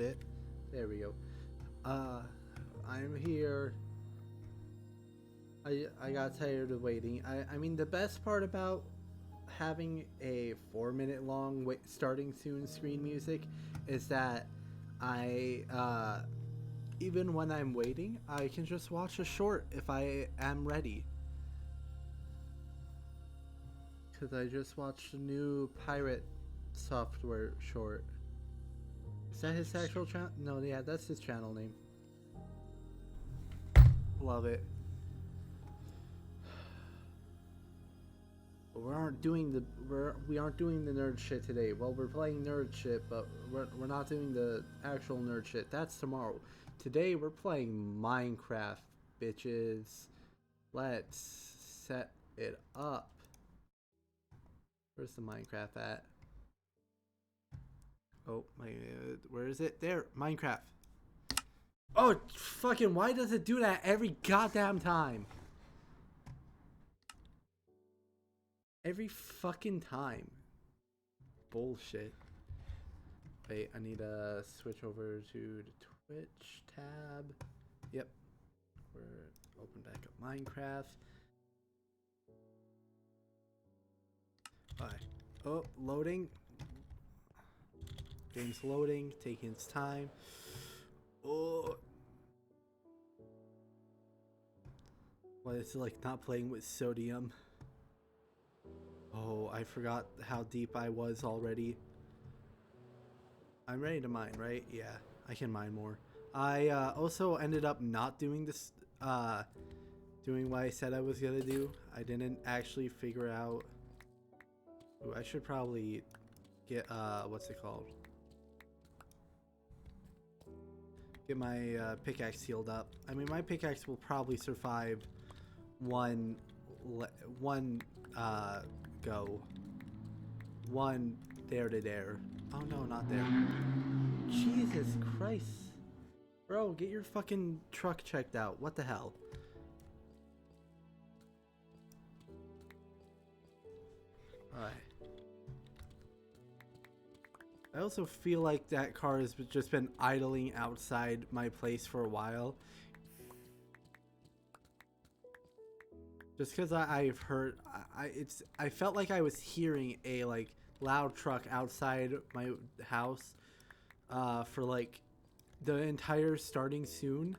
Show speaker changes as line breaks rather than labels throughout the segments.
shit. There we go. I'm here. I got tired of waiting. I mean, the best part about having a 4 minute long starting soon screen music is that even when I'm waiting, I can just watch a short if I am ready. Because I just watched a new pirate software short. Is that his actual channel? No, yeah, that's his channel name. Love it. But we aren't doing the nerd shit today. Well, we're playing nerd shit, but we're not doing the actual nerd shit. That's tomorrow. Today we're playing Minecraft, bitches. Let's set it up. Where's the Minecraft at? Oh my, where is it? There, Minecraft. Oh, fucking! Why does it do that every goddamn time? Every fucking time. Bullshit. Wait, I need to switch over to the Twitch tab. Yep. We're open back up Minecraft. Alright. Oh, loading. Game's loading, taking its time. Oh. Well, it's like not playing with sodium. Oh, I forgot how deep I was already. I'm ready to mine, right? Yeah, I can mine more. I also ended up not doing this, doing what I said I was gonna do. I didn't actually figure out. Ooh, I should probably get, what's it called? Get my pickaxe healed up. I mean, my pickaxe will probably survive one go. One there to there. Oh no, not there. Jesus Christ. Bro, get your fucking truck checked out. What the hell? Alright. I also feel like that car has just been idling outside my place for a while. Just because I've heard, I felt like I was hearing a like loud truck outside my house, for like the entire starting soon.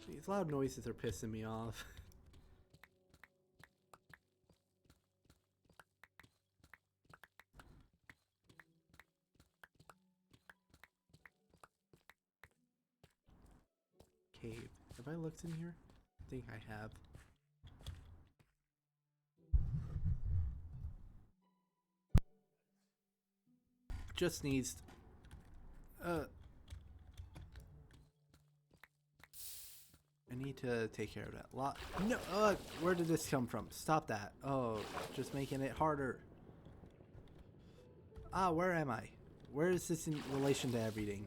These loud noises are pissing me off. Cave. Have I looked in here? I think I have. Just sneezed. I need to take care of that. No, where did this come from? Stop that. Oh, just making it harder. Ah, where am I? Where is this in relation to everything?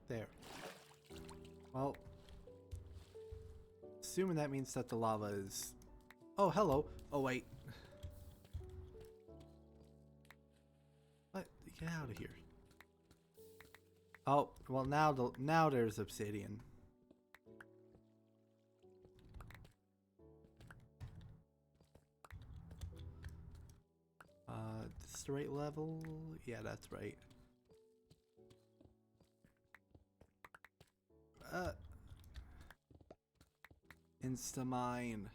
There. Well, assuming that means that the lava is... Oh, hello. Oh, wait. What? Get out of here. Oh, well now there's obsidian. This is the right level? Yeah, that's right. Insta-mine.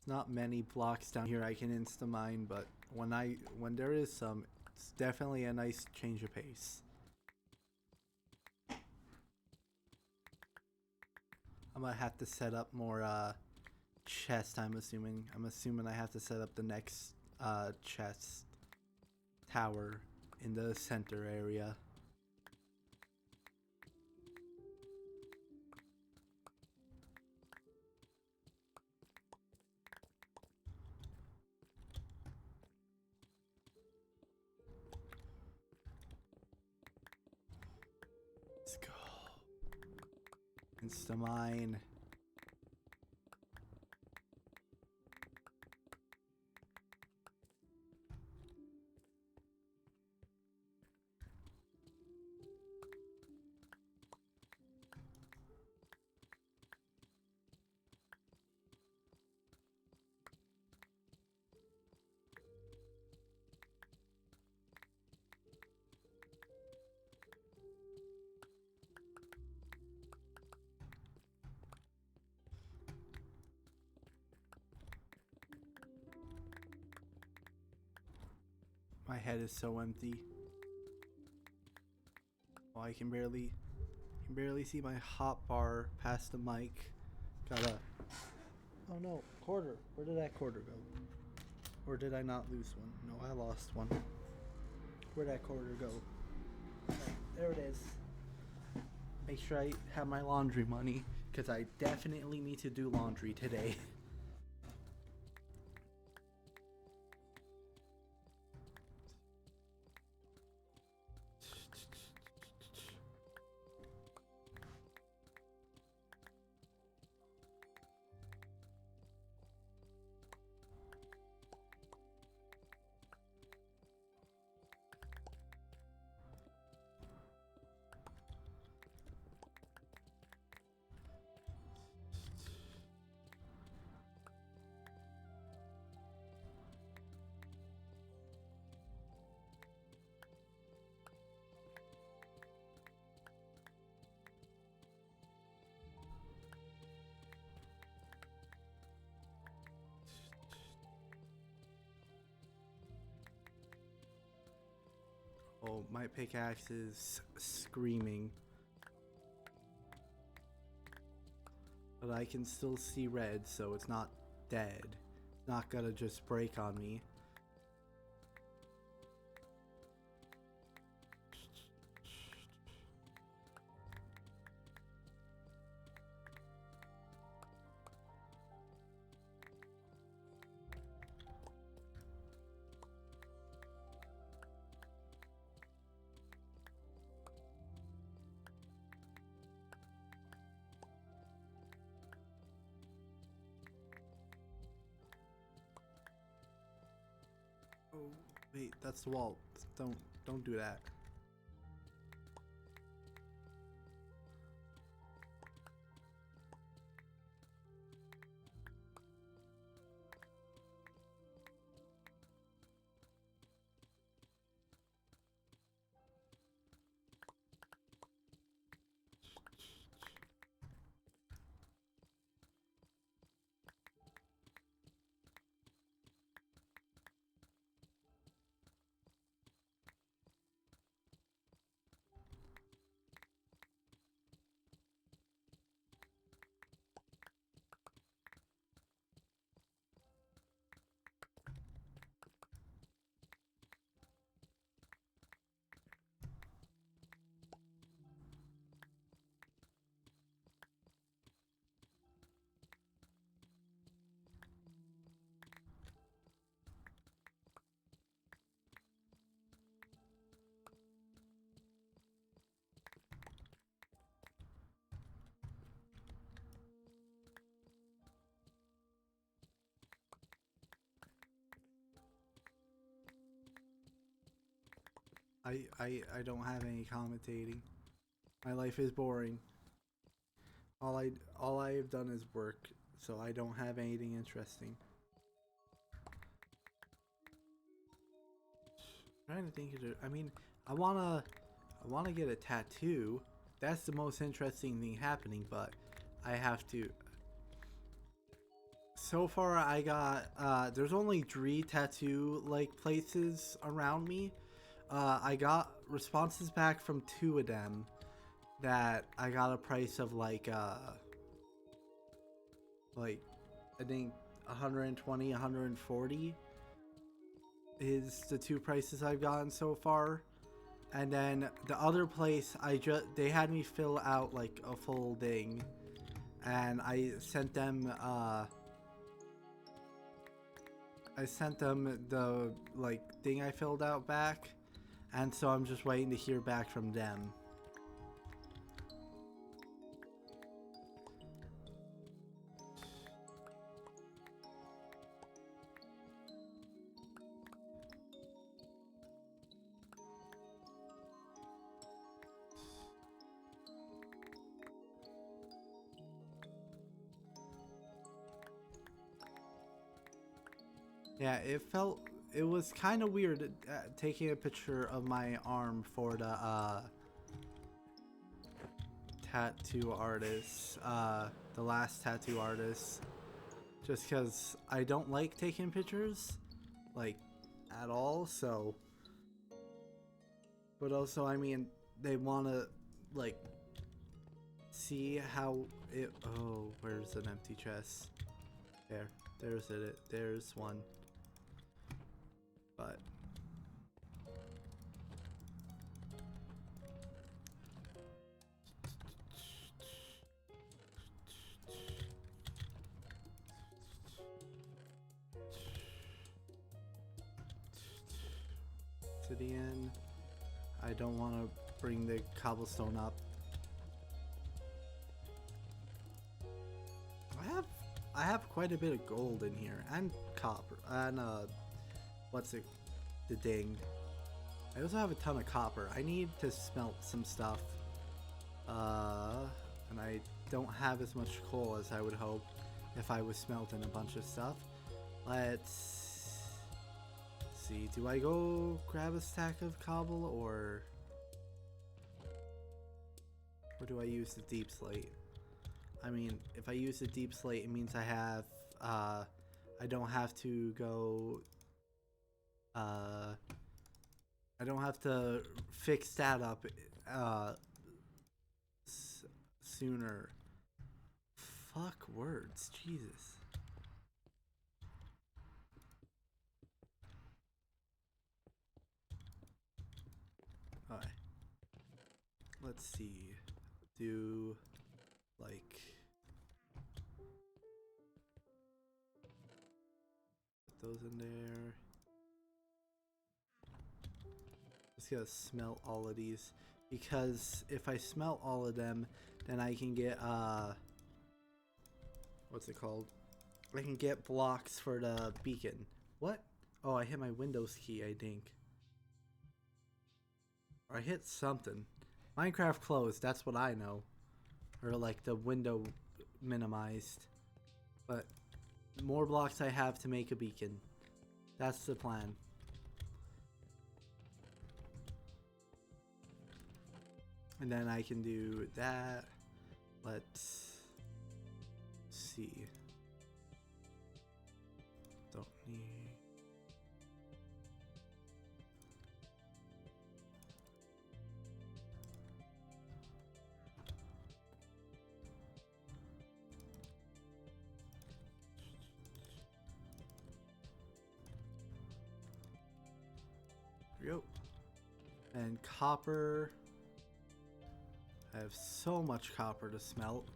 Not many blocks down here I can insta-mine, but when there is some, it's definitely a nice change of pace. I'm gonna have to set up more chest, I'm assuming. I'm assuming I have to set up the next chest tower in the center area. Let's go. Insta-mine. My head is so empty. Oh, I can barely see my hot bar past the mic. Gotta. Oh no, quarter. Where did that quarter go? Or did I not lose one? No, I lost one. Where'd that quarter go? Oh, there it is. Make sure I have my laundry money, because I definitely need to do laundry today. Oh, my pickaxe is screaming. But I can still see red, so it's not dead. It's not gonna just break on me. Oh, wait, that's the wall. Don't do that. I don't have any commentating. My life is boring. All I have done is work, so I don't have anything interesting. I'm trying to think of it. I mean, I wanna get a tattoo. That's the most interesting thing happening, but I have to. So far, I got there's only 3 tattoo like places around me. I got responses back from 2 of them that I got a price of like I think 120, 140 is the 2 prices I've gotten so far. And then the other place, they had me fill out like a full thing, and I sent them the like thing I filled out back, and so I'm just waiting to hear back from them. Yeah, it was kind of weird taking a picture of my arm for the tattoo artist, the last tattoo artist, just because I don't like taking pictures, like, at all, so. But also, I mean, they want to, like, see how it. Oh, where's an empty chest? There's it. There's one. But obsidian. I don't want to bring the cobblestone up. I have quite a bit of gold in here and copper and what's it? The ding. I also have a ton of copper. I need to smelt some stuff. And I don't have as much coal as I would hope if I was smelting a bunch of stuff. Let's see. Do I go grab a stack of cobble or do I use the deep slate? I mean, if I use the deep slate, it means I have, I don't have to go, I don't have to fix that up, sooner. Fuck words, Jesus. Alright. Let's see. Do, like, put those in there. Just gotta smelt all of these, because if I smelt all of them, then I can get what's it called? I can get blocks for the beacon. What? Oh, I hit my Windows key, I think. Or I hit something. Minecraft closed, that's what I know. Or like the window minimized. But more blocks I have to make a beacon. That's the plan. And then I can do that. Let's see. Don't need. There we go. And copper. I have so much copper to smelt.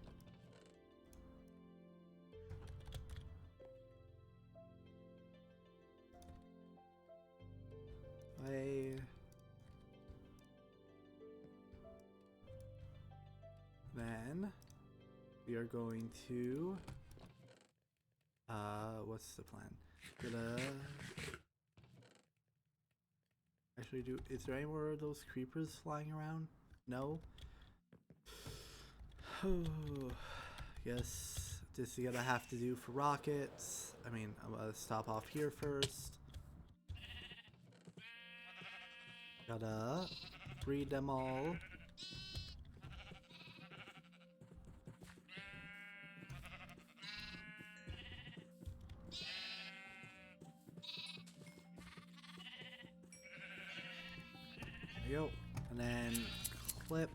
Then we are going to what's the plan? Gonna actually do, is there any more of those creepers flying around? No? Guess this is gonna have to do for rockets. I mean, I'm gonna stop off here first. Gotta breed them all. There you go. And then clip.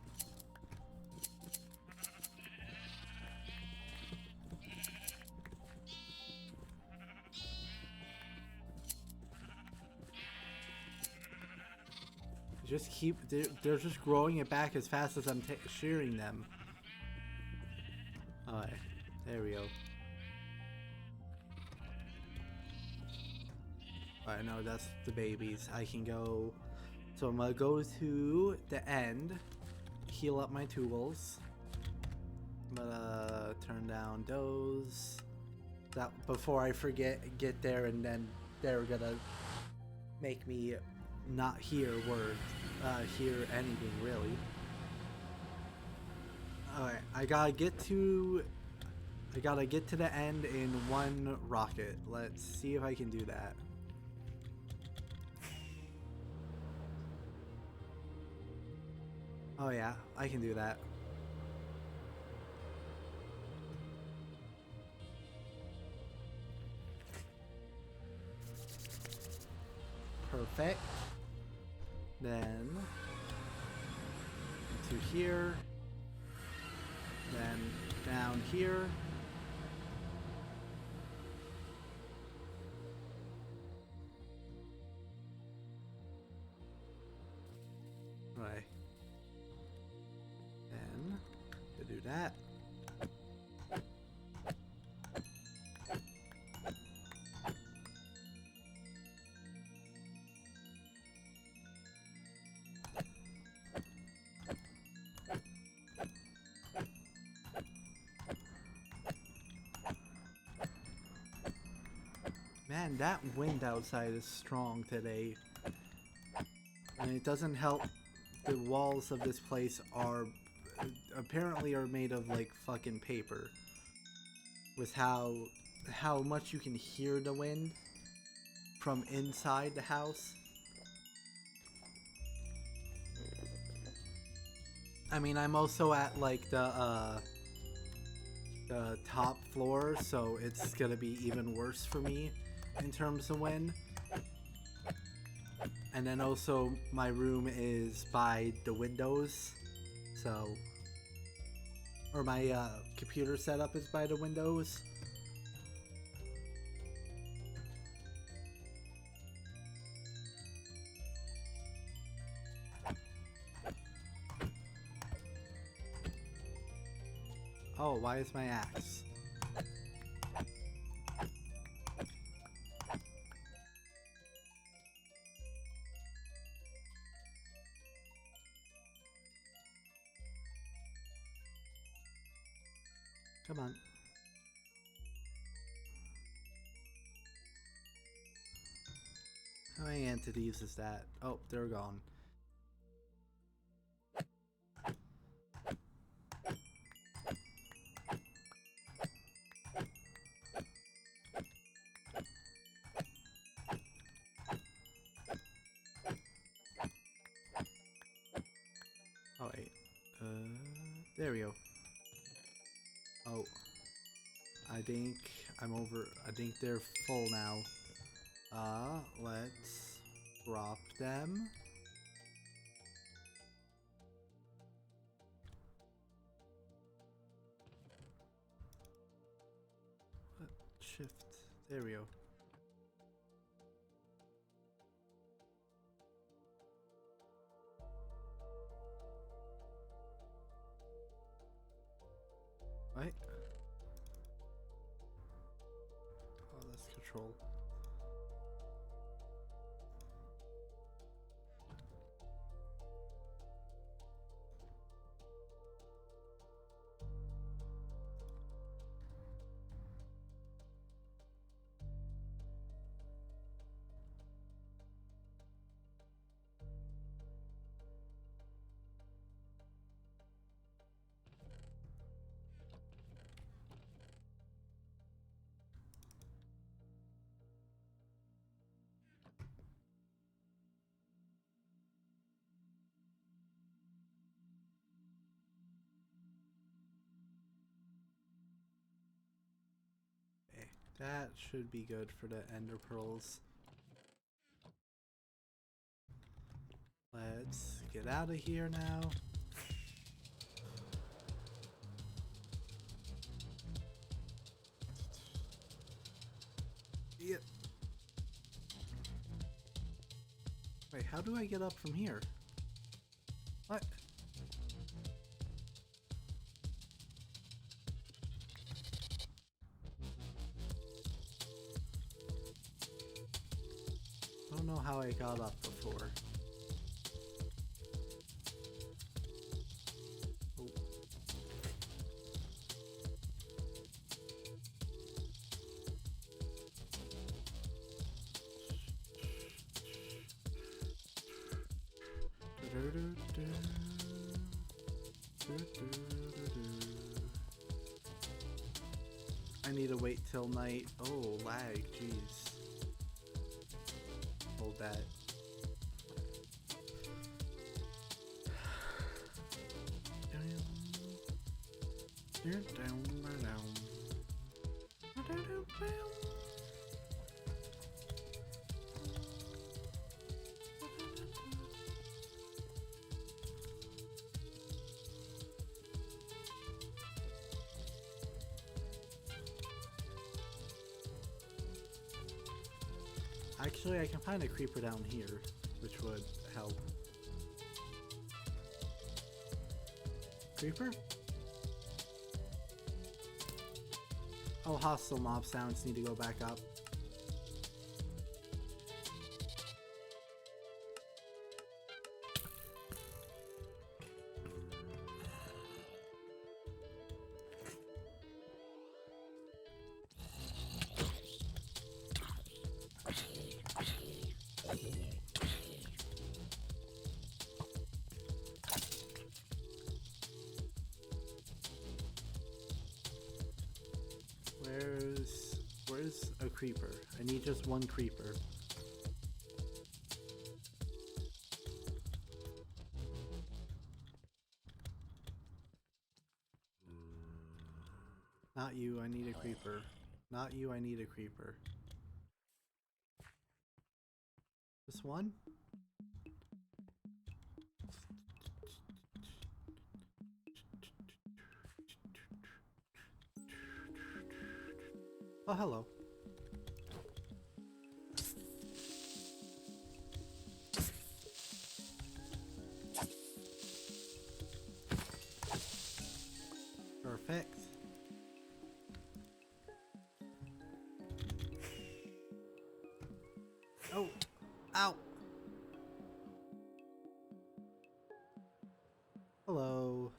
Just keep, they're just growing it back as fast as I'm shearing them. Alright, there we go. Alright, no, that's the babies. I can go, so I'm gonna go to the end, heal up my tools. I'm gonna turn down those. That, before I forget, get there and then they're gonna make me not hear anything really. Alright, I gotta get to I gotta get to the end in one rocket. Let's see if I can do that. Oh yeah, I can do that. Perfect. Then to here. Then down here. Right. Then to do that. Man, that wind outside is strong today. And it doesn't help the walls of this place are apparently are made of like fucking paper. With how much you can hear the wind from inside the house. I mean, I'm also at like the top floor, so it's gonna be even worse for me in terms of wind. And then also my room is by the windows, so, or my computer setup is by the windows. Oh, why is my axe? Come on. How many entities is that? Oh, they're gone. Oh wait. There we go. Oh. I think I think they're full now. Let's drop them. What? Shift. There we go. Right? Oh, that's control. That should be good for the ender pearls. Let's get out of here now. Yep. Wait, how do I get up from here? What? I don't know how I got up before. Oh. need to wait till night. Oh, lag, jeez. Hold that. Actually, I can find a creeper down here, which would help. Creeper? Oh, hostile mob sounds need to go back up. Where's a creeper? I need just one creeper. Not you, I need a creeper. Not you, I need a creeper. Just one? Oh, hello. Perfect. Oh! Ow! Hello.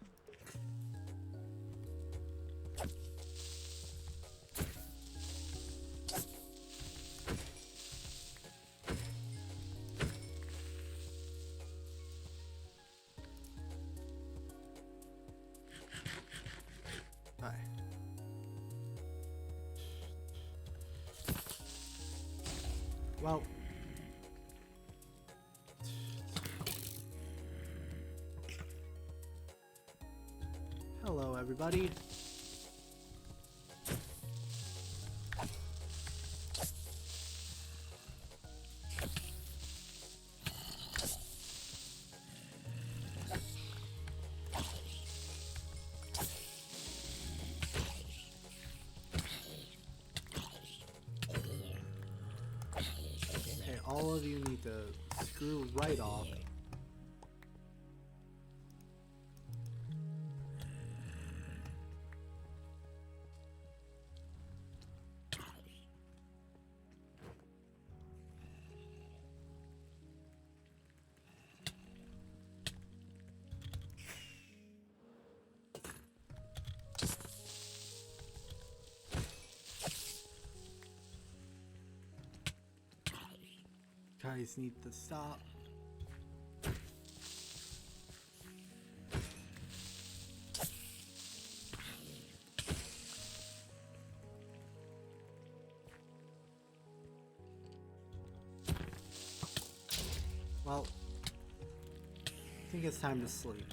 Hi. Well. Hello, everybody. Okay, all of you need to screw right off. Guys need to stop. Well, I think it's time to sleep.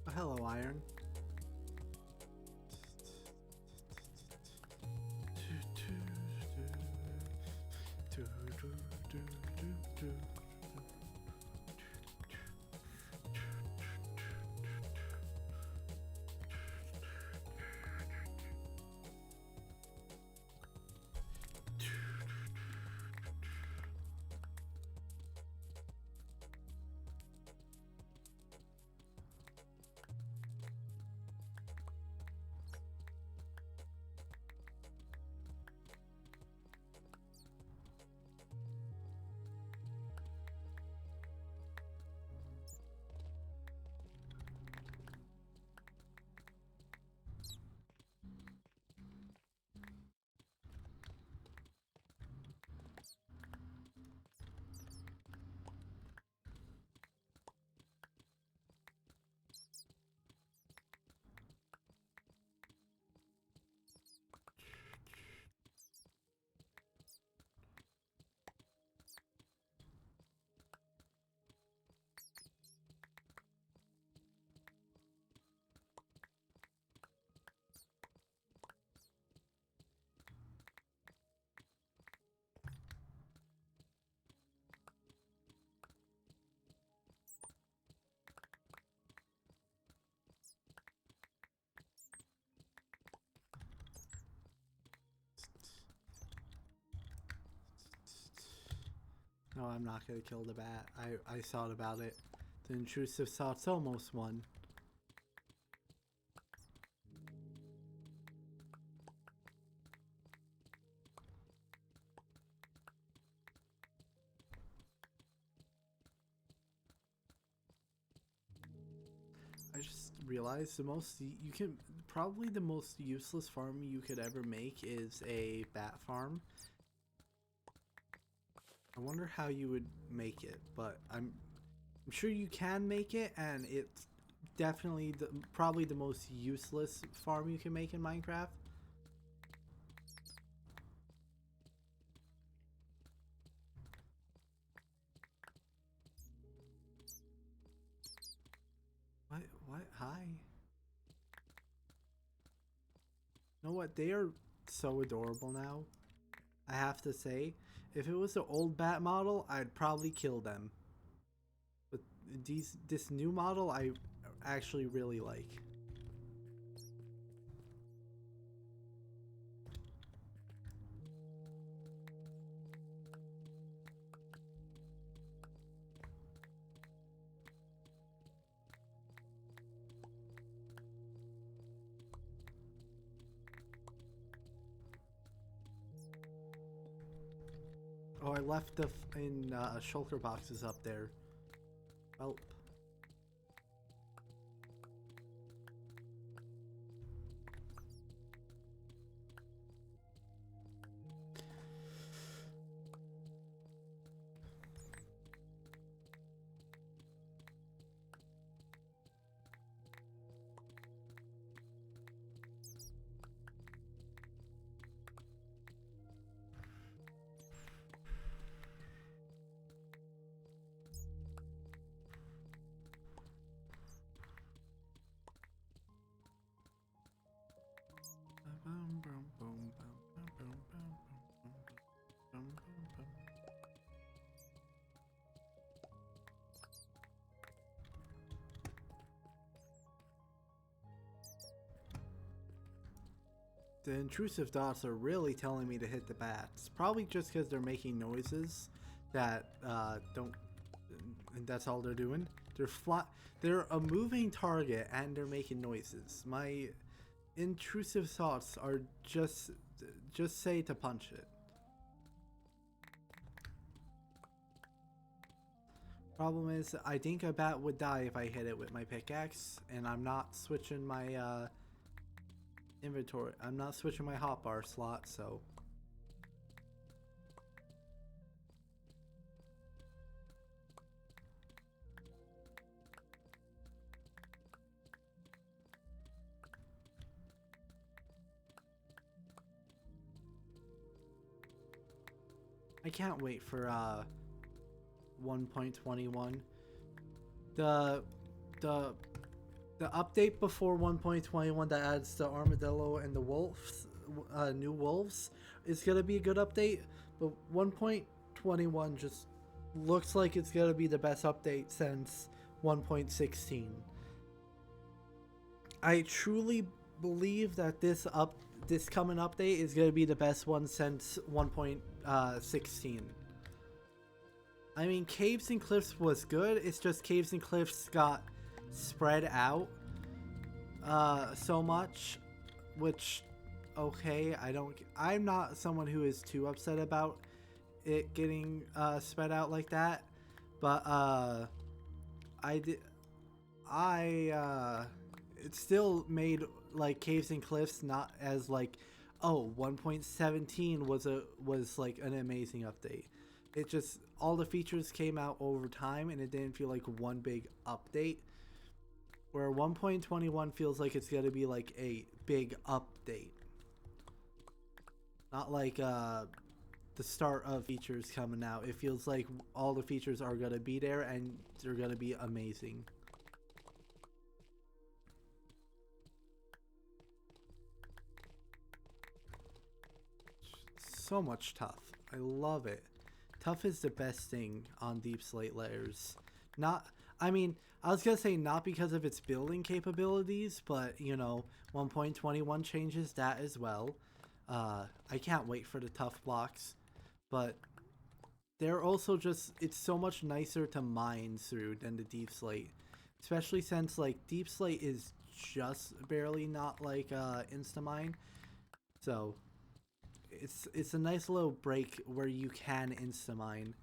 Oh, hello, Iron. No, I'm not gonna kill the bat. I thought about it. The intrusive thought's almost won. I just realized the most you can probably the most useless farm you could ever make is a bat farm. I wonder how you would make it, but I'm sure you can make it, and it's definitely probably the most useless farm you can make in Minecraft. What? What? Hi. You know what? They are so adorable now. I have to say, if it was the old bat model, I'd probably kill them. But this new model, I actually really like. Oh, I left the shulker boxes up there. Well. The intrusive dots are really telling me to hit the bats. Probably just because they're making noises that don't. And that's all they're doing. They're a moving target and they're making noises. My intrusive thoughts are just say to punch it. Problem is, I think a bat would die if I hit it with my pickaxe, and I'm not switching my inventory. I'm not switching my hotbar slot, so. I can't wait for 1.21. The update before 1.21 that adds the armadillo and the wolves, new wolves, is gonna be a good update. But 1.21 just looks like it's gonna be the best update since 1.16. I truly believe that this coming update is gonna be the best one since 1.16. I mean, Caves and Cliffs was good. It's just Caves and Cliffs got spread out so much, which, okay, I'm not someone who is too upset about it getting spread out like that, but it still made like Caves and Cliffs not as like, oh, 1.17 was like an amazing update. It just, all the features came out over time and it didn't feel like one big update. Where 1.21 feels like it's gonna be like a big update. Not like the start of features coming out. It feels like all the features are gonna be there and they're gonna be amazing. So much tough. I love it. Tough is the best thing on Deep Slate layers. I mean, I was gonna say not because of its building capabilities, but you know, 1.21 changes that as well. I can't wait for the tough blocks, but they're also just, it's so much nicer to mine through than the Deep Slate, especially since like Deep Slate is just barely not like insta-mine, so it's a nice little break where you can insta-mine.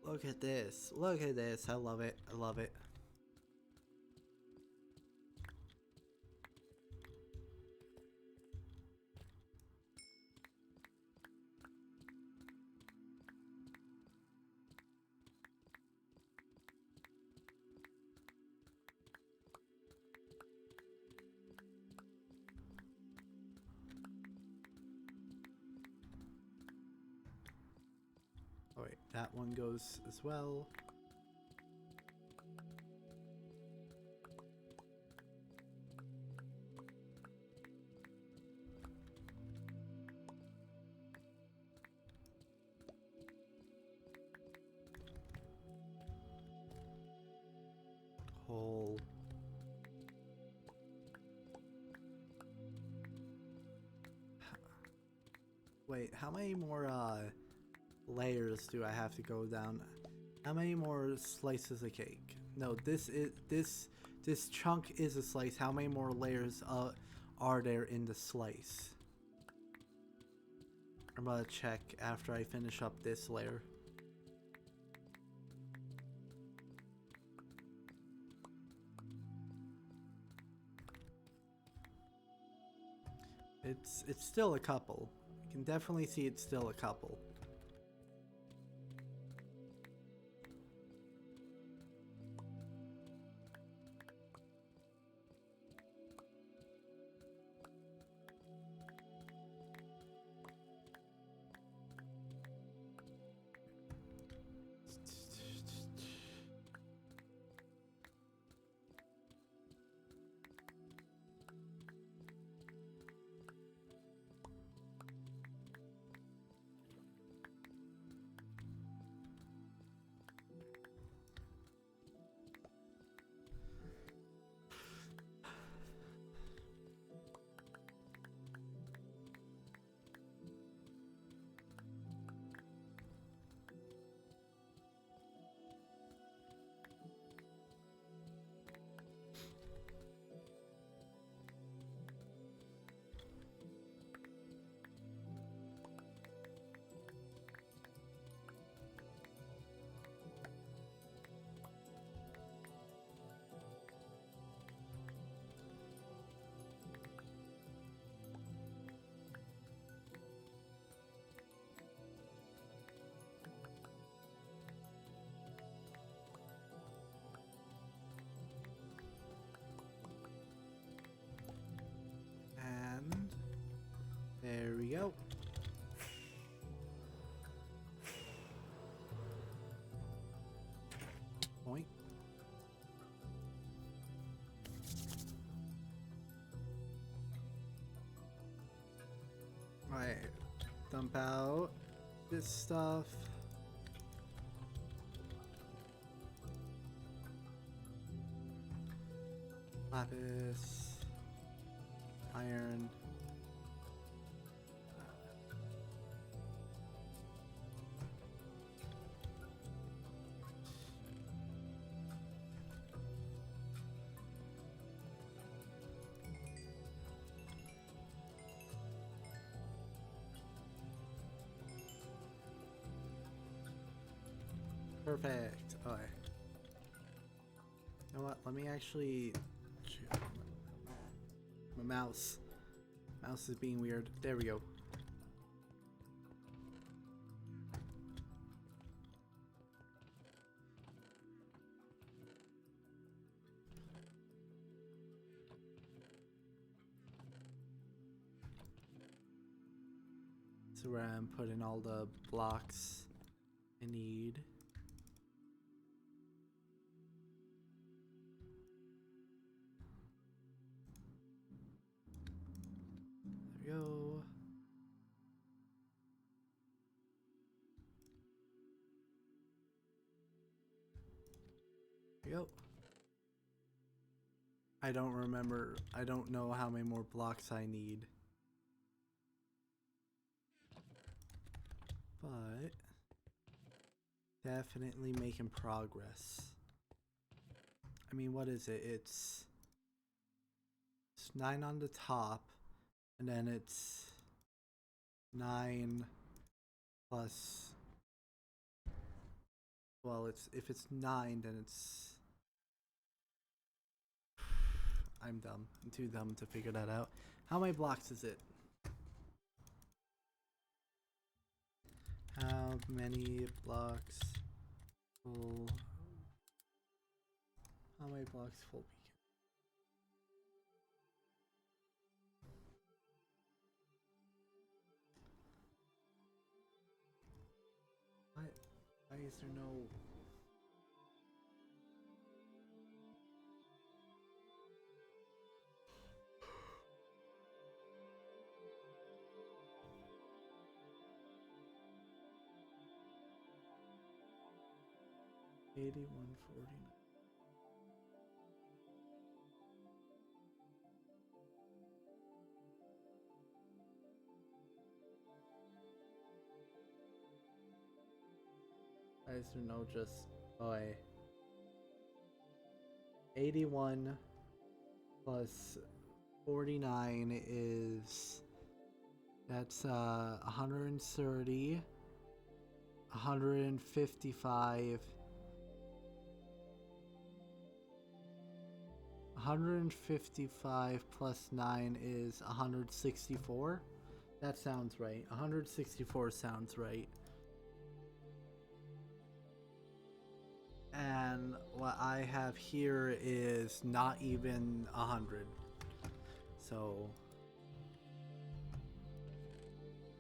Look at this. Look at this. I love it. I love it. Oh wait, that one goes as well. Hole. Wait, how many more layers do I have to go down? How many more slices of cake? No, this chunk is a slice. How many more layers are there in the slice? I'm gonna check after I finish up this layer. It's still a couple. You can definitely see it's still a couple. And there we go. Point. Alright, dump out this stuff. Lapis. Iron. Perfect. Okay. You know what? Let me actually. My mouse. Mouse is being weird. There we go. So where I'm putting all the blocks I need. There we go. There we go. I don't remember. I don't know how many more blocks I need. But definitely making progress. I mean, what is it? It's 9 on the top, and then it's 9 plus. Well, it's if it's 9, then it's. I'm dumb. I'm too dumb to figure that out. How many blocks is it? How many blocks full? How many blocks full beacon? Why is there no? $81.49. Why is there no just? Oh, 81 plus 49 is. That's 130, 155, 155 plus 9 is 164. That sounds right. 164 sounds right. And what I have here is not even 100. So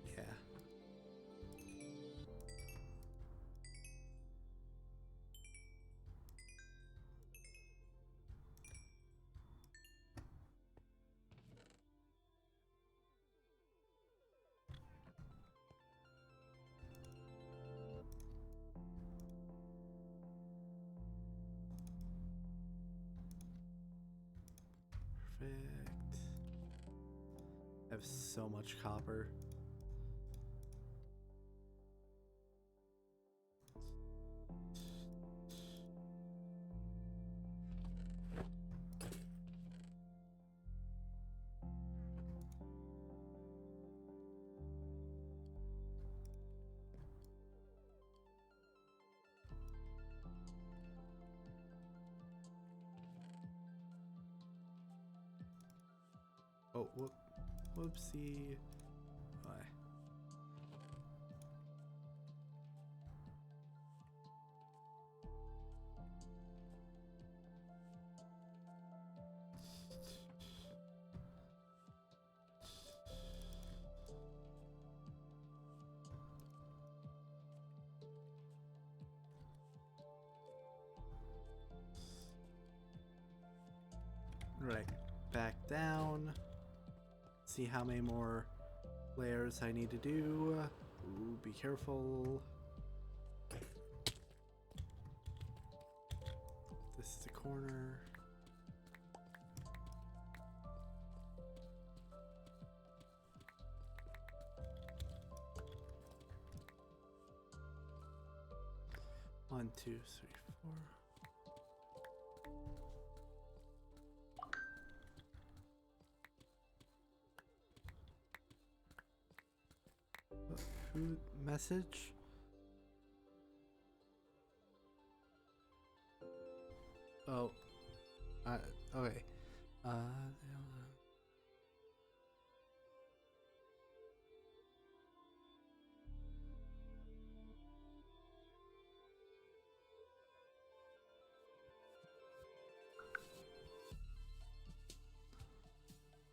yeah. Perfect. I have so much copper. Oh, whoopsie. Why? Right, back down. See how many more layers I need to do. Ooh, be careful. This is the corner. One, two, three, four. Who message? Oh, okay. Uh,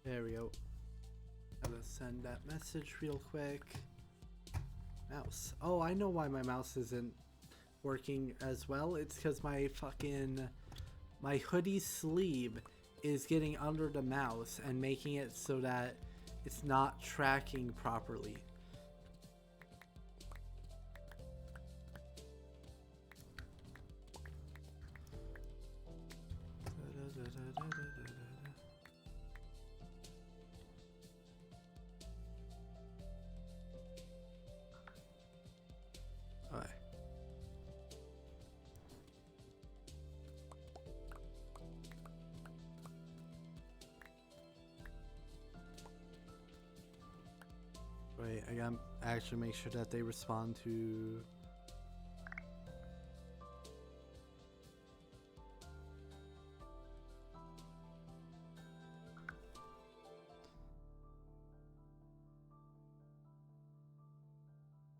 there we go. Gotta send that message real quick. Mouse. Oh, I know why my mouse isn't working as well. It's because my hoodie sleeve is getting under the mouse and making it so that it's not tracking properly. Alright. Wait, I gotta actually make sure that they respond to...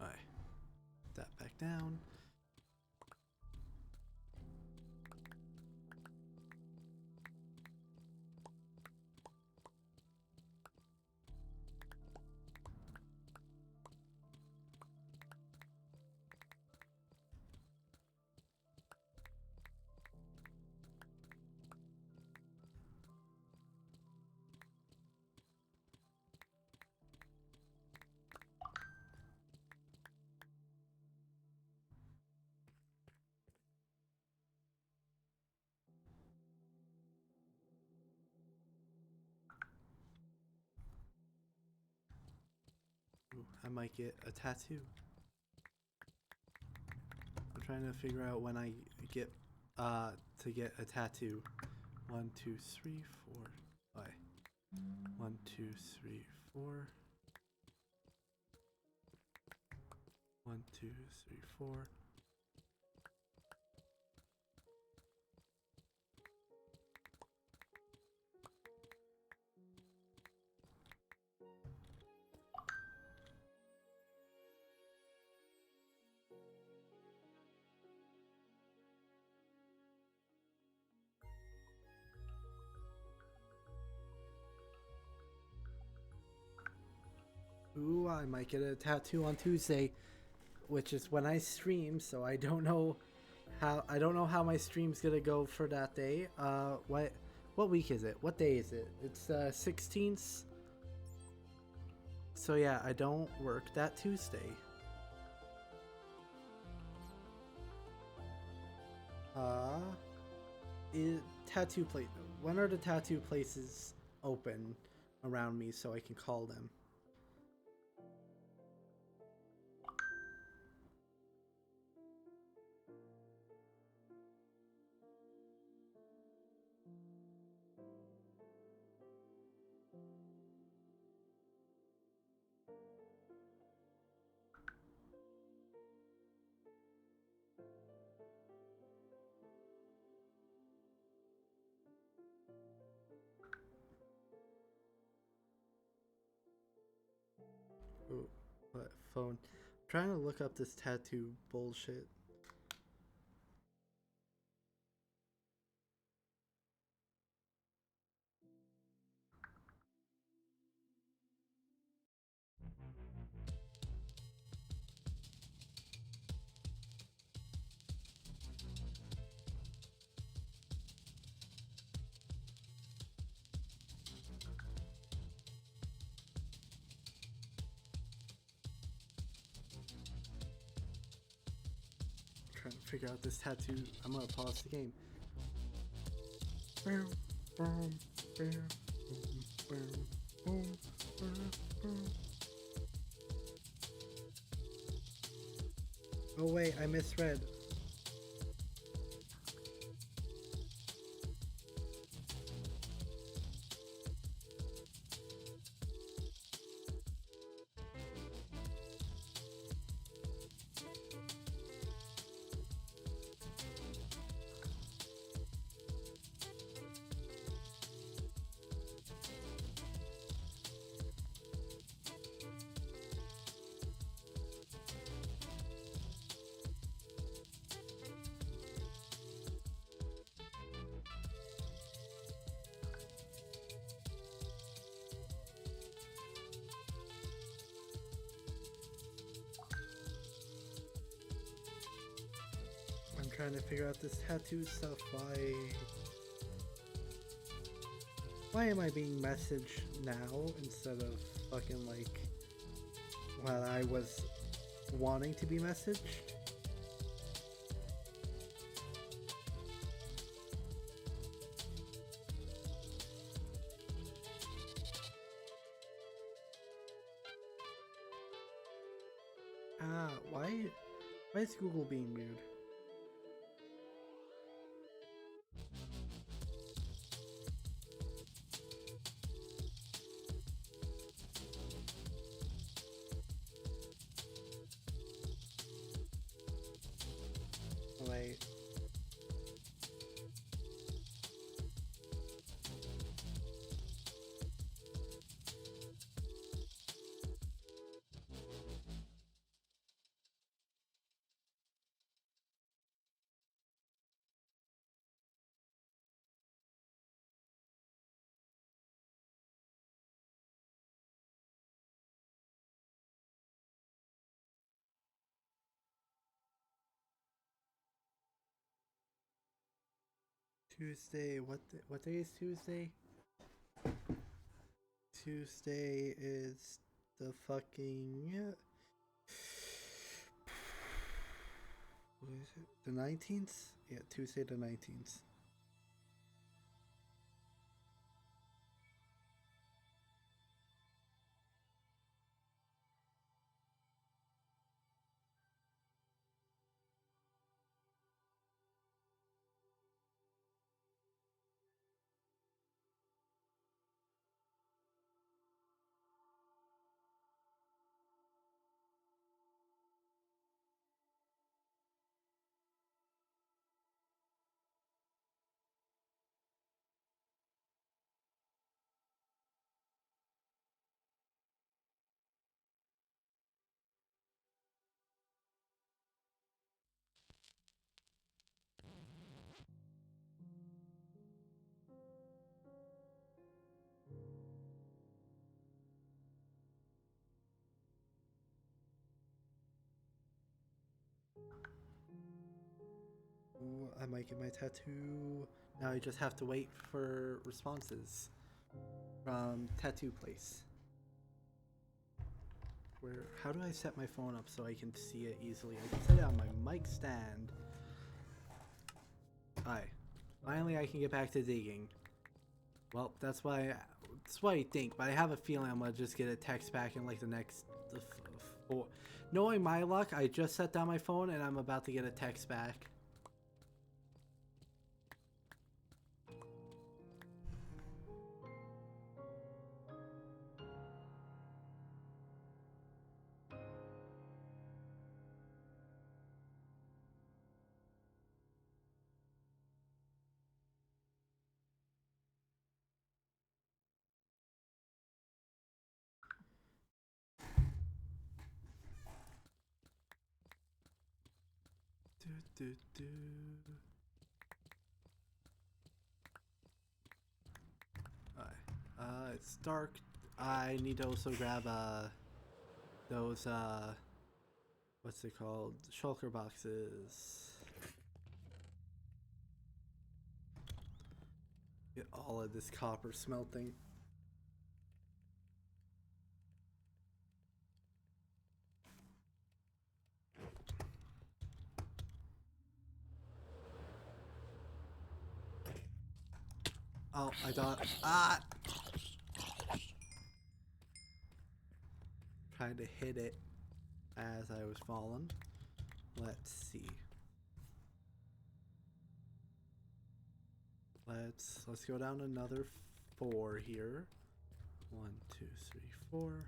Alright. Put that back down. Ooh, I might get a tattoo. I'm trying to figure out when I get to get a tattoo. 1, 2, 3, 4. Why? 1, 2, 3, 4. 1, 2, 3, 4. Ooh, I might get a tattoo on Tuesday, which is when I stream, so I don't know how my stream's gonna go for that day. What week is it? What day is it? It's 16th. So yeah, I don't work that Tuesday. Tattoo place. When are the tattoo places open around me so I can call them? Ooh, what phone? I'm trying to look up this tattoo bullshit. Trying to figure out this tattoo. I'm gonna pause the game. Oh wait, I misread. trying to figure out this tattoo stuff. Why am I being messaged now instead of fucking like when I was wanting to be messaged? Why is Google being weird? Wait. Tuesday, what day is Tuesday? Tuesday is the fucking what is it? The 19th? Yeah, Tuesday the 19th. Ooh, I might get my tattoo. Now I just have to wait for responses from tattoo place. How do I set my phone up so I can see it easily? I can set it on my mic stand. Alright. Finally I can get back to digging. Well, that's what I think, but I have a feeling I'm gonna just get a text back in like the next four. Knowing my luck, I just set down my phone and I'm about to get a text back. Alright. It's dark. I need to also grab those what's it called? Shulker boxes. Get all of this copper smelting. Oh, I thought. Trying to hit it as I was falling. Let's see. Let's go down another 4 here. 1, 2, 3, 4.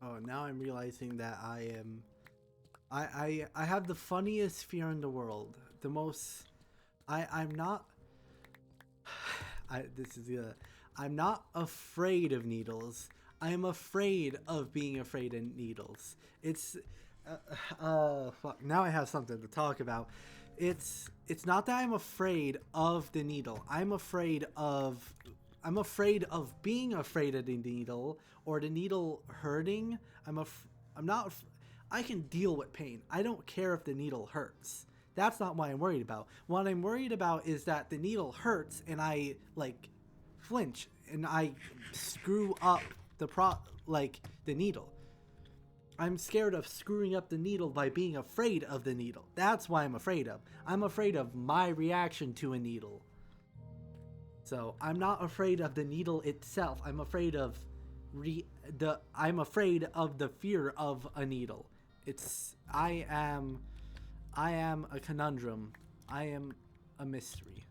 Oh, now I'm realizing that I have the funniest fear in the world. The most I'm not this is I'm not afraid of needles. I am afraid of being afraid of needles. It's fuck. Now I have something to talk about. It's not that I'm afraid of the needle. I'm afraid of being afraid of the needle or the needle hurting. I'm not I can deal with pain. I don't care if the needle hurts. That's not what I'm worried about. What I'm worried about is that the needle hurts and I like flinch and I screw up the needle. I'm scared of screwing up the needle by being afraid of the needle. That's why I'm afraid of. I'm afraid of my reaction to a needle. So I'm not afraid of the needle itself. I'm afraid of the fear of a needle. I am a conundrum. I am a mystery.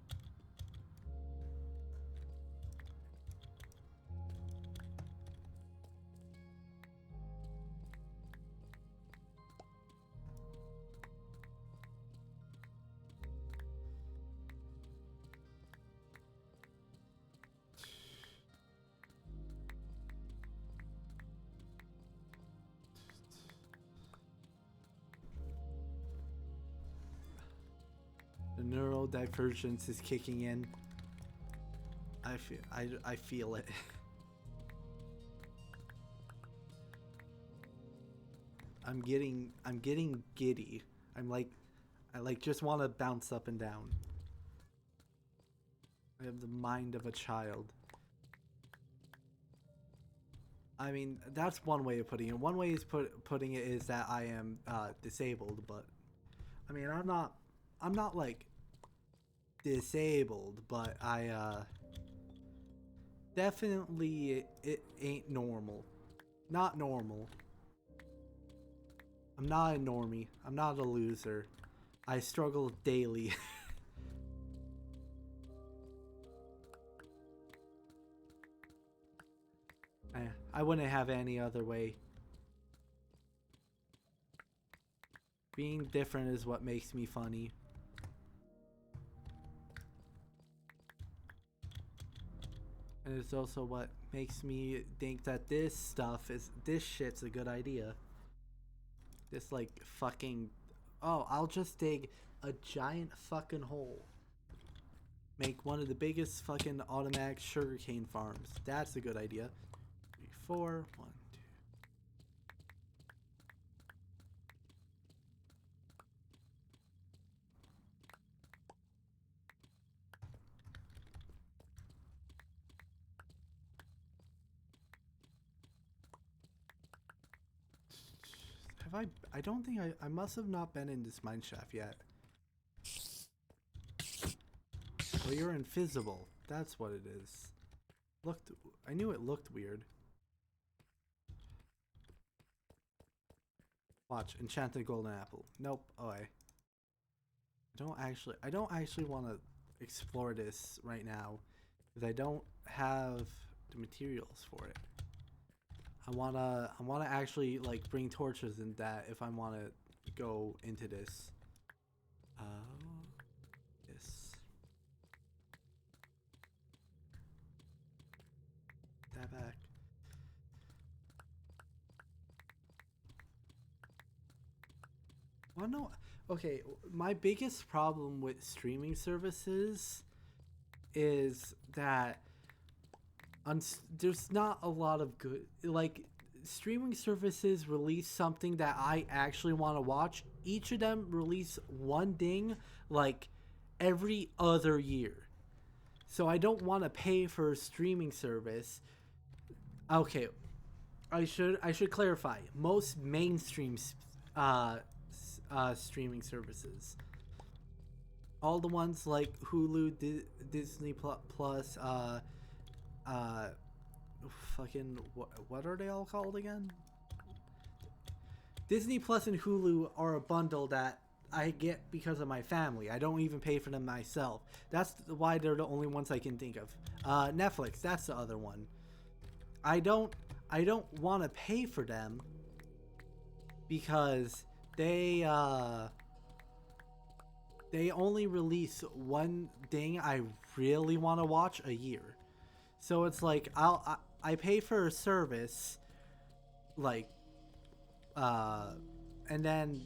The neurodivergence is kicking in. I feel it. I'm getting giddy. I just want to bounce up and down. I have the mind of a child. I mean, that's one way of putting it. One way is putting it is that I am disabled, but I mean, I'm not like disabled, but I definitely it ain't normal. Not normal. I'm not a normie. I'm not a loser. I struggle daily. I wouldn't have any other way. Being different is what makes me funny. And it's also what makes me think that this shit's a good idea. This like fucking, oh, I'll just dig a giant fucking hole. Make one of the biggest fucking automatic sugarcane farms. That's a good idea. 3, 4, 1, 2. I don't think I must have not been in this mineshaft yet. Well, you're invisible. That's what it is. I knew it looked weird. Watch, enchanted golden apple. Nope. Oh, I don't actually want to explore this right now because I don't have the materials for it. I wanna actually like bring torches and that if I wanna go into this. Yes. That back. Well, no. Okay, my biggest problem with streaming services is that there's not a lot of good like streaming services release something that I actually want to watch. Each of them release one thing like every other year. So I don't want to pay for a streaming service. Okay, I should clarify. Most mainstream uh, streaming services, all the ones like Hulu, Disney Plus, uh, fucking what are they all called again? Disney Plus and Hulu are a bundle that I get because of my family. I don't even pay for them myself. That's why they're the only ones I can think of. Netflix, that's the other one. I don't want to pay for them because they only release one thing I really want to watch a year. So it's like I pay for a service, like, and then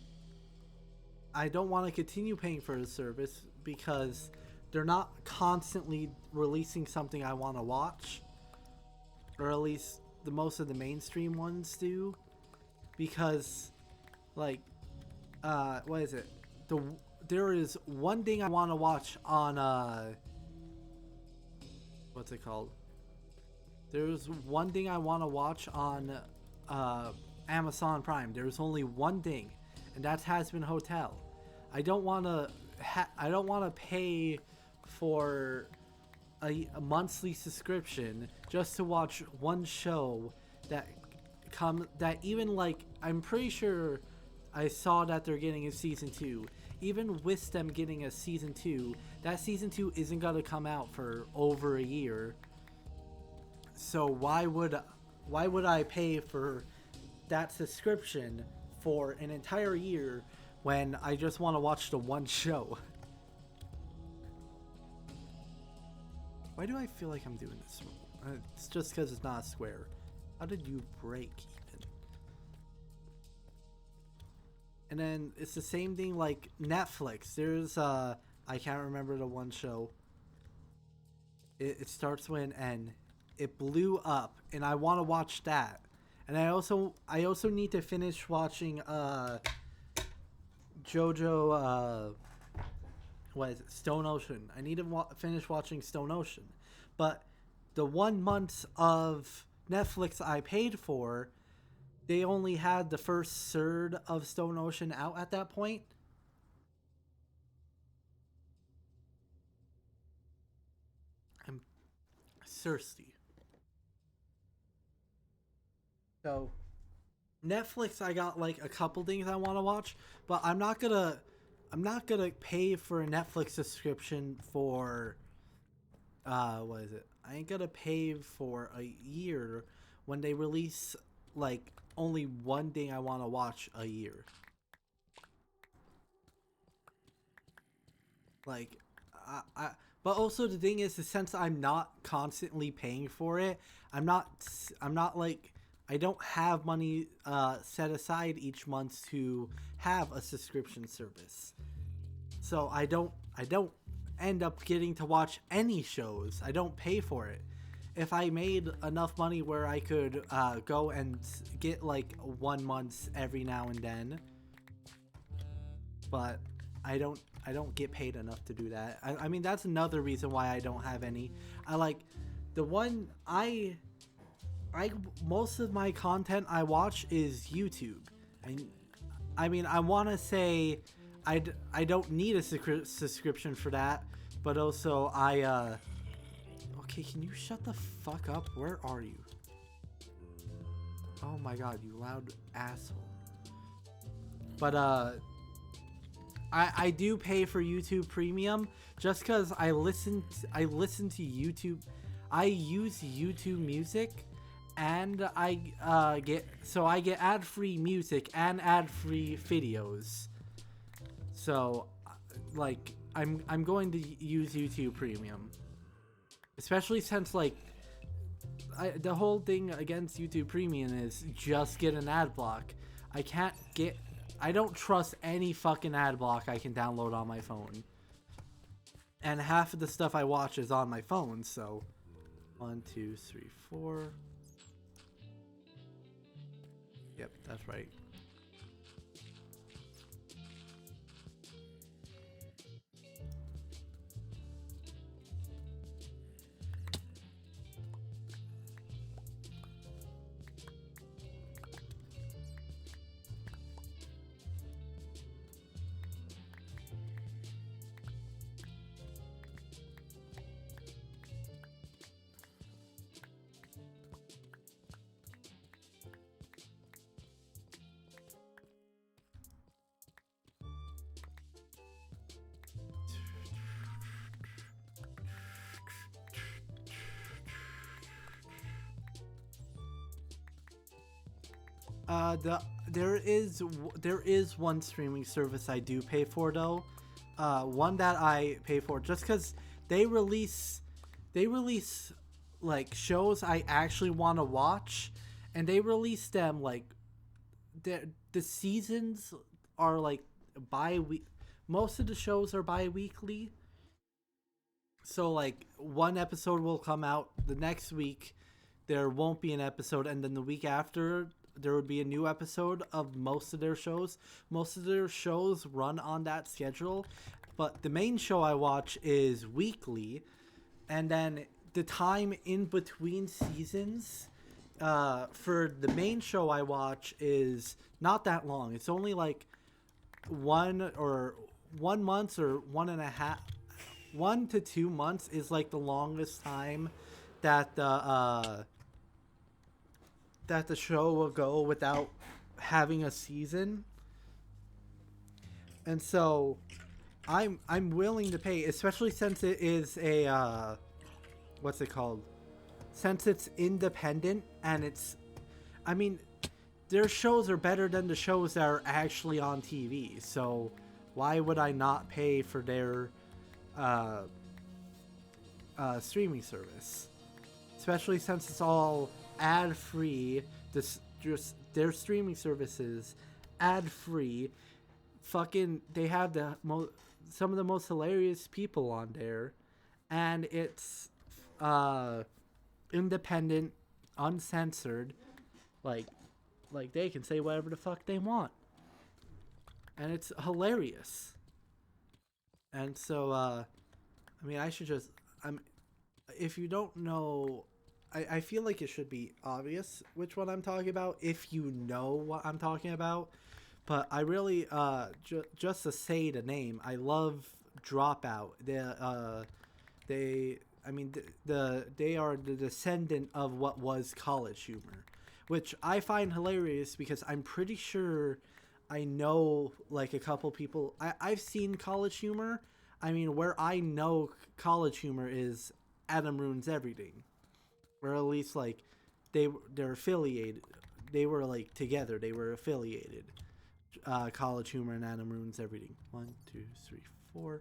I don't want to continue paying for the service because they're not constantly releasing something I want to watch, or at least the most of the mainstream ones do, because like what is it, there is one thing I want to watch on what's it called, there's one thing I want to watch on Amazon Prime. There's only one thing, and that's Hazbin Hotel. I don't want to I don't want to pay for a monthly subscription just to watch one show that even, like, I'm pretty sure I saw that they're getting a season 2. Even with them getting a season 2, that season 2 isn't gonna come out for over a year. So why would I pay for that subscription for an entire year when I just want to watch the one show? Why do I feel like I'm doing this? It's just because it's not a square. How did you break even? And then it's the same thing like Netflix. There's I can't remember the one show. It starts with an N. It blew up, and I want to watch that. And I also need to finish watching JoJo. What is it? Stone Ocean. I need to finish watching Stone Ocean, but the 1 month of Netflix I paid for, they only had the first third of Stone Ocean out at that point. I'm thirsty. So Netflix, I got like a couple things I want to watch, but I'm not gonna pay for a Netflix subscription for what is it? I ain't gonna pay for a year when they release like only one thing I want to watch a year. Like but also the thing is, since I'm not constantly paying for it, I'm not like, I don't have money set aside each month to have a subscription service. So I don't end up getting to watch any shows. I don't pay for it. If I made enough money where I could go and get like 1 month every now and then, but I don't get paid enough to do that. I mean, that's another reason why I don't have any. I like the one I most of my content I watch is YouTube. I mean, I want to say I don't need a subscription for that, but also okay, can you shut the fuck up? Where are you? Oh my god, you loud asshole. But I do pay for YouTube Premium just because I listen to YouTube. I use YouTube Music, and I get ad-free music and ad-free videos. So like I'm going to use YouTube Premium, especially since like the whole thing against YouTube Premium is just get an ad block. I don't trust any fucking ad block I can download on my phone. And half of the stuff I watch is on my phone, so 1, 2, 3, 4. Yep, that's right. There is one streaming service I do pay for though. One that I pay for just because they release like shows I actually want to watch, and they release them like the seasons are like bi-week. Most of the shows are bi-weekly, so like one episode will come out the next week, there won't be an episode, and then the week after there would be a new episode of most of their shows. Most of their shows run on that schedule, but the main show I watch is weekly, and then the time in between seasons for the main show I watch is not that long. It's only like 1 month or 1 to 2 months is like the longest time that the show will go without having a season. And so I'm willing to pay, especially since it is a what's it called? Since it's independent and I mean, their shows are better than the shows that are actually on TV. So why would I not pay for their streaming service? Especially since it's all ad free. Just their streaming services ad free. Fucking, they have some of the most hilarious people on there, and it's independent, uncensored, like they can say whatever the fuck they want, and it's hilarious. And so I mean, I should just if you don't know, I feel like it should be obvious which one I'm talking about if you know what I'm talking about. But I really just to say the name, I love Dropout. They I mean they are the descendant of what was College Humor, which I find hilarious because I'm pretty sure I know like a couple people. I've seen College Humor. I mean, where I know College Humor is Adam Ruins Everything, or at least like they're affiliated. They were like together. They were affiliated. College Humor and Adam Ruins Everything. 1, 2, 3, 4.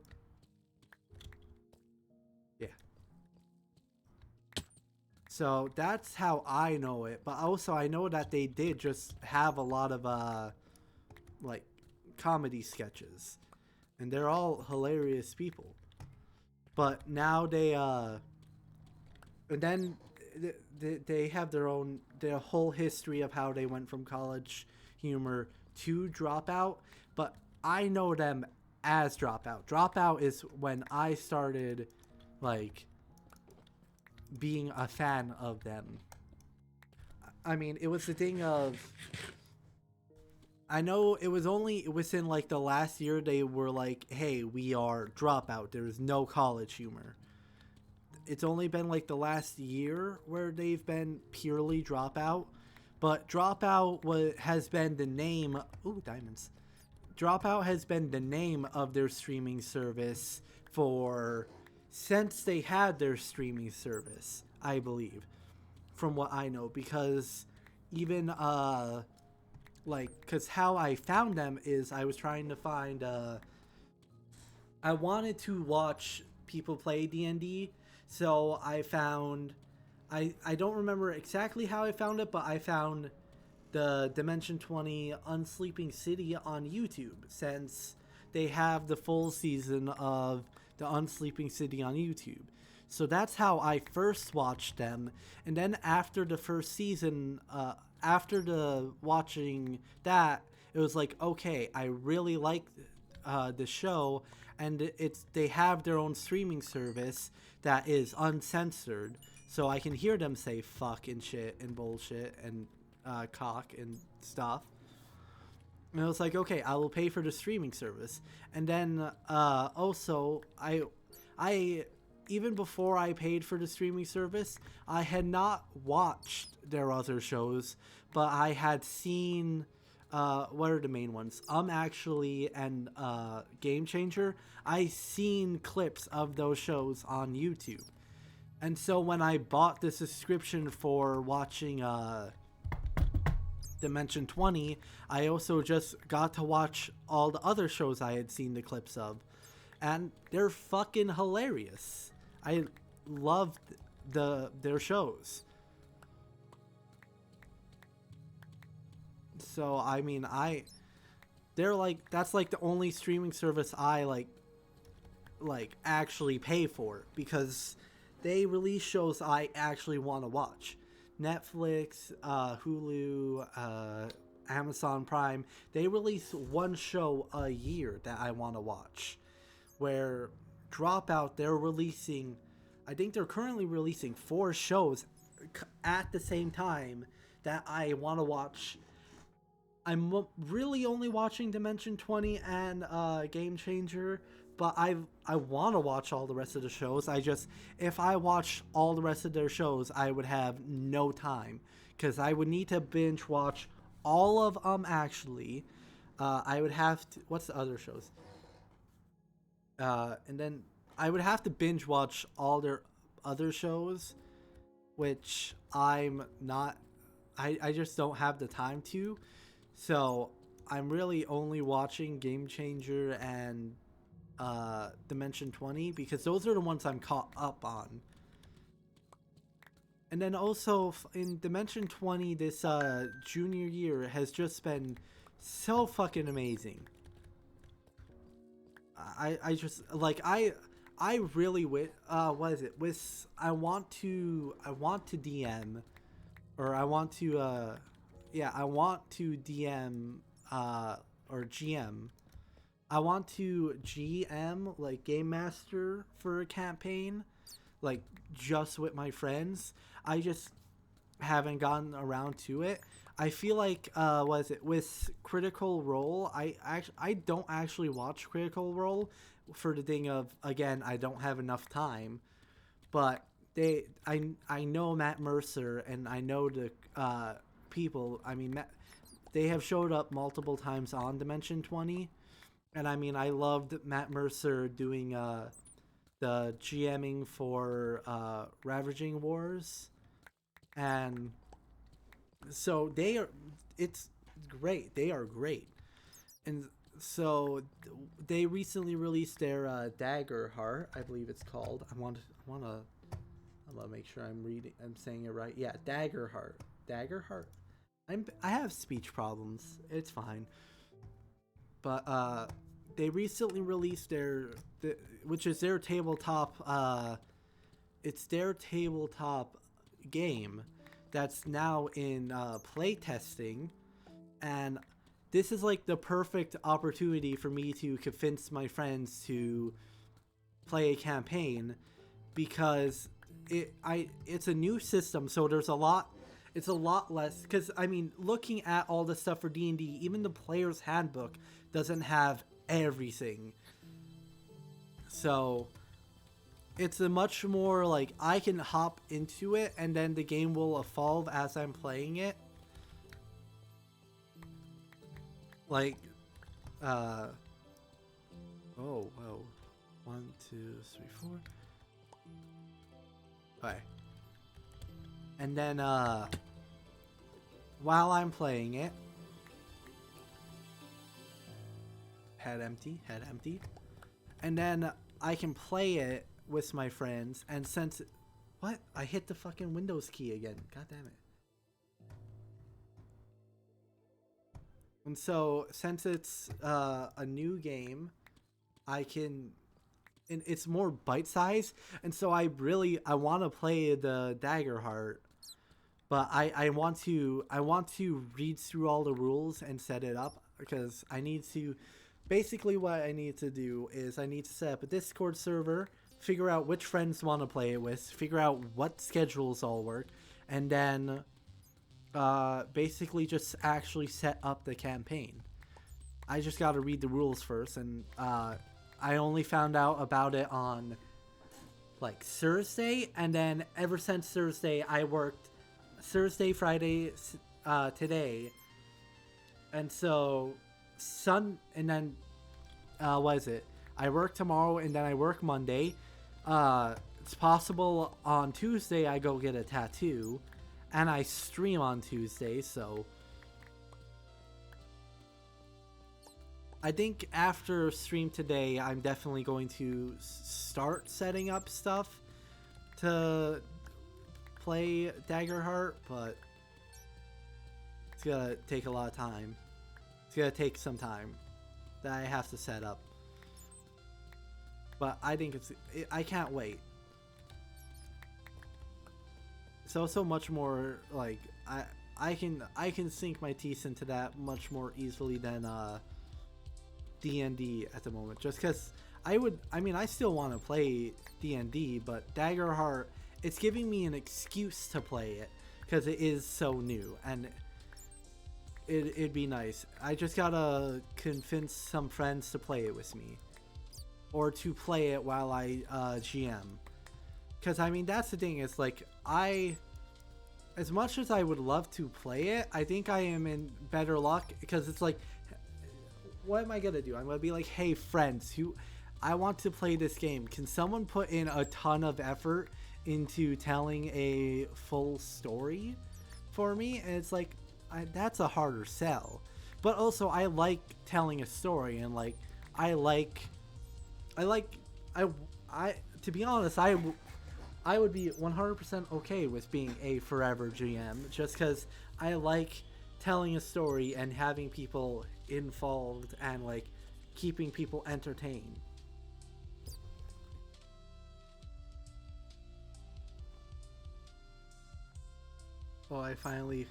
Yeah. So that's how I know it. But also I know that they did just have a lot of like comedy sketches, and they're all hilarious people. But now and then they have their whole history of how they went from College Humor to Dropout, but I know them as Dropout. Dropout is when I started like being a fan of them. I mean, it was the thing of, I know it was only within like the last year they were like, hey, we are Dropout, there's no College Humor. It's only been like the last year where they've been purely Dropout. But Dropout has been the name. Ooh, diamonds. Dropout has been the name of their streaming service since they had their streaming service, I believe, from what I know. Because even because how I found them is I was trying to find. I wanted to watch people play D&D, so I found. I don't remember exactly how I found it, but I found the Dimension 20 Unsleeping City on YouTube, since they have the full season of the Unsleeping City on YouTube. So that's how I first watched them. And then after the first season, after watching that, it was like, okay, I really like the show, and they have their own streaming service that is uncensored. So I can hear them say fuck and shit and bullshit and cock and stuff. And I was like, okay, I will pay for the streaming service. And then also, I even before I paid for the streaming service, I had not watched their other shows, but I had seen what are the main ones? Actually, and Game Changer. I seen clips of those shows on YouTube. And so when I bought the subscription for watching Dimension 20, I also just got to watch all the other shows I had seen the clips of. And they're fucking hilarious. I loved their shows. So I mean, they're like, that's like the only streaming service I like actually pay for, because they release shows I actually want to watch. Netflix, Hulu, Amazon Prime, they release one show a year that I want to watch. Where Dropout, they're releasing, I think they're currently releasing 4 shows at the same time that I want to watch. I'm really only watching Dimension 20 and Game Changer, but I want to watch all the rest of the shows. If I watch all the rest of their shows, I would have no time, because I would need to binge watch all of them. Actually, I would have to. What's the other shows? And then I would have to binge watch all their other shows, which I'm not. I just don't have the time to. So I'm really only watching Game Changer and Dimension 20, because those are the ones I'm caught up on. And then also in Dimension 20, this junior year has just been so fucking amazing. I just like I really what is it? I want to DM, or I want to I want to DM or GM. I want to GM, like Game Master, for a campaign, like just with my friends. I just haven't gotten around to it. I feel like what is it, with Critical Role, I don't actually watch Critical Role for the thing of, again, I don't have enough time. But I know Matt Mercer, and I know the people. I mean, they have showed up multiple times on Dimension 20, and I mean, I loved Matt Mercer doing the GMing for Ravaging Wars, and so it's great. They are great. And so they recently released their Dagger Heart, I believe it's called. I want to make sure I'm saying it right. Yeah, Dagger Heart. Dagger Heart. I have speech problems. It's fine. But they recently released which is their tabletop it's their tabletop game that's now in playtesting, and this is like the perfect opportunity for me to convince my friends to play a campaign, because it's a new system, so it's a lot less, because I mean, looking at all the stuff for D&D, even the player's handbook doesn't have everything. So it's a much more like, I can hop into it and then the game will evolve as I'm playing it. Like oh whoa, 1 2 3 4. Okay. And then while I'm playing it, head empty, and then I can play it with my friends, and since what? I hit the fucking Windows key again. God damn it. And so since it's a new game, and it's more bite-sized, and so I want to play the Dagger Heart, but I want to read through all the rules and set it up, because I need to, basically what I need to do is I need to set up a Discord server, figure out which friends want to play it with, figure out what schedules all work, and then basically just actually set up the campaign. I just got to read the rules first, and I only found out about it on like Thursday, and then ever since Thursday I worked Thursday, Friday, today, and so and then what is it? I work tomorrow, and then I work Monday. It's possible on Tuesday I go get a tattoo, and I stream on Tuesday, so I think after stream today, I'm definitely going to start setting up stuff to play Daggerheart, but it's gonna take a lot of time. It's gonna take some time that I have to set up. But I think I can't wait. It's also much more like I can sink my teeth into that much more easily than D&D at the moment. Just because I still want to play D&D, but Daggerheart, it's giving me an excuse to play it because it is so new and it'd be nice. I just gotta convince some friends to play it with me, or to play it while I GM. Because I mean, that's the thing. Is like as much as I would love to play it, I think I am in better luck because it's like, what am I gonna do? I'm gonna be like, hey friends, I want to play this game. Can someone put in a ton of effort into telling a full story for me? And it's like, that's a harder sell. But also, I like telling a story, and like, to be honest, I would be 100% okay with being a forever GM, just because I like telling a story and having people involved and like keeping people entertained. Oh, I finally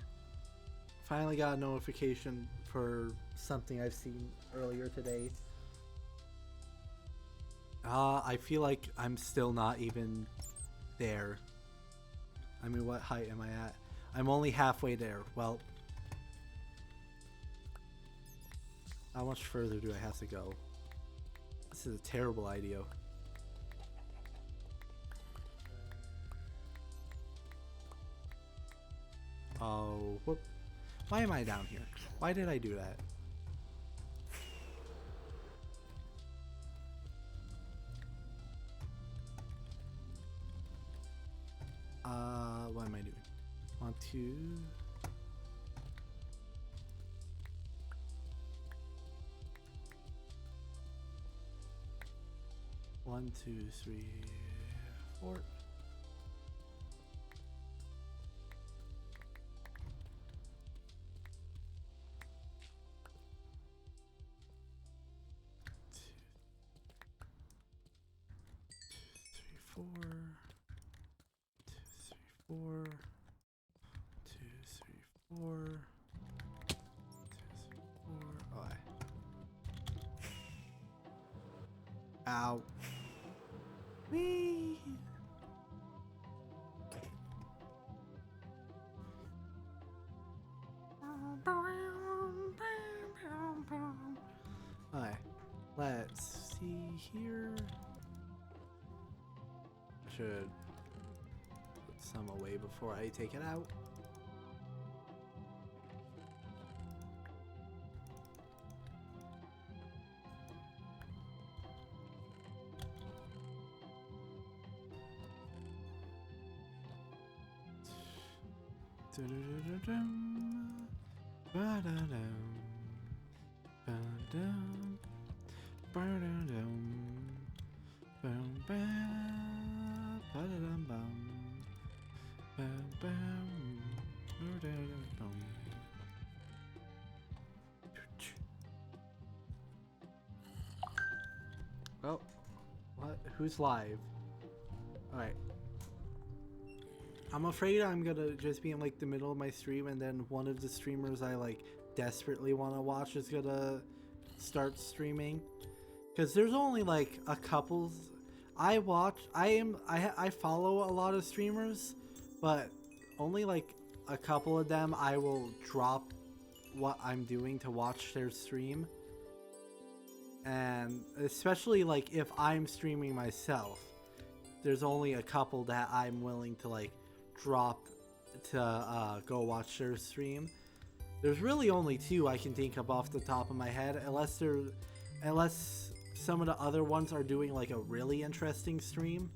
got a notification for something I've seen earlier today. I feel like I'm still not even there. I mean, what height am I at? I'm only halfway there. Well, how much further do I have to go? This is a terrible idea. Oh, whoop. Why am I down here? Why did I do that? What am I doing? 1, 2. One, 2, 3, 4. Four, 2, 3, 4, 2, 3, 4. Oh, ow. Whee! Alright, let's see here. I should put some away before I take it out. Oh, what? Who's live? Alright. I'm afraid I'm gonna just be in like the middle of my stream and then one of the streamers I like desperately want to watch is gonna start streaming. Because there's only like a couple. I follow a lot of streamers, but only like a couple of them I will drop what I'm doing to watch their stream. And especially like if I'm streaming myself, there's only a couple that I'm willing to like drop to go watch their stream. There's really only 2 I can think of off the top of my head, unless some of the other ones are doing like a really interesting stream.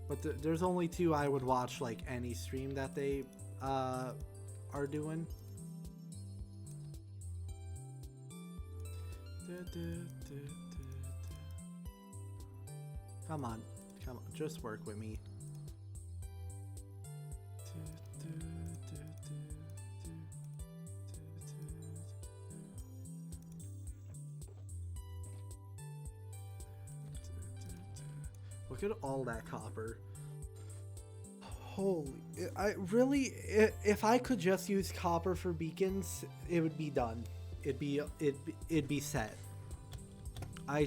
But there's only 2 I would watch like any stream that they are doing. Come on, just work with me. Look at all that copper. Holy, I really, if I could just use copper for beacons, it would be done. It'd be set. I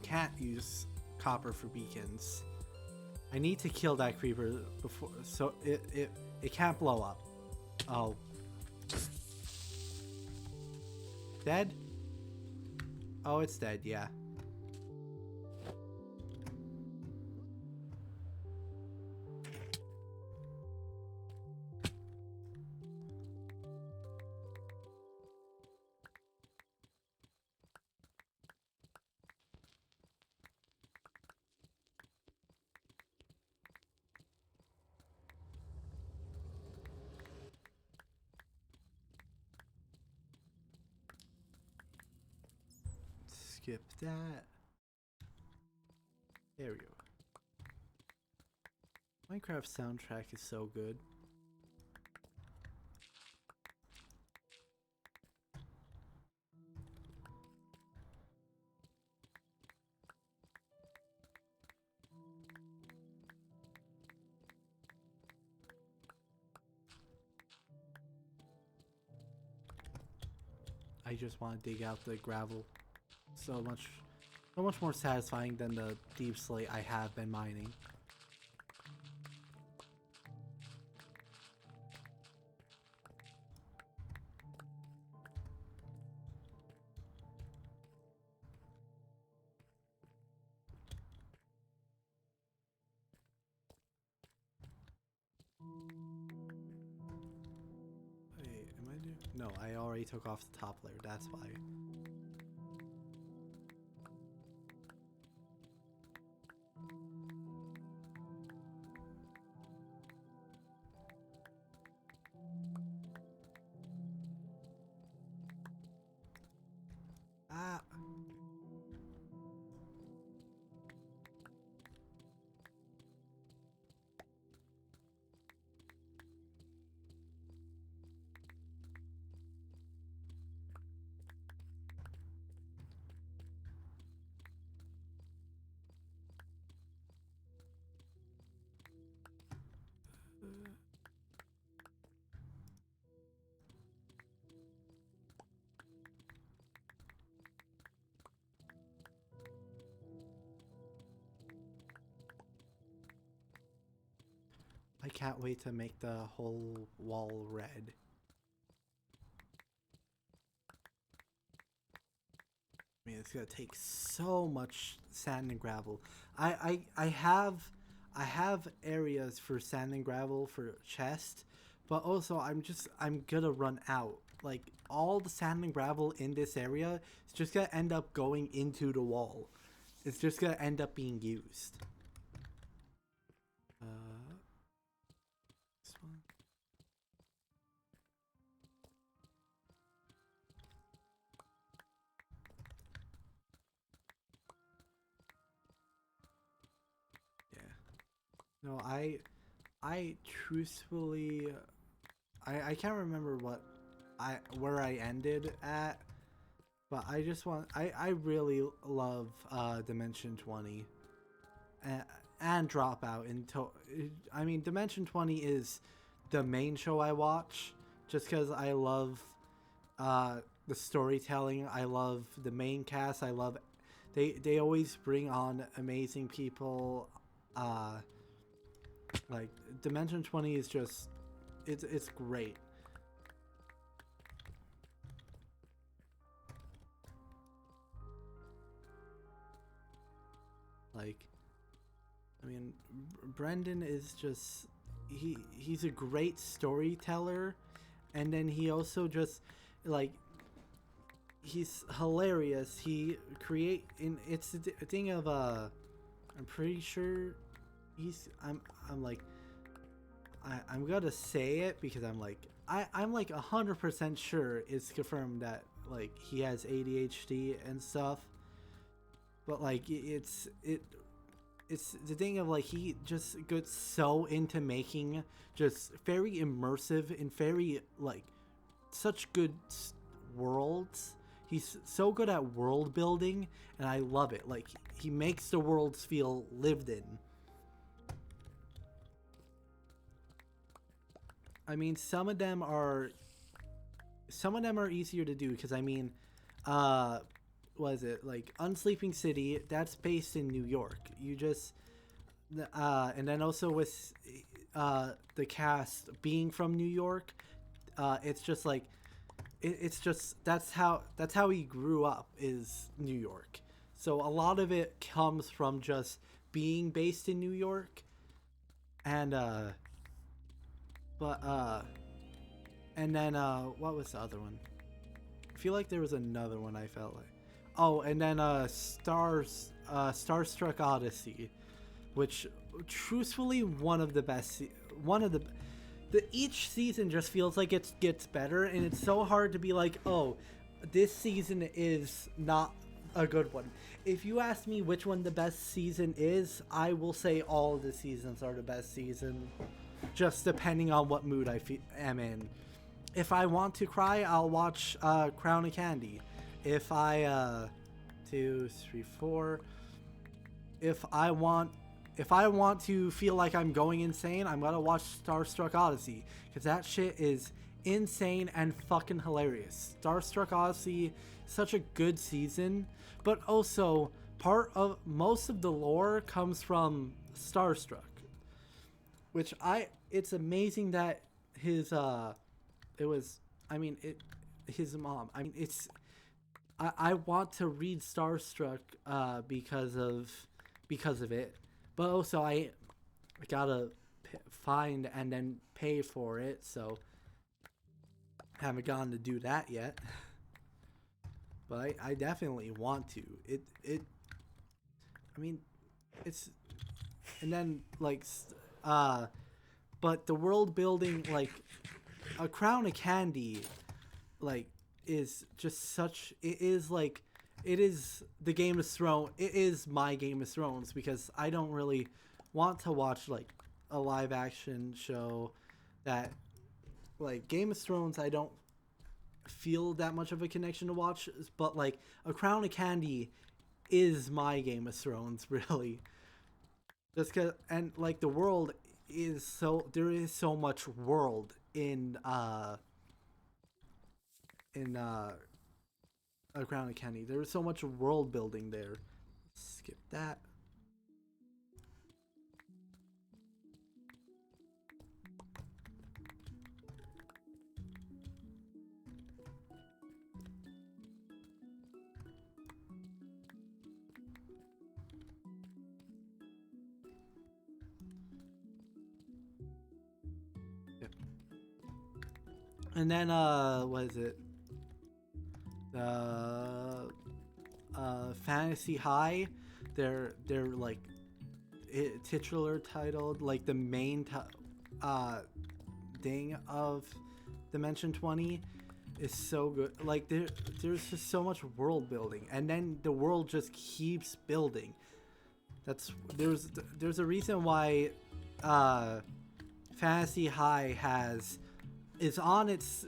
can't use copper for beacons. I need to kill that creeper before, so it can't blow up. Oh. Dead? Oh, it's dead, yeah. Skip that. There we go. Minecraft soundtrack is so good. I just want to dig out the gravel. So much more satisfying than the deep slate I have been mining. Wait, am I doing? No, I already took off the top layer, that's why. Ah. I can't wait to make the whole wall red. I mean, it's gonna take so much sand and gravel. I have areas for sand and gravel for chest, but also I'm gonna run out. Like all the sand and gravel in this area is just gonna end up going into the wall. It's just gonna end up being used. This one. Yeah. No, I truthfully, I can't remember where I ended at, but I really love Dimension 20 and Dropout. I mean, Dimension 20 is the main show I watch just because I love the storytelling. I love the main cast. I love they always bring on amazing people. Like Dimension 20 is just it's great. Like, I mean, Brendan is just he's a great storyteller, and then he also just like he's hilarious. He create in it's a thing of I'm pretty sure I'm like I'm gonna say it because I'm like 100% sure it's confirmed that like he has ADHD and stuff, but like it's the thing of like he just gets so into making just very immersive and very like such good worlds. he's so good at world building, and I love it. Like, he makes the worlds feel lived in. I mean, some of them are easier to do because I mean, what is it, like Unsleeping City? That's based in New York. You just and then also with the cast being from New York, it's just like it's just that's how he grew up, is New York. So a lot of it comes from just being based in New York, and but and then what was the other one? I feel like there was another one I felt like. Oh, and then Starstruck Odyssey, which truthfully one of the best one of the each season just feels like it gets better, and it's so hard to be like, oh, this season is not a good one. If you ask me which one the best season is, I will say all of the seasons are the best season, just depending on what mood I am in. If I want to cry, I'll watch Crown of Candy. If I 2, 3, 4. If I want to feel like I'm going insane, I'm gonna watch Starstruck Odyssey, because that shit is insane and fucking hilarious. Starstruck Odyssey, such a good season, but also most of the lore comes from Starstruck, which it's amazing that his his mom. I mean, I want to read Starstruck because of it, but also I gotta find and then pay for it, so haven't gotten to do that yet. But I definitely want to. I mean, it's, and then like but the world building, like A Crown of Candy, like, is just such, it is the Game of Thrones. It is my Game of Thrones, because I don't really want to watch like a live action show that, like, Game of Thrones I don't feel that much of a connection to watch, but like A Crown of Candy is my Game of Thrones, really. Just cause, and like the world is there is so much world in A Crown of Candy. There is so much world building there. Skip that. Yep. And then what is it? Fantasy High, they're like titular titled, like the main thing of Dimension 20 is so good. Like there's just so much world building, and then the world just keeps building. There's a reason why Fantasy High is on its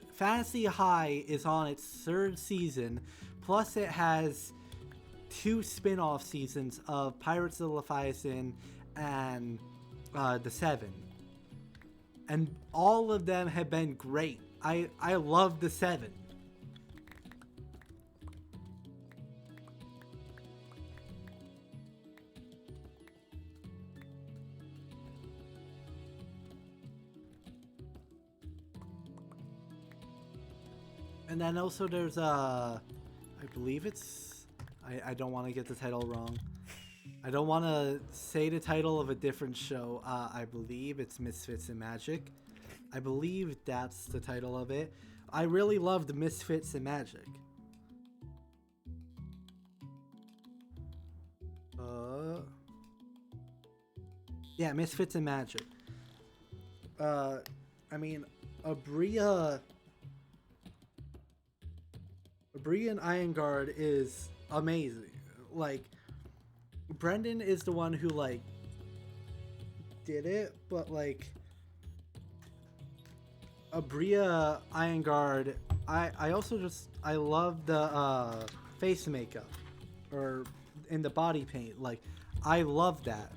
third season, plus it has 2 spin-off seasons of Pirates of the Leviathan and The Seven, and all of them have been great. I love The Seven. And then also there's I believe it's, I don't want to get the title wrong. I don't want to say the title of a different show. I believe it's Misfits in Magic. I believe that's the title of it. I really loved Misfits in Magic. Yeah, Misfits in Magic. I mean, Abria and Ironguard is amazing. Like, Brendan is the one who like did it, but like Abria Ironguard I also just I love the face makeup or in the body paint. Like I love that.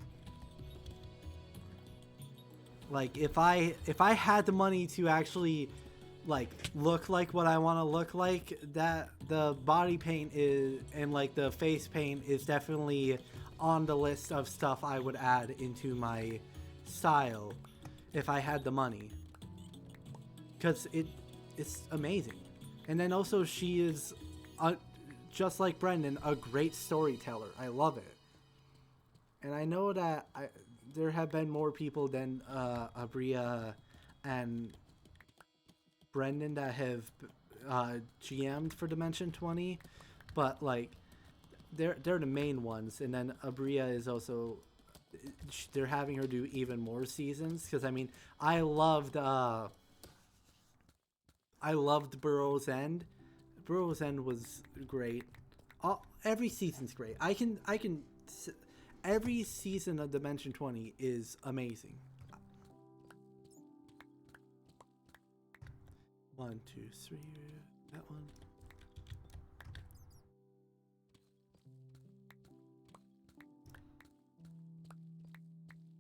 Like if I had the money to actually like look like what I want to look like, that the body paint is and like the face paint is definitely on the list of stuff I would add into my style if I had the money, because it's amazing. And then also she is just like Brendan, a great storyteller. I love it. And I know that there have been more people than Abria and Brendan that have GM'd for Dimension 20, but like they're the main ones. And then Abria is also they're having her do even more seasons because I mean I loved Burrow's End. Burrow's End was great. Every season's great. Every season of Dimension 20 is amazing. One, two, three. That one.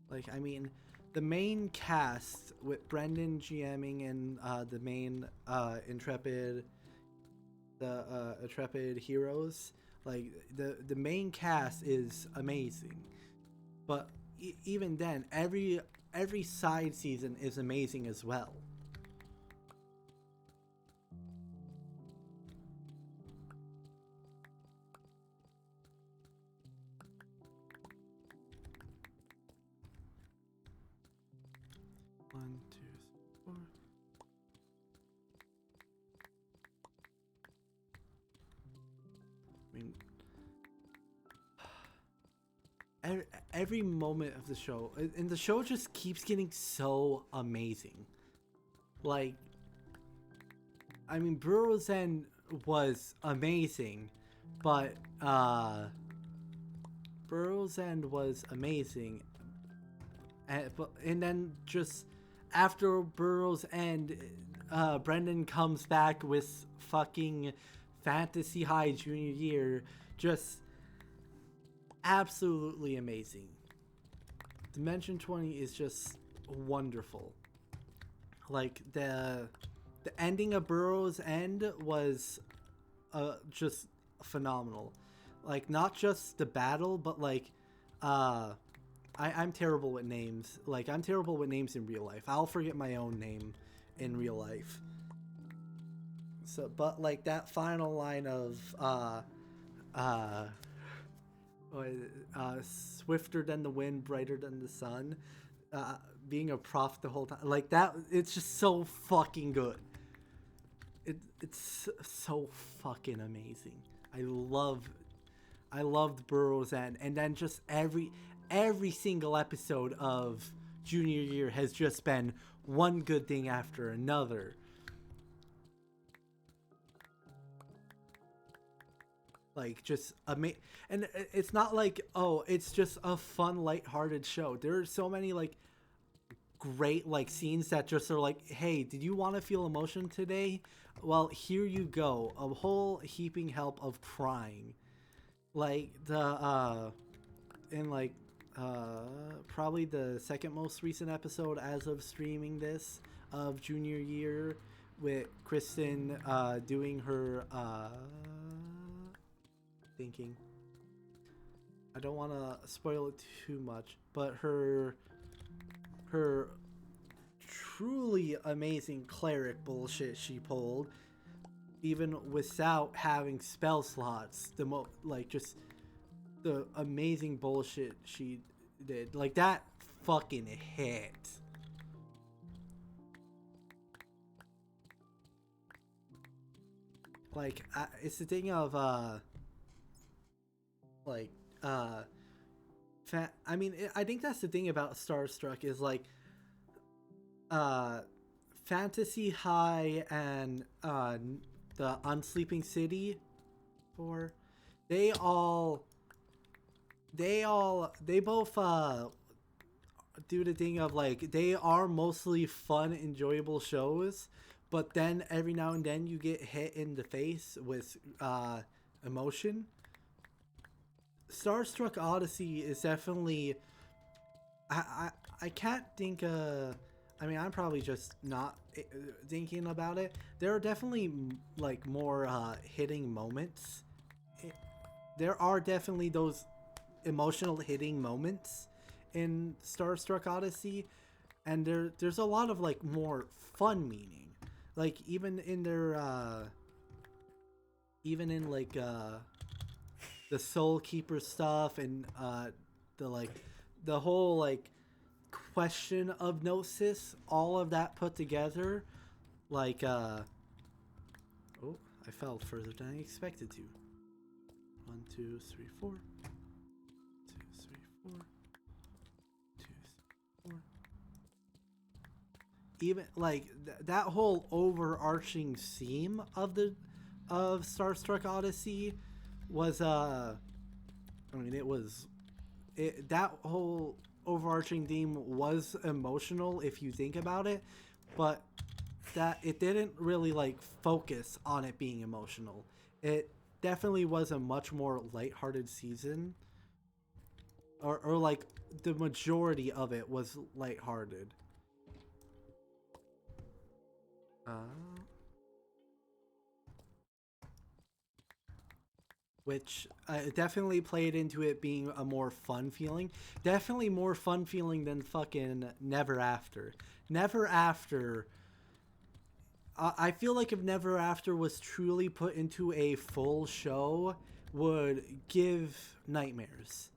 Like, I mean, the main cast with Brendan GMing and the main Intrepid heroes, like the main cast is amazing. But even then, every side season is amazing as well. One, two, four. I mean, every moment of the show, and the show just keeps getting so amazing. Like, I mean, Burrow's End was amazing, but Burrow's End was amazing, and then just after Burrow's End, Brendan comes back with fucking Fantasy High Junior Year, just absolutely amazing. Dimension 20 is just wonderful. Like the ending of Burrow's End was just phenomenal. Like not just the battle, but like I'm terrible with names. Like I'm terrible with names in real life. I'll forget my own name in real life. So, but like that final line of uh, swifter than the wind, brighter than the sun, uh, being a prof the whole time, like that, it's just so fucking good. It's so fucking amazing. I love I loved Burrow's End, and then just every single episode of Junior Year has just been one good thing after another. Like just and it's not like oh it's just a fun light-hearted show. There are so many like great like scenes that just are like, hey, did you want to feel emotion today? Well, here you go, a whole heaping help of crying. Like the in like probably the second most recent episode as of streaming this of Junior Year, with Kristen doing her thinking. I don't want to spoil it too much, but her truly amazing cleric bullshit she pulled, even without having spell slots. Like just the amazing bullshit she did, like that fucking hit. Like it's the thing of like I mean, I think that's the thing about Starstruck is like uh Fantasy High and the Unsleeping City, or they all they both do the thing of like they are mostly fun, enjoyable shows, but then every now and then you get hit in the face with emotion. Starstruck Odyssey is definitely I can't think I mean, I'm probably just not thinking about it. There are definitely like more hitting moments. There are definitely those emotional hitting moments in Starstruck Odyssey, and there's a lot of like more fun meaning. Like even in like the Soul Keeper stuff and the like the whole like question of Gnosis, all of that put together, like oh, I fell further than I expected to. 1, 2, 3, 4. 2, 3, 4. 2, 3, 4. Even like that whole overarching theme of Starstruck Odyssey was I mean that whole overarching theme was emotional if you think about it, but that it didn't really like focus on it being emotional. It definitely was a much more lighthearted season, or like the majority of it was lighthearted. Uh, which definitely played into it being a more fun feeling. Definitely more fun feeling than fucking Never After. Never After. I feel like if Never After was truly put into a full show, would give nightmares.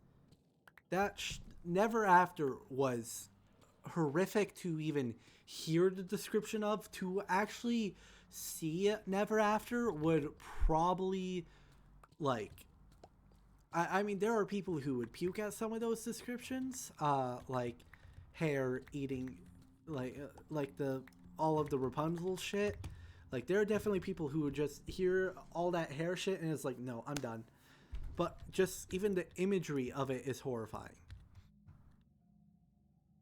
Never After was horrific to even hear the description of. To actually see Never After would probably like I mean there are people who would puke at some of those descriptions, like hair eating, like the all of the Rapunzel shit. Like there are definitely people who would just hear all that hair shit and it's like, no, I'm done. But just even the imagery of it is horrifying.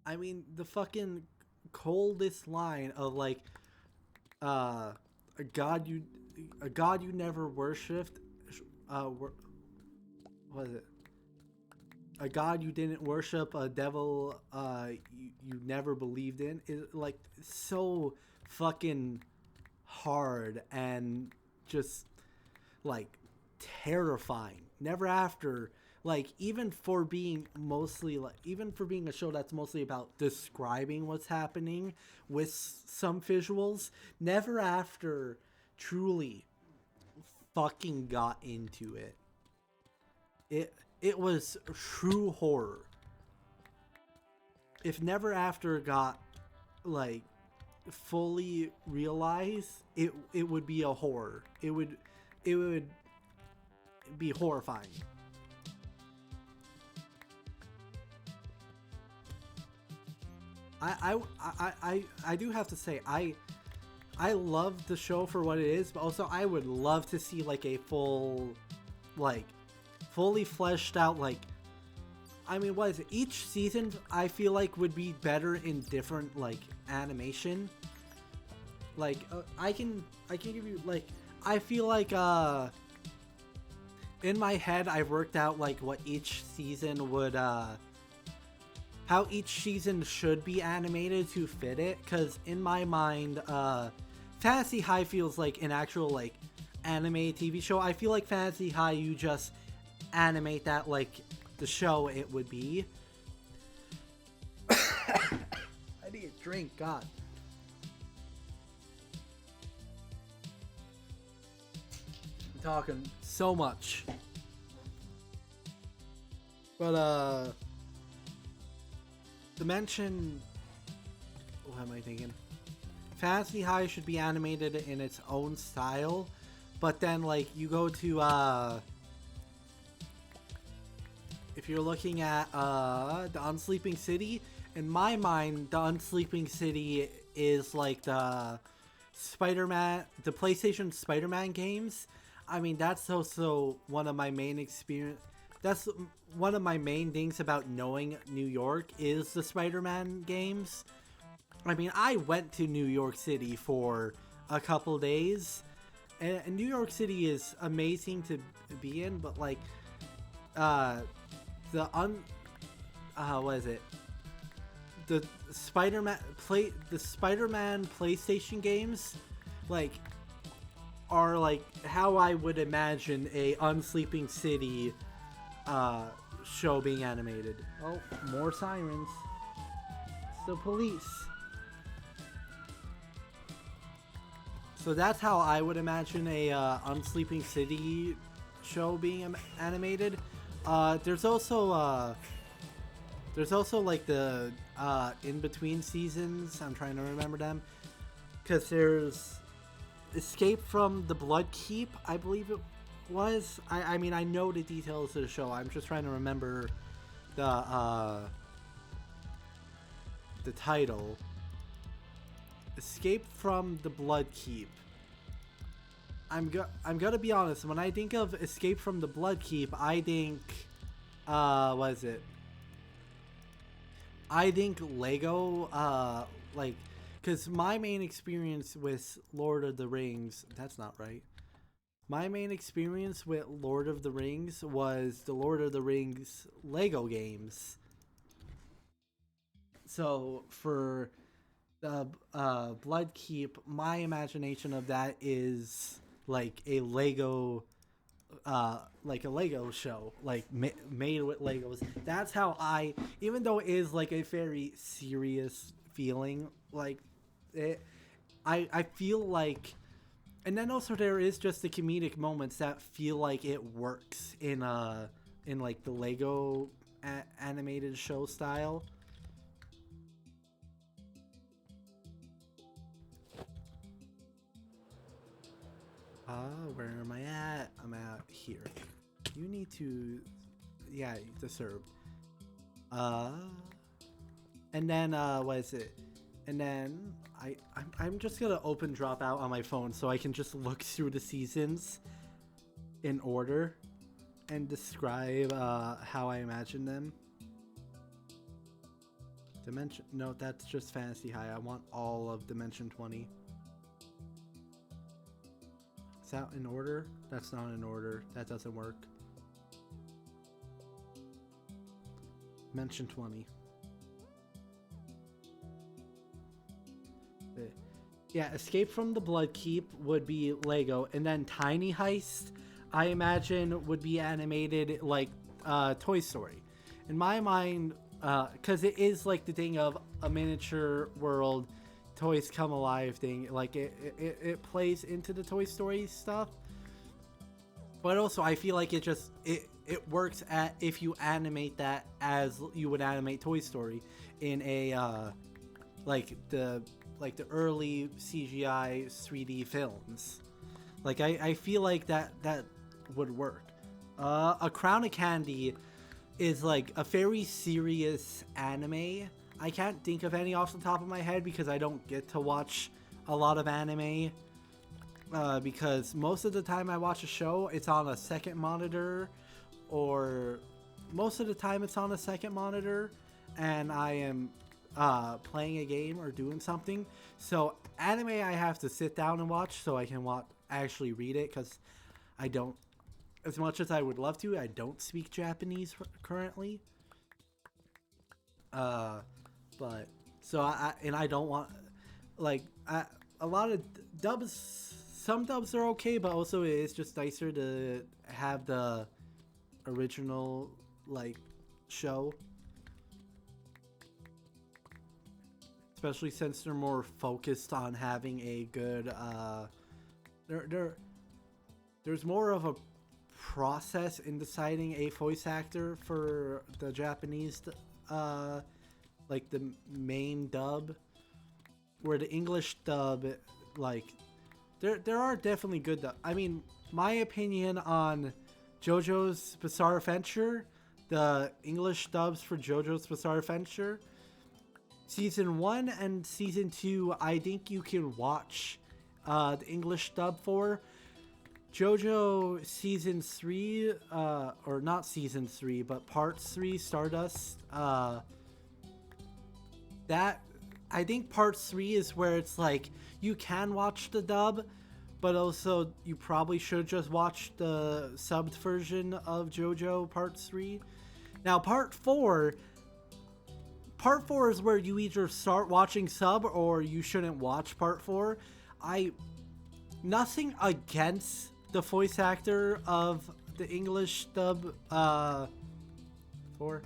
I mean, the fucking coldest line of like, uh, a god you, a god you never worshipped, what was it? A god you didn't worship, a devil you never believed in, is like so fucking hard and just like terrifying. Never After, like even for being mostly like even for being a show that's mostly about describing what's happening with some visuals, Never After truly fucking got into it. It was true horror. If Never After got like fully realized, it would be a horror. It would be horrifying. I do have to say I love the show for what it is, but also I would love to see like a full, like, fully fleshed out, like, I mean, what is it? Each season I feel like would be better in different like animation. Like I can give you like I feel like in my head I've worked out like what each season would how each season should be animated to fit it, because in my mind Fantasy High feels like an actual like anime TV show. I feel like Fantasy High you just animate that like the show it would be. I need a drink, god. I'm talking so much. But to mention, what am I thinking? Fantasy High should be animated in its own style, but then like you go to if you're looking at the Unsleeping City, in my mind the Unsleeping City is like the Spider-Man, the PlayStation Spider-Man games. I mean, that's also one of my main experience. That's one of my main things about knowing New York is the Spider-Man games. I mean, I went to New York City for a couple days. And New York City is amazing to be in, but like the what is it? The Spider-Man PlayStation games, like, are like how I would imagine a Unsleeping City show being animated. Oh, more sirens. It's the police. So that's how I would imagine a Unsleeping City show being animated. There's also like the in between seasons. I'm trying to remember them, because there's Escape from the Blood Keep, I believe it was. I mean, I know the details of the show. I'm just trying to remember the title. Escape from the Blood Keep. I'm gonna be honest. When I think of Escape from the Blood Keep, I think what is it? I think Lego, like, because my main experience with Lord of the Rings, that's not right. My main experience with Lord of the Rings was the Lord of the Rings Lego games. So for the Blood Keep, my imagination of that is like a Lego show, like made with Legos. That's how even though it is like a very serious feeling, like it, I feel like, and then also there is just the comedic moments that feel like it works in like the Lego animated show style. Where am I at? I'm out here. You need to, yeah, disturb. And then what is it? And then I'm just gonna open Dropout on my phone so I can just look through the seasons in order and describe how I imagine them. Dimension, no, that's just Fantasy High. I want all of Dimension 20. Is that in order? That's not in order. That doesn't work. Dimension 20. Yeah, Escape from the Blood Keep would be Lego, and then Tiny Heist, I imagine, would be animated like Toy Story. In my mind, because it is like the thing of a miniature world, toys come alive thing. Like it plays into the Toy Story stuff, but also I feel like it works at if you animate that as you would animate Toy Story in a like the early CGI 3D films. Like I feel like that would work. A Crown of Candy is like a very serious anime. I can't think of any off the top of my head because I don't get to watch a lot of anime. Because most of the time I watch a show, it's on a second monitor, or most of the time it's on a second monitor, and I am playing a game or doing something. So anime I have to sit down and watch so I can actually read it, because I don't, as much as I would love to, I don't speak Japanese currently. But so I don't want, like, a lot of dubs. Some dubs are okay, but also it's just nicer to have the original like show, especially since they're more focused on having a good there's more of a process in deciding a voice actor for the Japanese like the main dub, where the English dub, like, there are definitely good dub. I mean, my opinion on JoJo's Bizarre Adventure, the English dubs for JoJo's Bizarre Adventure, Season 1 and Season 2, I think you can watch the English dub for. JoJo Season 3, or not Season 3, but Part 3, Stardust, that I think part 3 is where it's like you can watch the dub, but also you probably should just watch the subbed version of JoJo Part 3. Now Part 4 is where you either start watching sub or you shouldn't watch Part 4. I Nothing against the voice actor of the English dub 4 1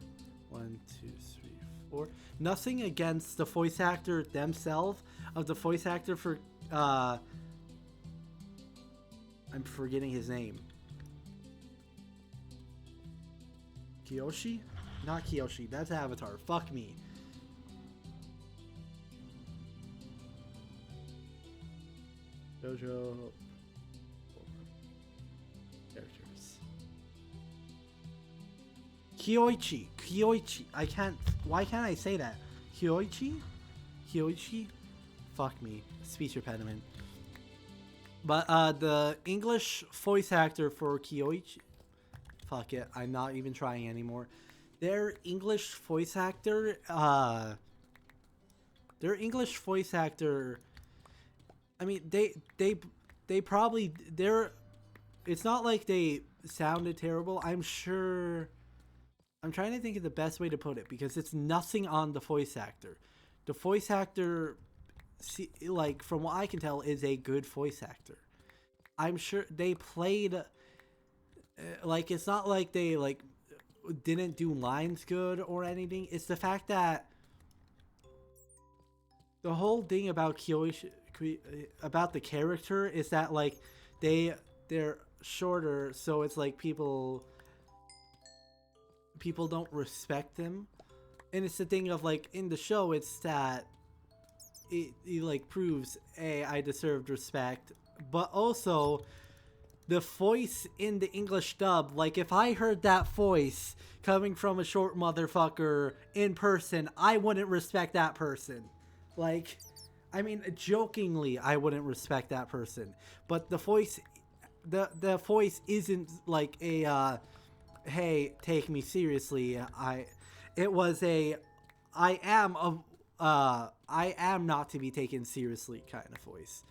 2 3 4. Nothing against the voice actor themselves of the voice actor for I'm forgetting his name. Kyoshi? Not Kyoshi, that's Avatar. Fuck me. JoJo characters. Kyoichi. I can't. Why can't I say that? Kyoichi. Fuck me. Speech impediment. But the English voice actor for Kyoichi. Fuck it. I'm not even trying anymore. Their English voice actor. Their English voice actor. I mean, they probably they're. It's not like they sounded terrible. I'm sure. I'm trying to think of the best way to put it because it's nothing on the voice actor. The voice actor, like from what I can tell, is a good voice actor. I'm sure they played. Like it's not like they like didn't do lines good or anything. It's the fact that the whole thing about Kyoshi, about the character is that like they're shorter, so it's like people don't respect them. And it's the thing of like in the show, it's that it like proves, hey, I deserved respect, but also the voice in the English dub, like if I heard that voice coming from a short motherfucker in person, I wouldn't respect that person. Like, I mean, jokingly, I wouldn't respect that person, but the voice isn't like a hey, take me seriously. It was a I am not to be taken seriously kind of voice.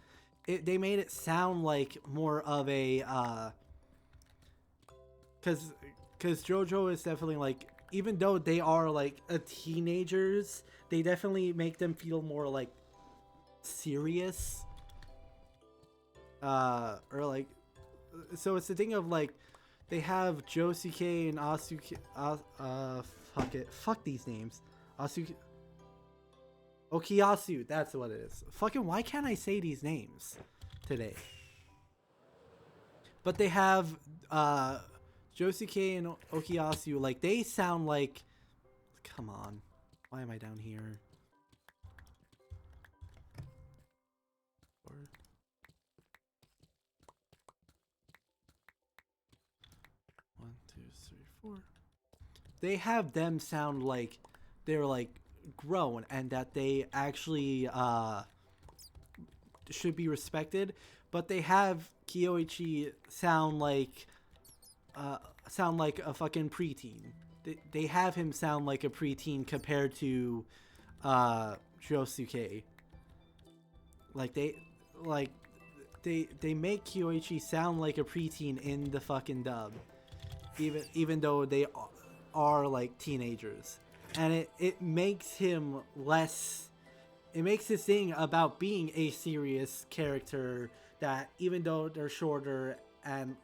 They made it sound like more of a because JoJo is definitely like, even though they are like teenagers, they definitely make them feel more like serious, or like, so it's the thing of like they have Josuke and Asuke. Fuck these names. Asuke. Okiyasu, that's what it is. Fucking why can't I say these names today? But they have Josuke and Okiyasu, like they sound like, come on. Why am I down here? One, two, three, four. They have them sound like they're like grown and that they actually should be respected, but they have Kyoichi sound like a fucking preteen. They have him sound like a preteen compared to Josuke. Like they make Kyoichi sound like a preteen in the fucking dub, even though they are like teenagers, and it makes him less. It makes this thing about being a serious character that even though they're shorter and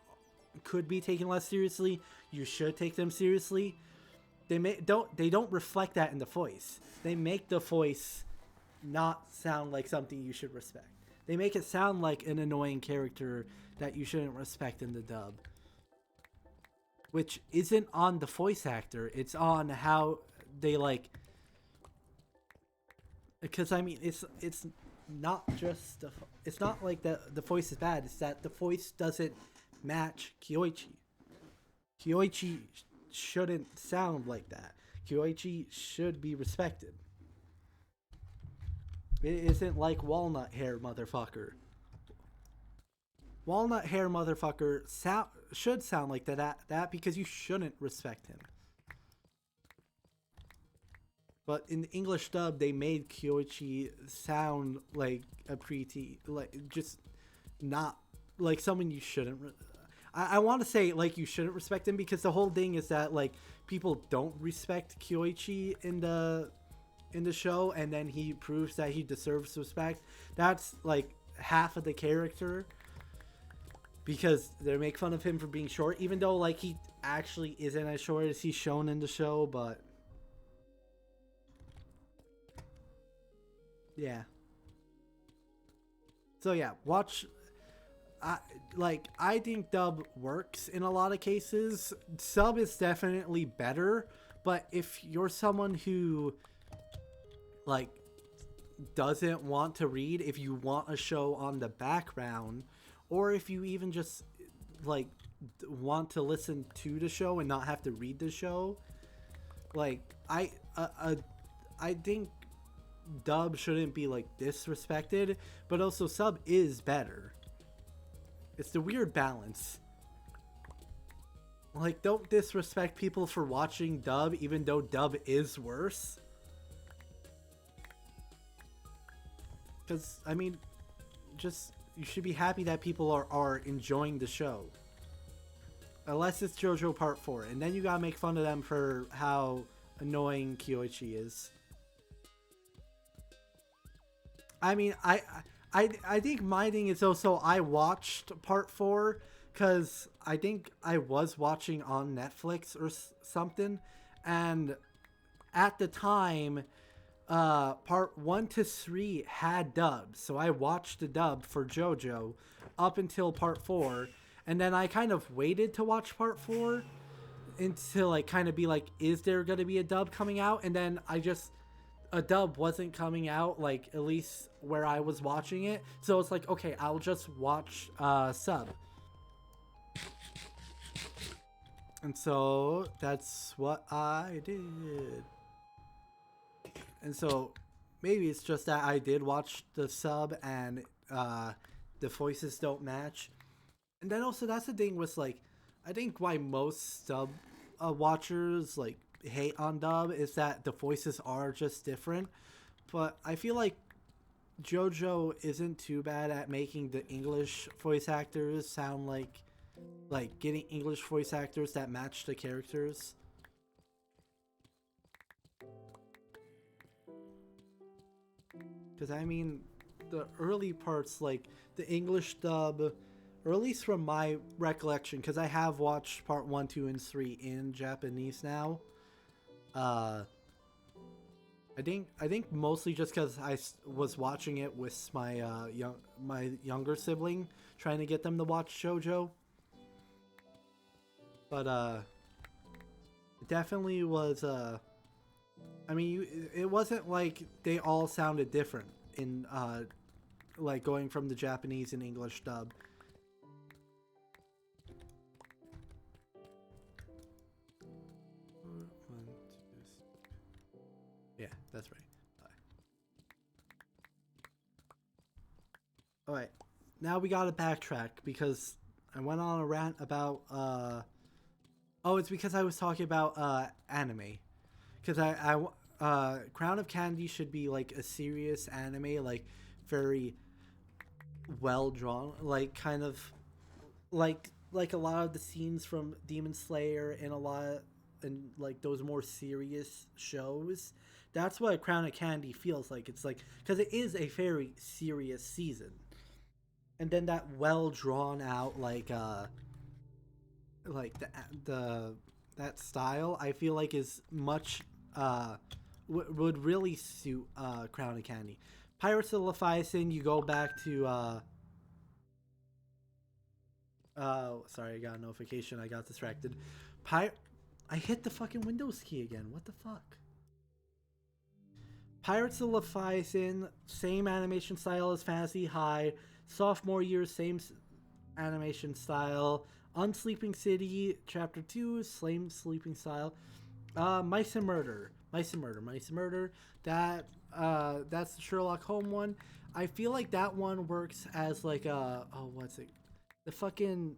could be taken less seriously, you should take them seriously. They don't reflect that in the voice. They make the voice not sound like something you should respect. They make it sound like an annoying character that you shouldn't respect in the dub. Which isn't on the voice actor, it's on how they like. Because I mean, it's not just it's not like the voice is bad. It's that the voice doesn't match Kyoichi. Kyoichi shouldn't sound like that. Kyoichi should be respected. It isn't like Walnut Hair motherfucker. Walnut Hair motherfucker should sound like that because you shouldn't respect him. But in the English dub, they made Kyoichi sound like a pretty, like just not like someone you shouldn't. I want to say like you shouldn't respect him because the whole thing is that like people don't respect Kyoichi in the show, and then he proves that he deserves respect. That's like half of the character because they make fun of him for being short, even though like he actually isn't as short as he's shown in the show. But yeah, so yeah, watch. I think dub works in a lot of cases. Sub is definitely better, but if you're someone who like doesn't want to read, if you want a show on the background, or if you even just like want to listen to the show and not have to read the show, like I think dub shouldn't be like disrespected, but also sub is better. It's the weird balance. Like, don't disrespect people for watching dub, even though dub is worse. Because, I mean, just, you should be happy that people are enjoying the show. Unless it's JoJo Part 4, and then you gotta make fun of them for how annoying Kyoichi is. I mean, I think my thing is also I watched Part 4 because I think I was watching on Netflix or something, and at the time, Part 1 to 3 had dubs, so I watched the dub for JoJo up until Part 4, and then I kind of waited to watch Part 4 until like kind of be like, is there gonna be a dub coming out? And then a dub wasn't coming out, like at least where I was watching it, so it's like, okay, I'll just watch sub. And so that's what I did. And so maybe it's just that I did watch the sub and the voices don't match. And then also that's the thing with like, I think why most sub watchers like hate on dub is that the voices are just different. But I feel like JoJo isn't too bad at making the English voice actors sound like getting English voice actors that match the characters. Because I mean, the early parts, like the English dub, or at least from my recollection, because I have watched part 1, 2, and 3 in Japanese now. I think mostly just because I was watching it with my my younger sibling, trying to get them to watch JoJo. But it definitely was. I mean, it wasn't like they all sounded different in like going from the Japanese and English dub. Yeah, that's right. All right, now we gotta backtrack because I went on a rant about. Oh, it's because I was talking about anime. Because Crown of Candy should be like a serious anime, like very well drawn, like kind of like a lot of the scenes from Demon Slayer and a lot and like those more serious shows. That's what Crown of Candy feels like. It's like because it is a very serious season, and then that well drawn out like the that style I feel like is much would really suit Crown of Candy. Pirates of Leviathan, you go back to sorry, I got a notification, I got distracted. I hit the fucking Windows key again. What the fuck? Pirates of Leviathan, same animation style as Fantasy High. Sophomore year, same animation style. Unsleeping City, Chapter 2, same sleeping style. Mice and Murder. Mice and Murder. Mice and Murder. That's the Sherlock Holmes one. I feel like that one works as like a... Oh, what's it? The fucking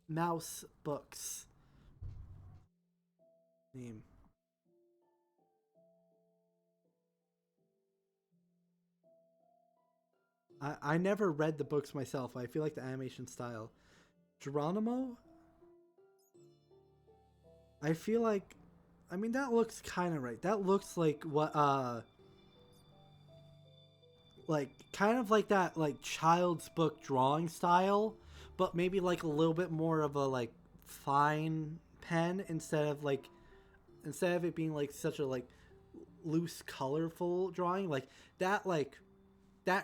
mouse books. Name. I never read the books myself. I feel like the animation style. Geronimo? I feel like, I mean, that looks kind of right. That looks like what, like, kind of like that, like, child's book drawing style, but maybe, like, a little bit more of a, like, fine pen instead of, like, instead of it being, like, such a, like, loose, colorful drawing. Like, that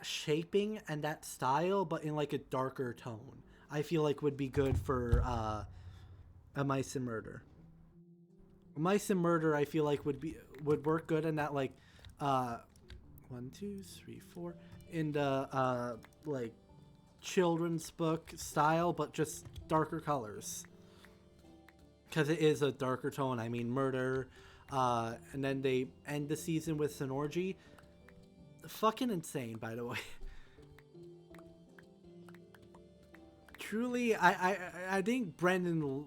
shaping and that style, but in, like, a darker tone, I feel like would be good for, A Mice and Murder. Mice and Murder, I feel like would work good in that, like, 1, 2, 3, 4 in the like children's book style, but just darker colors because it is a darker tone. I mean, murder, and then they end the season with an orgy. Fucking insane, by the way. Truly, I think Brendan,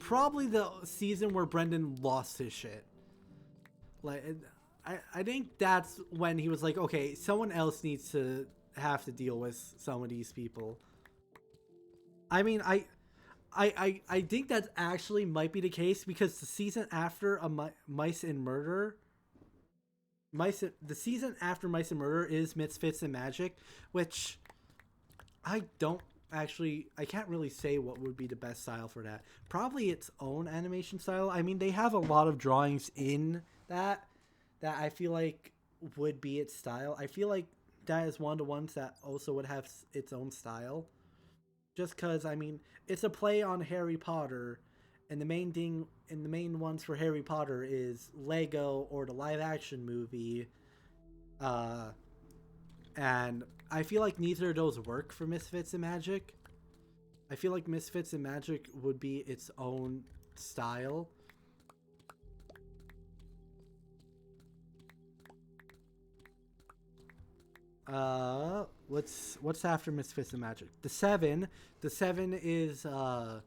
probably the season where Brendan lost his shit. Like, I think that's when he was like, okay, someone else needs to have to deal with some of these people. I mean, I think that actually might be the case because the season after Mice and Murder, the season after Mice and Murder is Misfits and Magic, which I can't really say what would be the best style for that. Probably its own animation style. I mean, they have a lot of drawings in that I feel like would be its style. I feel like that is one of the ones that also would have its own style. Just because, I mean, it's a play on Harry Potter, and the main ones for Harry Potter is Lego or the live action movie. And I feel like neither of those work for Misfits and Magic. I feel like Misfits and Magic would be its own style. What's after Misfits and Magic? The Seven is the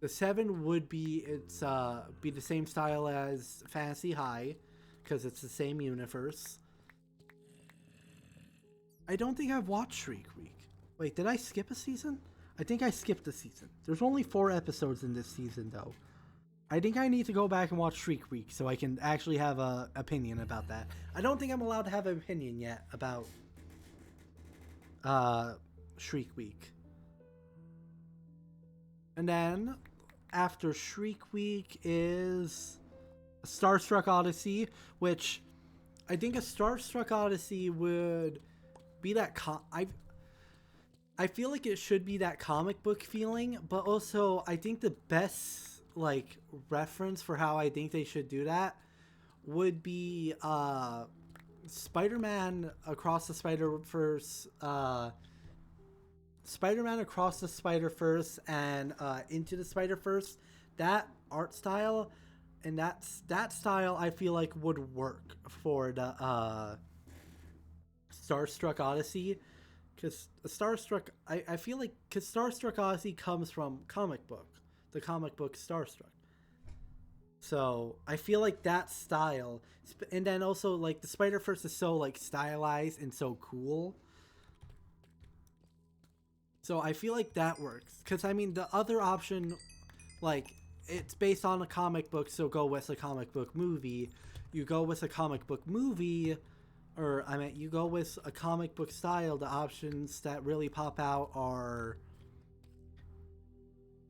Seven would be be the same style as Fantasy High because it's the same universe. I don't think I've watched Shriek Week. Wait, did I skip a season? I think I skipped a season. There's only 4 episodes in this season though. I think I need to go back and watch Shriek Week so I can actually have a opinion about that. I don't think I'm allowed to have an opinion yet about Shriek Week. And then after Shriek Week is Starstruck Odyssey, which I think a Starstruck Odyssey would be that I feel like it should be that comic book feeling, but also I think the best like reference for how I think they should do that would be Spider-Man Across the Spider-Verse, Spider-Man Across the Spider-Verse and Into the Spider-Verse. That art style and that style I feel like would work for the Starstruck Odyssey. Because Starstruck, I feel like, because Starstruck Odyssey comes from the comic book Starstruck. So I feel like that style, and then also like the Spider-Verse is so like stylized and so cool. So I feel like that works. Because I mean, the other option, like, it's based on a comic book, so go with a comic book movie. You go with a comic book movie, or I mean, you go with a comic book style. The options that really pop out are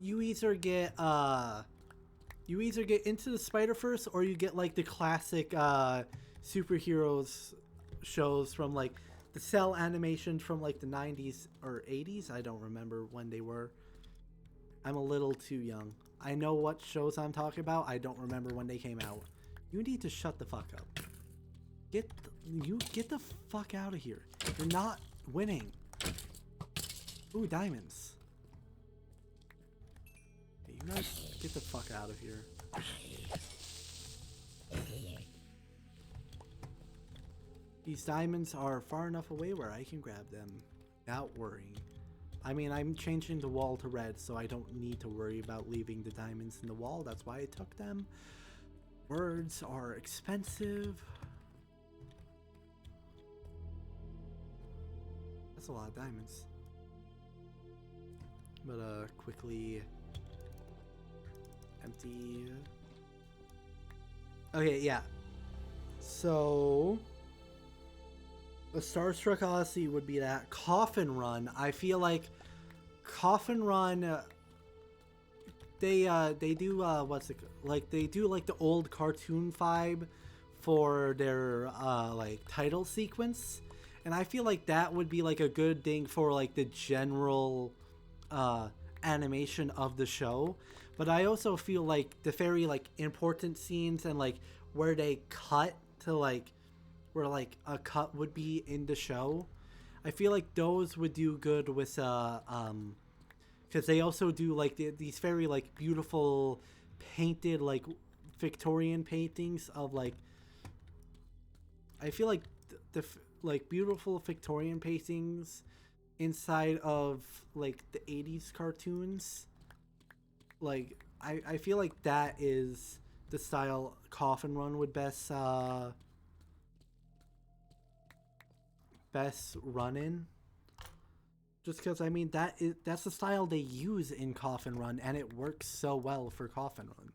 you either get Into the Spider-Verse or you get like the classic superheroes shows from like the cell animation from like the 90s or 80s. I don't remember when they were. I'm a little too young. I know what shows I'm talking about. I don't remember when they came out. You need to shut the fuck up. Get the fuck out of here. You're not winning. Ooh, diamonds. Hey, you guys get the fuck out of here. These diamonds are far enough away where I can grab them without worrying. I mean, I'm changing the wall to red, so I don't need to worry about leaving the diamonds in the wall. That's why I took them. Words are expensive. a lot of diamonds. But quickly empty. Okay, yeah. So a Starstruck Odyssey would be that. Coffin Run, I feel like Coffin Run, they do what's it like, they do like the old cartoon vibe for their like title sequence, and I feel like that would be like a good thing for like the general animation of the show. But I also feel like the very like important scenes and like where they cut to like where like a cut would be in the show, I feel like those would do good with because they also do like these very like beautiful painted like Victorian paintings of like, I feel like the like beautiful Victorian paintings inside of like the 80s cartoons. Like I feel like that is the style Coffin Run would best run in. Just because I mean that's the style they use in Coffin Run, and it works so well for Coffin Run.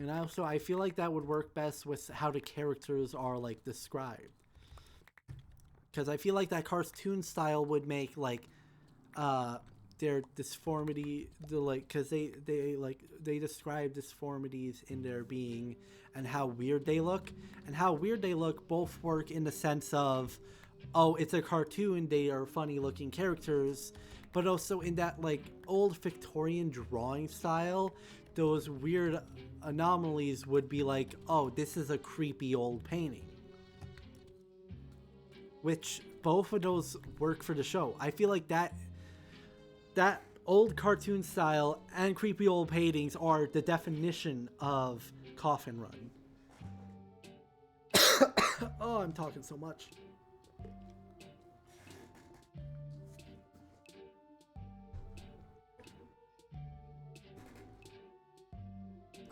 And also I feel like that would work best with how the characters are like described. Because I feel like that cartoon style would make like their disformity, the like, because they describe disformities in their being and how weird they look, and how weird they look both work in the sense of, oh, it's a cartoon, they are funny looking characters, but also in that like old Victorian drawing style, those weird anomalies would be like, oh, this is a creepy old painting. Which both of those work for the show. I feel like that old cartoon style and creepy old paintings are the definition of Coffin Run. Oh, I'm talking so much.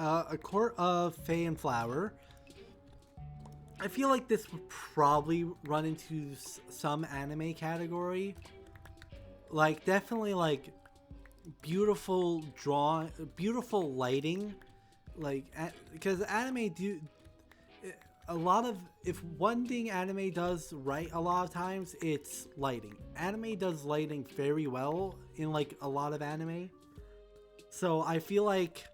A Court of Fae and Flower. I feel like this would probably run into some anime category. Like, definitely, like, beautiful beautiful lighting. Like, because anime do... A lot of... If one thing anime does right a lot of times, it's lighting. Anime does lighting very well in, like, a lot of anime. So, I feel like...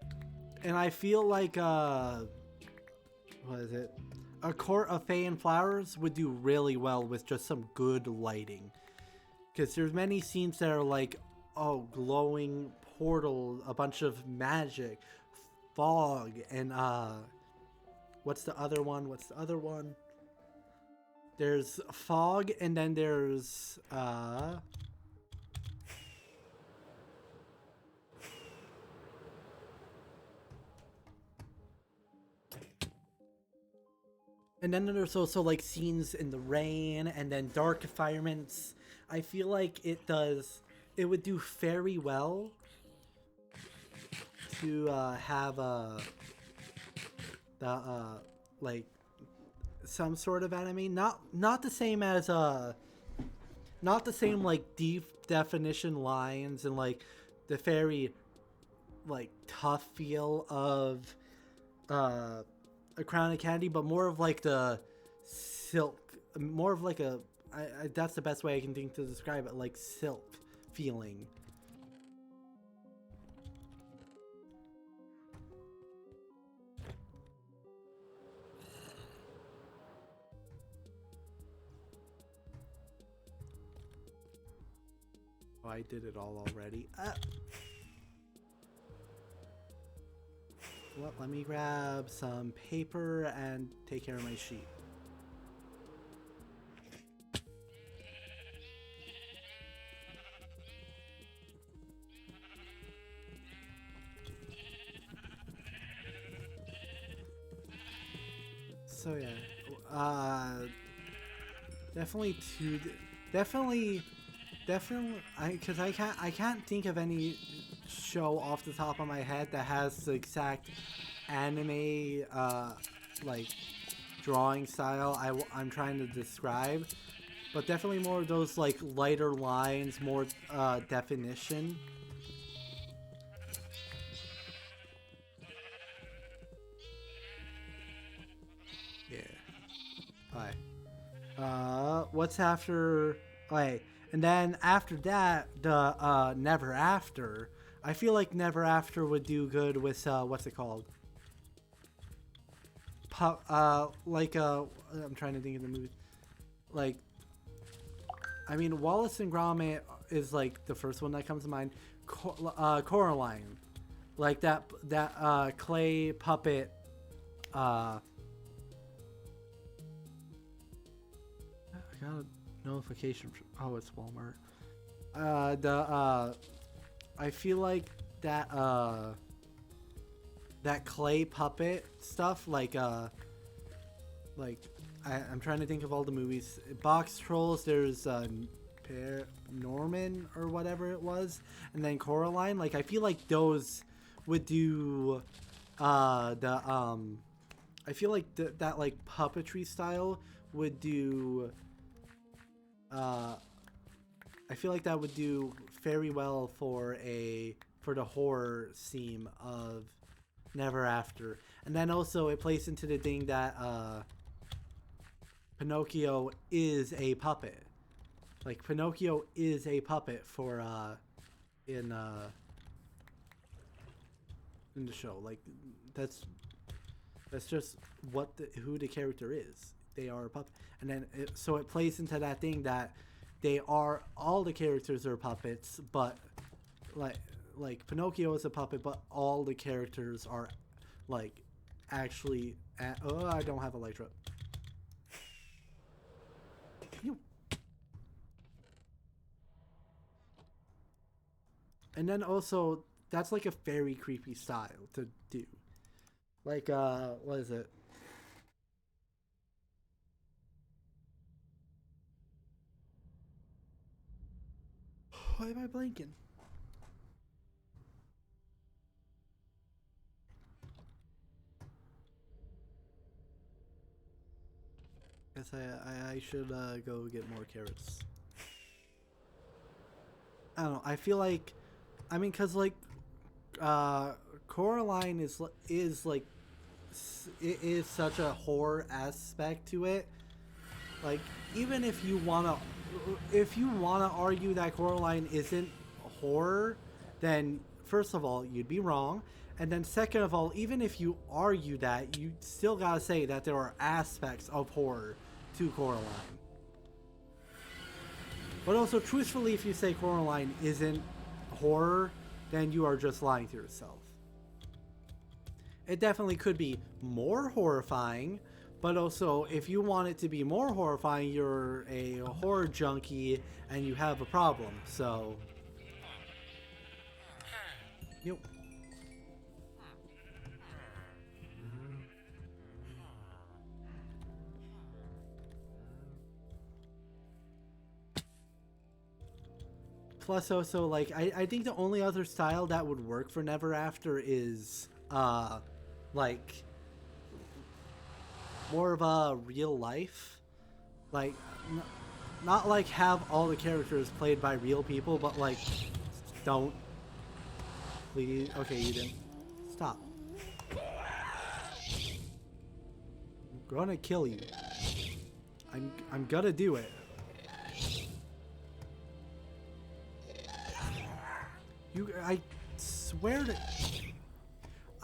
And I feel like, what is it? A Court of Fae and Flowers would do really well with just some good lighting. Because there's many scenes that are like, oh, glowing portal, a bunch of magic, fog, and what's the other one? There's fog, and then there's and then there's also like scenes in the rain, and then dark environments. I feel like it would do very well to have like some sort of anime, not the same as not the same like deep definition lines and like the very like tough feel of A Crown of Candy, but more of like the silk, more of like a that's the best way I can think to describe it, like silk feeling. Oh, I did it all already. Well, let me grab some paper and take care of my sheep. So yeah, definitely because I can't think of any show off the top of my head that has the exact anime like drawing style I'm trying to describe, but definitely more of those like lighter lines, more definition. Yeah. Alright. What's after? Okay, and then after that, the Never After. I feel like Never After would do good with what's it called? I'm trying to think of the movie. Like, I mean, Wallace and Gromit is like the first one that comes to mind. Coraline, like that clay puppet. I got a notification. Oh, it's Walmart. I feel like that that clay puppet stuff, I'm trying to think of all the movies. Box Trolls, there's Norman or whatever it was, and then Coraline. Like, I feel like those would do I feel like that like puppetry style would do I feel like that would do very well for the horror theme of Never After. And then also it plays into the thing that Pinocchio is a puppet. Like, Pinocchio is a puppet for in the show. Like, that's just who the character is. They are a puppet. And then so it plays into that thing that all the characters are puppets, but like Pinocchio is a puppet, but all the characters are like actually I don't have a light trip. And then also that's like a very creepy style to do. Like what is it? Why am I blanking? Guess I should go get more carrots. I don't know. I feel like, I mean, cause like, Coraline is like, it is such a horror aspect to it. Like, even if you wanna argue that Coraline isn't horror, then first of all you'd be wrong, and then second of all, even if you argue that, you still gotta say that there are aspects of horror to Coraline. But also, truthfully, if you say Coraline isn't horror, then you are just lying to yourself. It definitely could be more horrifying, but also, if you want it to be more horrifying, you're a horror junkie and you have a problem. So, yep. Plus, also, like, I think the only other style that would work for Never After is, like, more of a real life. Like, not like have all the characters played by real people, but like, don't. Please. Okay, you didn't. Stop. I'm gonna kill you. I'm gonna do it. I swear to...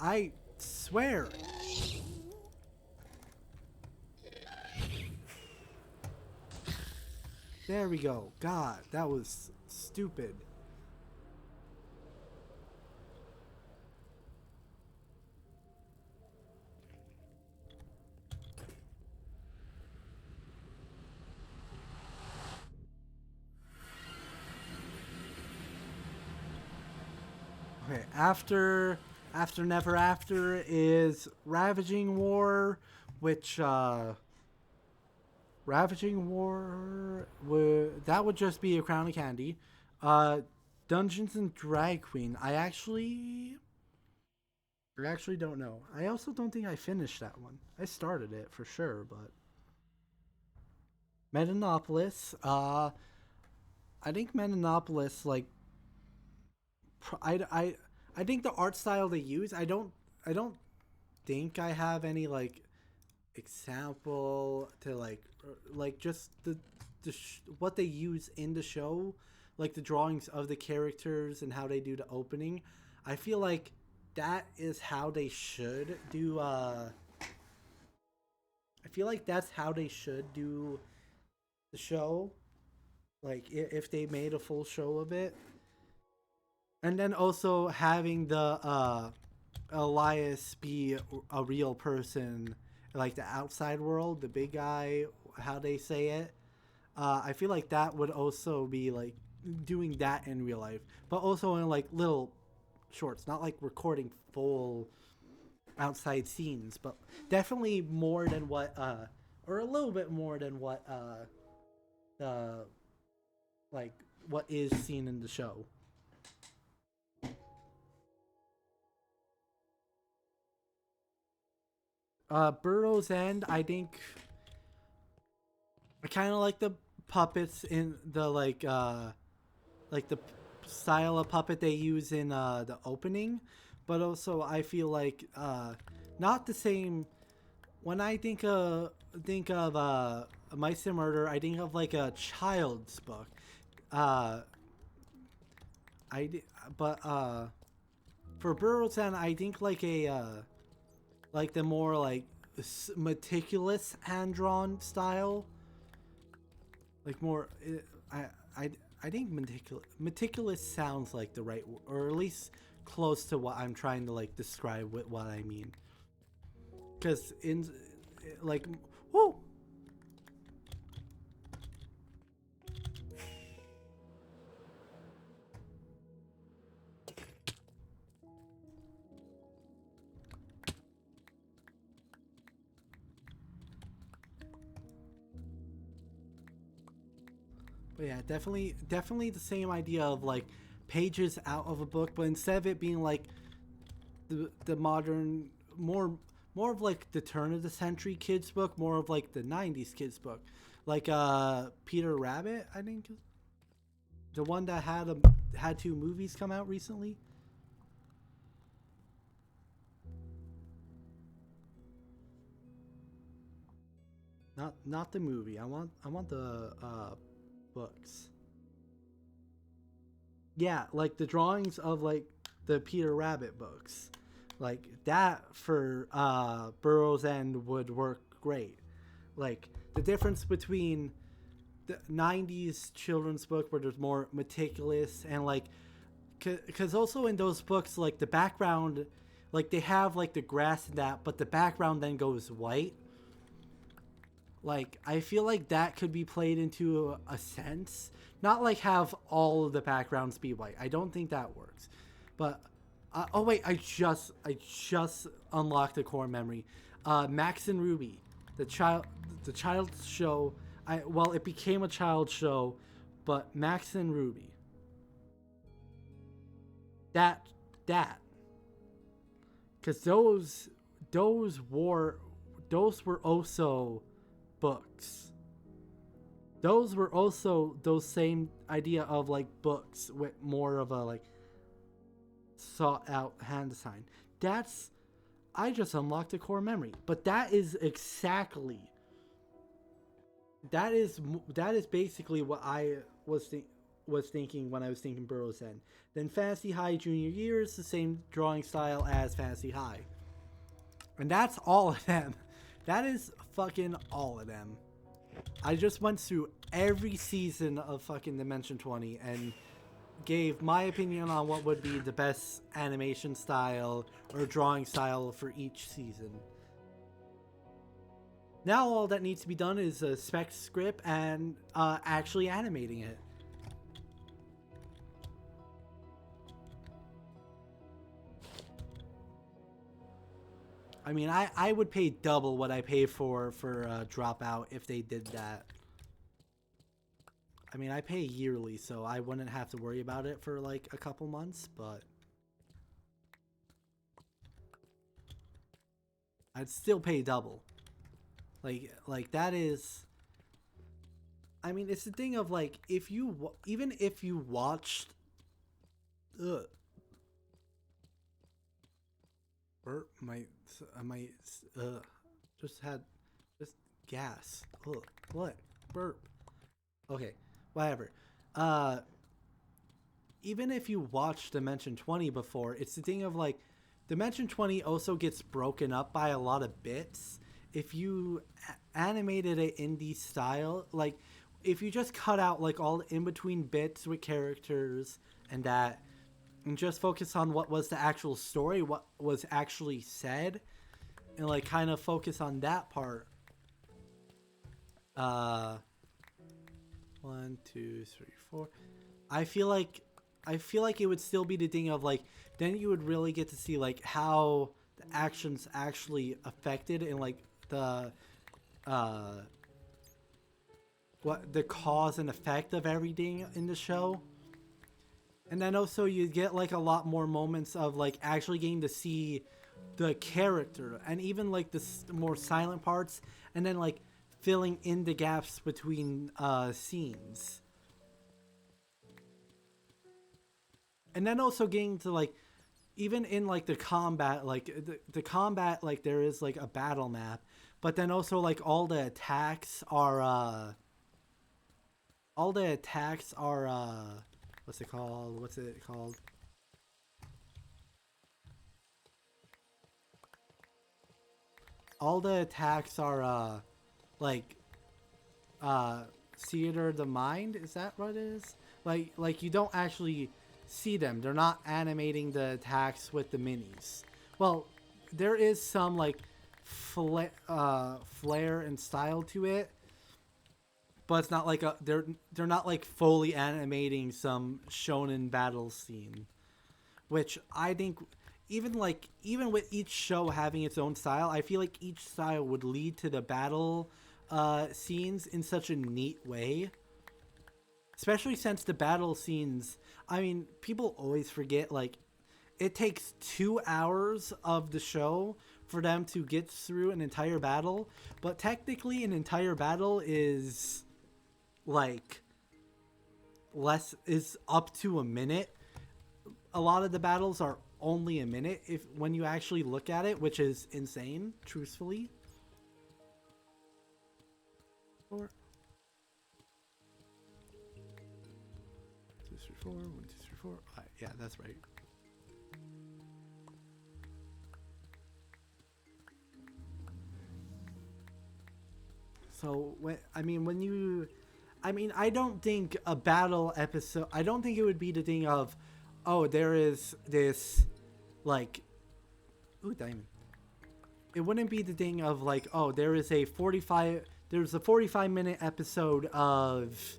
I swear. There we go. God, that was stupid. Okay, after Never After is Ravaging War, which Ravaging War that would just be a Crown of Candy. Dungeons and Drag Queen. I actually I actually don't know. I also don't think I finished that one. I started it for sure, but Metanopolis. I think Metanopolis like I think the art style they use. I don't think I have any like example to like just what they use in the show, like the drawings of the characters and how they do the opening. I feel like that is how they should do. I feel like that's how they should do the show. Like if they made a full show of it, and then also having the Elias be a real person, like the outside world, the big guy, how they say it. I feel like that would also be like doing that in real life, but also in like little shorts, not like recording full outside scenes, but definitely more than what, or a little bit more than what, the like what is seen in the show. Burrow's End, I think I kind of like the puppets in the like the style of puppet they use in the opening, but also I feel like not the same. When I think of Mice and Murder, I think of like a child's book. Uh, I but for Burroughs End, I think like a like the more like meticulous hand drawn style, like more. I I I think meticulous sounds like the right, or at least close to what I'm trying to like describe with what I mean. Because in like, whoo, but yeah, definitely the same idea of like pages out of a book, but instead of it being like the modern more of like the turn of the century kids book, more of like the 90s kids book, like Peter Rabbit, I think, the one that had two movies come out recently. Not the movie. I want the books. Yeah, like the drawings of like the Peter Rabbit books, like that for Burroughs End would work great. Like the difference between the 90s children's book where there's more meticulous and like, because also in those books like the background, like they have like the grass and that, but the background then goes white. Like I feel like that could be played into a sense, not like have all of the backgrounds be white. I don't think that works. But oh wait, I just unlocked a core memory. Max and Ruby, the child show. Well, it became a child show, but Max and Ruby. That that because those were those were also books. Those were also those same idea of like books with more of a like sought out hand design. That's I just unlocked a core memory, but that is exactly that is basically what I was thinking when I was thinking Burroughs End. Then Fantasy High Junior Year is the same drawing style as Fantasy High, and that's all of them. That is fucking all of them. I just went through every season of fucking Dimension 20 and gave my opinion on what would be the best animation style or drawing style for each season. Now all that needs to be done is a spec script and actually animating it. I mean, I would pay double what I pay for Dropout if they did that. I mean, I pay yearly, so I wouldn't have to worry about it for like a couple months, but I'd still pay double. Like that is. I mean, it's the thing of like even if you watched. Ugh. Burp my just had just gas. Ugh. What? Burp. Okay, whatever. Uh, even if you watched Dimension 20 before, it's the thing of like, Dimension 20 also gets broken up by a lot of bits. If you animated it in the style, like, if you just cut out like all the in between bits with characters and that, and just focus on what was the actual story, what was actually said, and like kind of focus on that part. 1, 2, 3, 4. I feel like it would still be the thing of like, then you would really get to see like how the actions actually affected and like the what the cause and effect of everything in the show. And then also you get like a lot more moments of like actually getting to see the character and even like the more silent parts, and then like filling in the gaps between scenes. And then also getting to like, even in like the combat, like the combat, like there is like a battle map, but then also like all the attacks are what's it called? All the attacks are like theater of the mind. Is that what it is? Like you don't actually see them. They're not animating the attacks with the minis. Well, there is some like flair and style to it, but it's not like they're not like fully animating some shonen battle scene, which I think even with each show having its own style, I feel like each style would lead to the battle scenes in such a neat way. Especially since the battle scenes, I mean, people always forget, like, it takes 2 hours of the show for them to get through an entire battle, but technically an entire battle is like is up to a minute. A lot of the battles are only a minute if when you actually look at it, which is insane, truthfully. Or 2, 3, 4, 1, 2, 3, 4. Yeah, that's right. So I don't think a battle episode. I don't think it would be the thing of, oh, there is this, like, ooh, diamond. It wouldn't be the thing of like, oh, there's a 45-minute episode of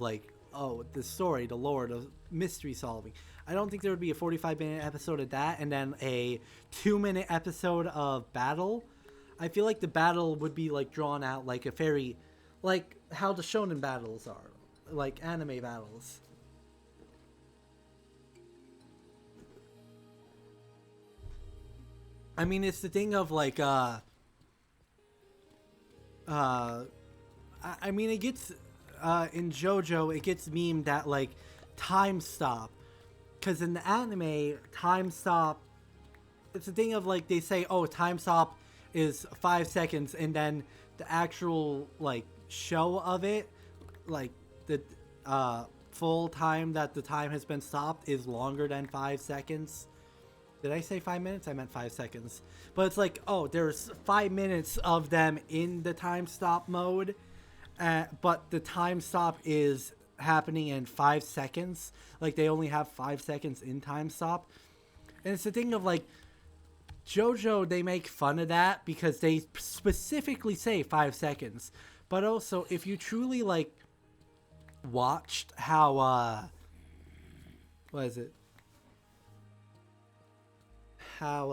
like, oh, the story, the lore, the mystery solving. I don't think there would be a 45-minute episode of that and then a 2-minute episode of battle. I feel like the battle would be like drawn out like a very, like how the shonen battles are, like anime battles. I mean, it's the thing of like, I mean, it gets, in JoJo, it gets memed that like time stop, because in the anime, time stop, it's a thing of like they say, oh, time stop is 5 seconds, and then the actual like show of it, like the full time that the time has been stopped is longer than 5 seconds. Did I say 5 minutes? I meant 5 seconds. But it's like, oh, there's 5 minutes of them in the time stop mode, but the time stop is happening in 5 seconds. Like they only have 5 seconds in time stop. And it's the thing of like, JoJo, they make fun of that because they specifically say 5 seconds. But also, if you truly like watched how what is it? How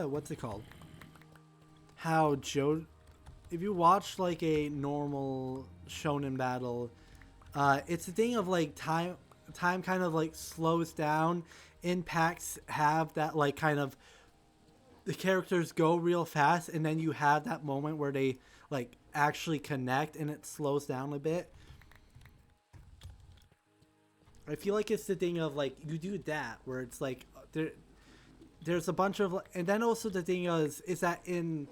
what's it called? How if you watch like a normal shonen battle, it's a thing of like time. time kind of like slows down. Impacts have that like kind of the characters go real fast, and then you have that moment where they like actually connect and it slows down a bit. I feel like it's the thing of like you do that where it's like there's a bunch of, and then also the thing is that in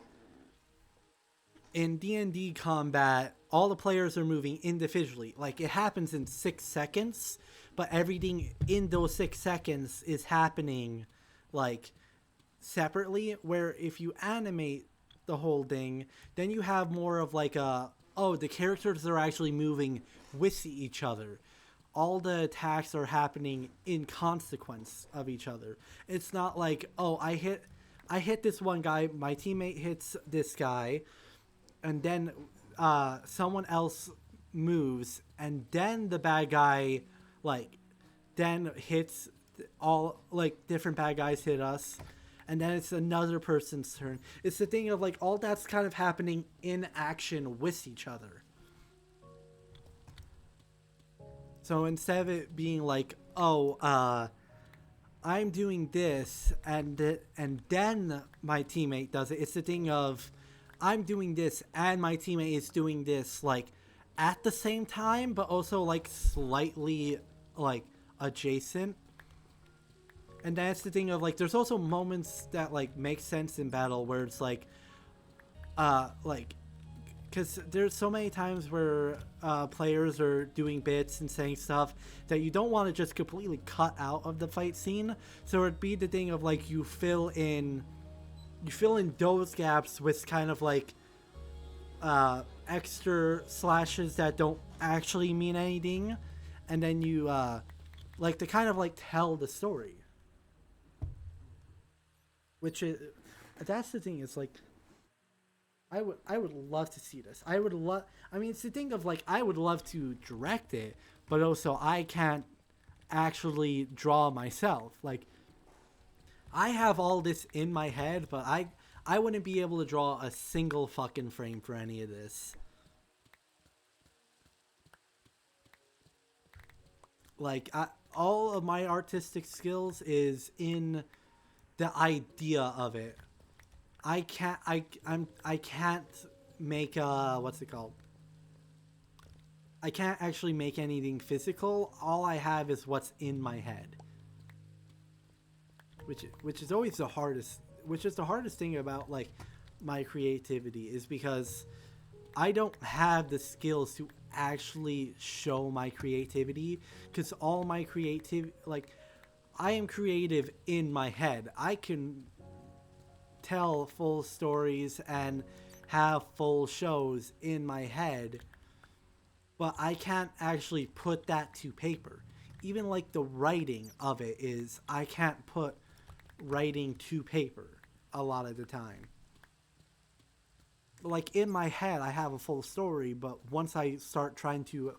D&D combat, all the players are moving individually. Like it happens in 6 seconds, but everything in those 6 seconds is happening like separately. Where if you animate the whole thing, then you have more of like a, oh, the characters are actually moving with each other. All the attacks are happening in consequence of each other. It's not like, oh, I hit this one guy, my teammate hits this guy, and then someone else moves, and then the bad guy like then hits, all like different bad guys hit us, and then it's another person's turn. It's the thing of like all that's kind of happening in action with each other. So instead of it being like, oh, I'm doing this and then my teammate does it, it's the thing of I'm doing this and my teammate is doing this like at the same time, but also like slightly like adjacent. And that's the thing of like there's also moments that like make sense in battle where it's like because there's so many times where players are doing bits and saying stuff that you don't want to just completely cut out of the fight scene. So it'd be the thing of like you fill in those gaps with kind of like extra slashes that don't actually mean anything, and then you like to kind of like tell the story. Which is, that's the thing, is like I would love to see this. I mean, it's the thing of like I would love to direct it, but also I can't actually draw myself. Like I have all this in my head, but I wouldn't be able to draw a single fucking frame for any of this. Like all of my artistic skills is in the idea of it. I can't make what's it called? I can't actually make anything physical. All I have is what's in my head. Which is always the hardest, which is the hardest thing about like my creativity, is because I don't have the skills to actually show my creativity, because all my creative, like I am creative in my head. I can tell full stories and have full shows in my head, but I can't actually put that to paper. Even like the writing of it is, I can't put writing to paper a lot of the time. Like in my head I have a full story, but once I start trying to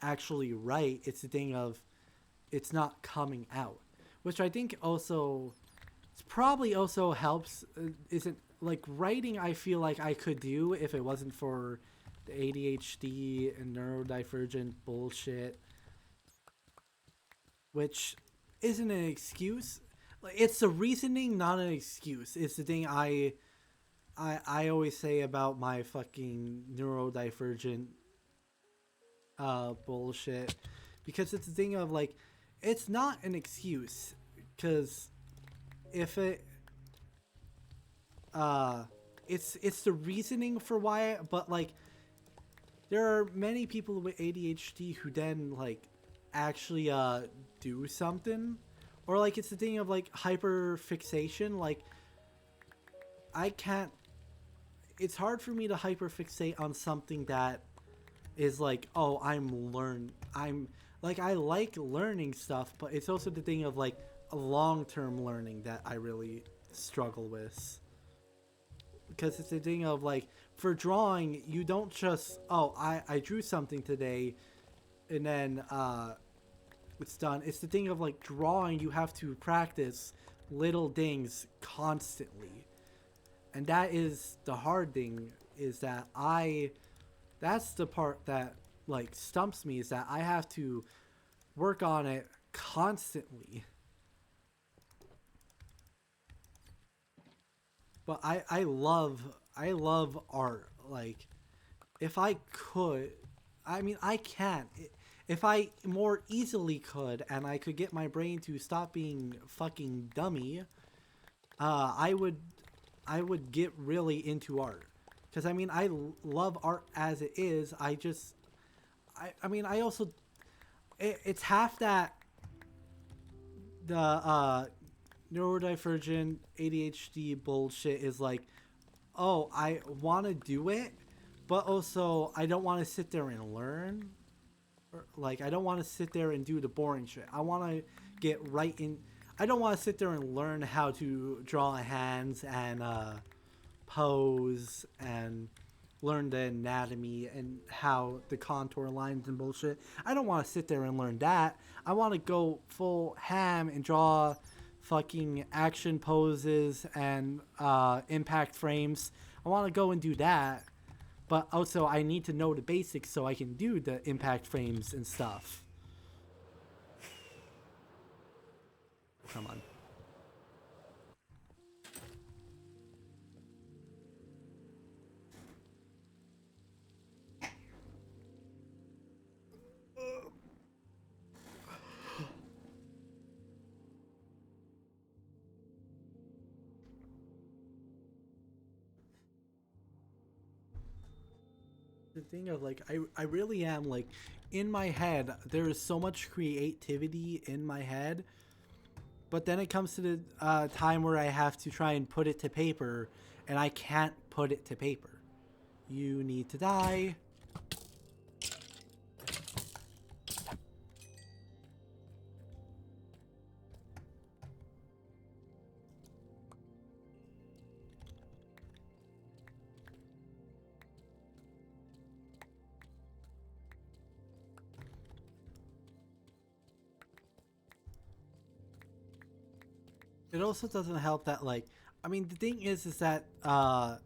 actually write, it's the thing of it's not coming out, which I think also probably also helps. Isn't like writing, I feel like I could do if it wasn't for the ADHD and neurodivergent bullshit, which isn't an excuse. Like it's a reasoning, not an excuse. It's the thing I always say about my fucking neurodivergent bullshit, because it's the thing of like it's not an excuse, because if it it's the reasoning for why, but like there are many people with ADHD who then like actually do something, or like it's the thing of like hyper fixation. Like I can't, it's hard for me to hyper fixate on something that is like, oh, I'm like I like learning stuff, but it's also the thing of like a long-term learning that I really struggle with, because it's the thing of like for drawing, you don't just, oh, I drew something today and then it's done. It's the thing of like drawing, you have to practice little things constantly, and that is the hard thing, is that that's the part that like stumps me, is that I have to work on it constantly. But I love art. Like, if I could, I mean, I can't. If I more easily could, and I could get my brain to stop being fucking dummy, I would, I would get really into art. Because I mean, love art as it is. I mean, I also, it's half that the neurodivergent ADHD bullshit is like, oh, I want to do it, but also I don't want to sit there and learn. Or, like, I don't want to sit there and do the boring shit. I want to get right in. I don't want to sit there and learn how to draw hands and pose and learn the anatomy and how the contour lines and bullshit. I don't want to sit there and learn that. I want to go full ham and draw fucking action poses and impact frames. I want to go and do that. But also, I need to know the basics so I can do the impact frames and stuff. Come on. The thing of like, I really am like, in my head, there is so much creativity in my head. But then it comes to the time where I have to try and put it to paper, and I can't put it to paper. You need to die. It also doesn't help that, like, I mean, the thing is that the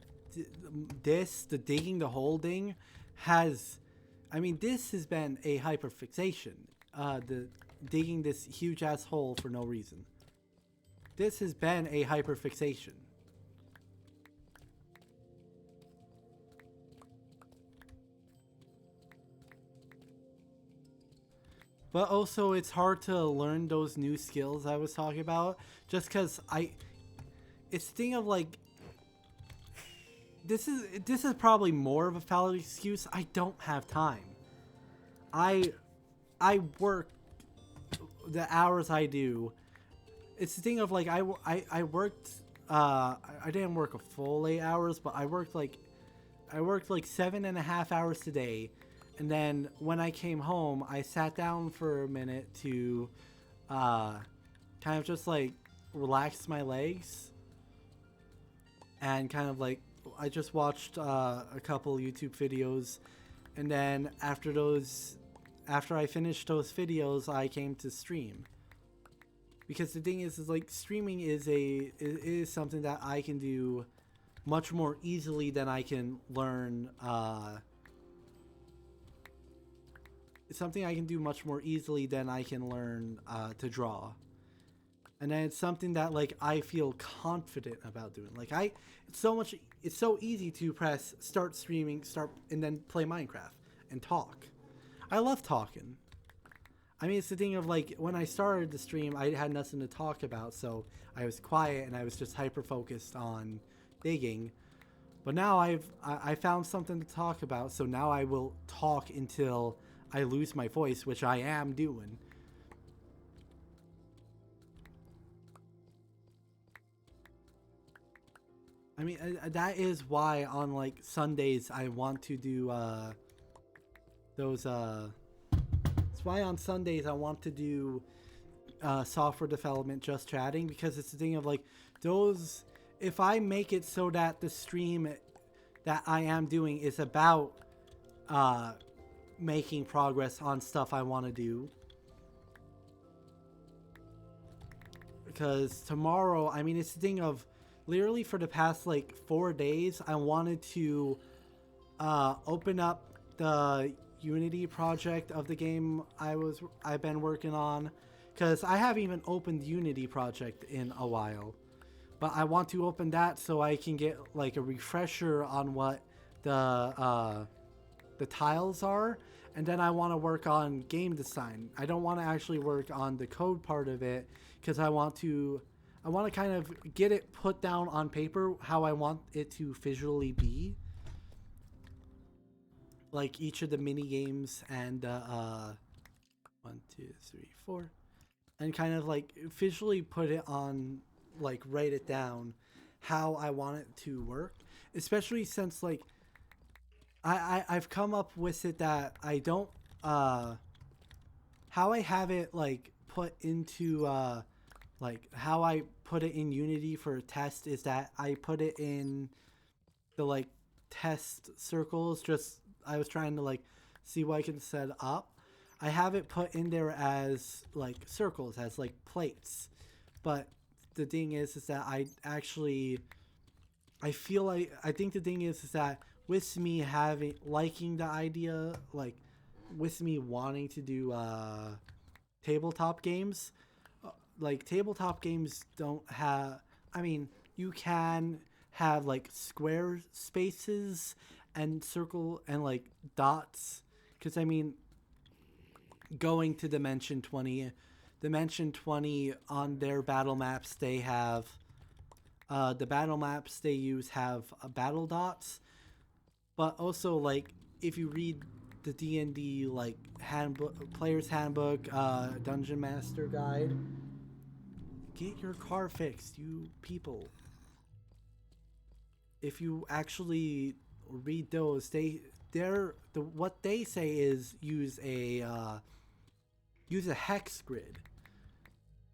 digging the hole thing has, I mean, this has been a hyperfixation. The digging this huge ass hole for no reason. This has been a hyperfixation. But also, it's hard to learn those new skills I was talking about, just because it's the thing of like, this is probably more of a valid excuse. I don't have time. I work the hours I do. It's the thing of like, I worked I didn't work a full 8 hours, but I worked like 7.5 hours today. And then when I came home, I sat down for a minute to kind of just like relax my legs. And kind of like, I just watched a couple YouTube videos. And then after I finished those videos, I came to stream. Because the thing is like, streaming is something that I can do much more easily than I can learn it's something I can do much more easily than I can learn to draw. And then it's something that like I feel confident about doing. Like it's so easy to press start streaming, and then play Minecraft and talk. I love talking. I mean, it's the thing of like, when I started the stream, I had nothing to talk about, so I was quiet and I was just hyper focused on digging. But now I found something to talk about, so now I will talk until I lose my voice, which I am doing. I mean, that is why on like Sundays I want to do those it's why on Sundays I want to do software development just chatting, because it's the thing of like, those, if I make it so that the stream that I am doing is about making progress on stuff I want to do, because tomorrow, I mean, it's the thing of literally for the past like 4 days I wanted to open up the Unity project of the game I've been working on, because I haven't even opened Unity project in a while, but I want to open that so I can get like a refresher on what the tiles are, and then I want to work on game design. I don't want to actually work on the code part of it because I want to kind of get it put down on paper how I want it to visually be, like each of the mini games and 1, 2, 3, 4, and kind of like visually put it on, like write it down how I want it to work, especially since like I've come up with it that I don't how I have it like put into like how I put it in Unity for a test is that I put it in the like test circles. Just I was trying to like see what I can set up. I have it put in there as like circles, as like plates. But the thing is that I feel like I think the thing is that with me liking the idea, like with me wanting to do tabletop games, like tabletop games don't have, I mean, you can have like square spaces and circle and like dots, because I mean, going to Dimension 20 on their battle maps, they have the battle maps they use have battle dots, but also like if you read the D&D like handbook, player's handbook, dungeon master guide, get your car fixed, you people. If you actually read those, what they say is use a hex grid,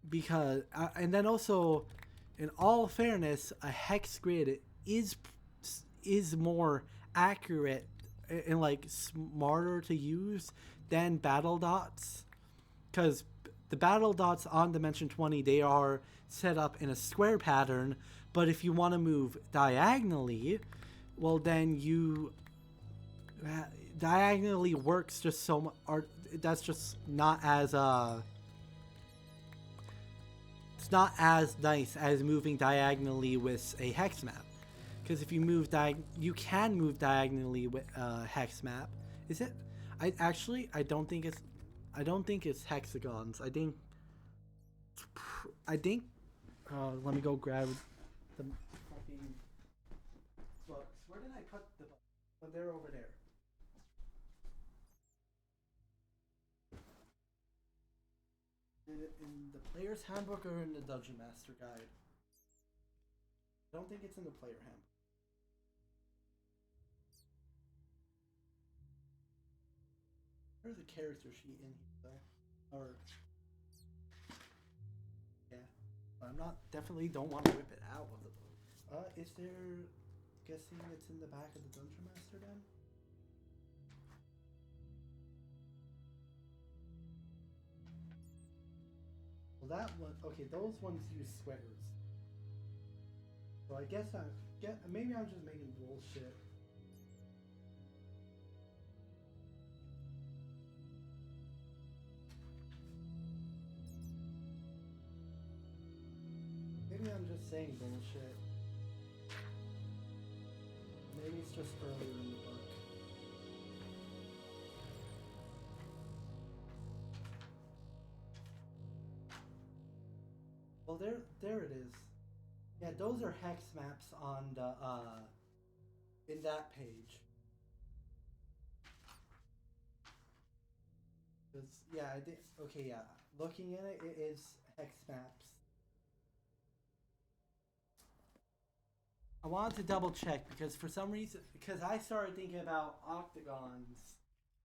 because and then also, in all fairness, a hex grid is more accurate and like smarter to use than battle dots, because the battle dots on Dimension 20, they are set up in a square pattern, but if you want to move diagonally, well then you diagonally works just so much, or that's just not as it's not as nice as moving diagonally with a hex map, because if you you can move diagonally with a hex map. Is it? I don't think it's hexagons. I think let me go grab the fucking books. Where did I put the books? Oh, they're over there. In the player's handbook or in the dungeon master guide? I don't think it's in the player handbook. There's a character sheet in here though, or yeah, but I'm not definitely don't want to rip it out of the book. Is there? Guessing it's in the back of the dungeon master then. Well, that one. Okay, those ones use sweaters. So I guess maybe I'm just making bullshit. Maybe I'm just saying bullshit. Maybe it's just earlier in the book. Well, there it is. Yeah, those are hex maps on the in that page. Cause yeah, I did. Okay, yeah. Looking at it, it is hex maps. I wanted to double check because for some reason, because I started thinking about octagons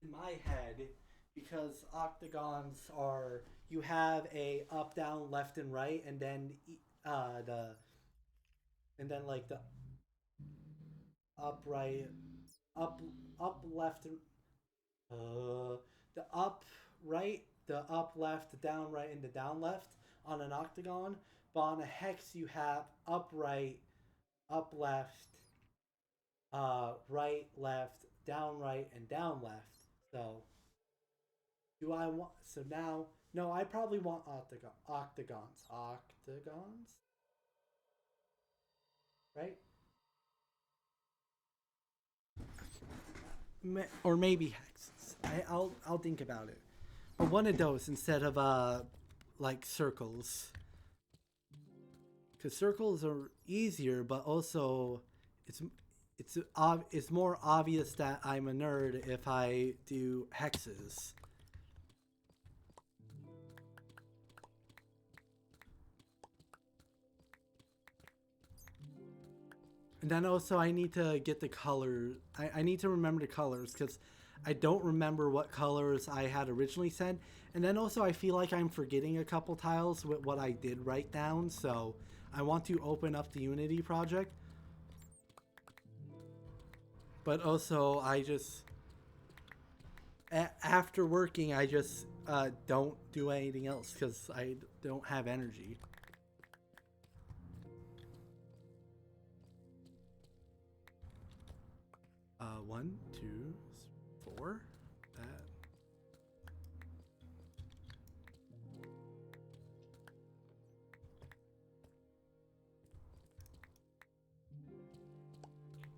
in my head, because octagons are, you have a up, down, left, and right, and then the and then like the up, right, up, up, left, and the up, right, the up, left, the down, right, and the down, left on an octagon. But on a hex, you have up, right, up, left, right, left, down, right, and down, left. So, do I want... So now... No, I probably want octagons. Octagons? Right? Or maybe hexes. I'll think about it. But one of those instead of like circles. Because circles are easier, but also it's more obvious that I'm a nerd if I do hexes. And then also I need to get the color. I need to remember the colors because I don't remember what colors I had originally said. And then also I feel like I'm forgetting a couple tiles with what I did write down. So I want to open up the Unity project. But also I just... after working, I just don't do anything else because I don't have energy. One, two, 4. That.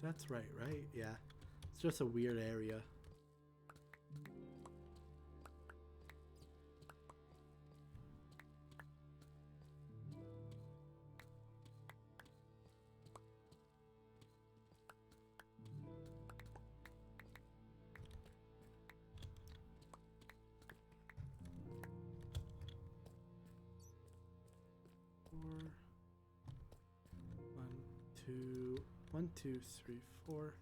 That's right, right? Yeah. It's just a weird area. One, two, 3, 4.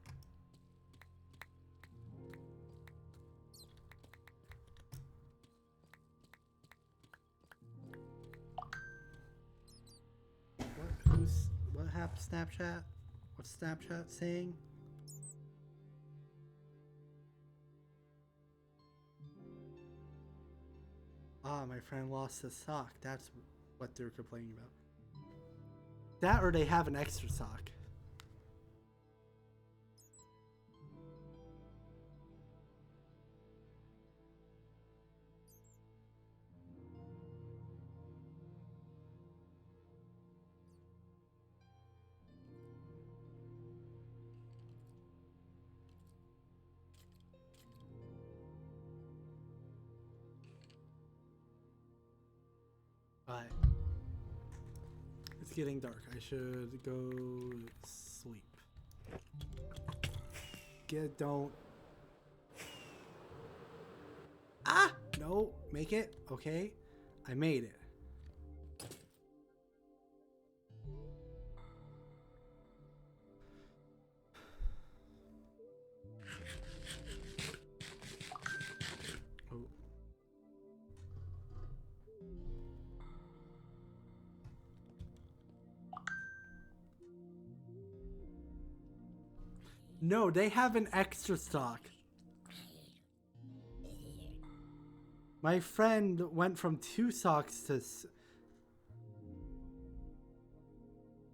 What happened? Snapchat? What's Snapchat saying? Ah, my friend lost his sock. That's what they're complaining about. That or they have an extra sock. Alright. It's getting dark. I should go sleep. Don't. Ah! No, make it. Okay. I made it. Oh. No, they have an extra stock. My friend went from 2 socks to...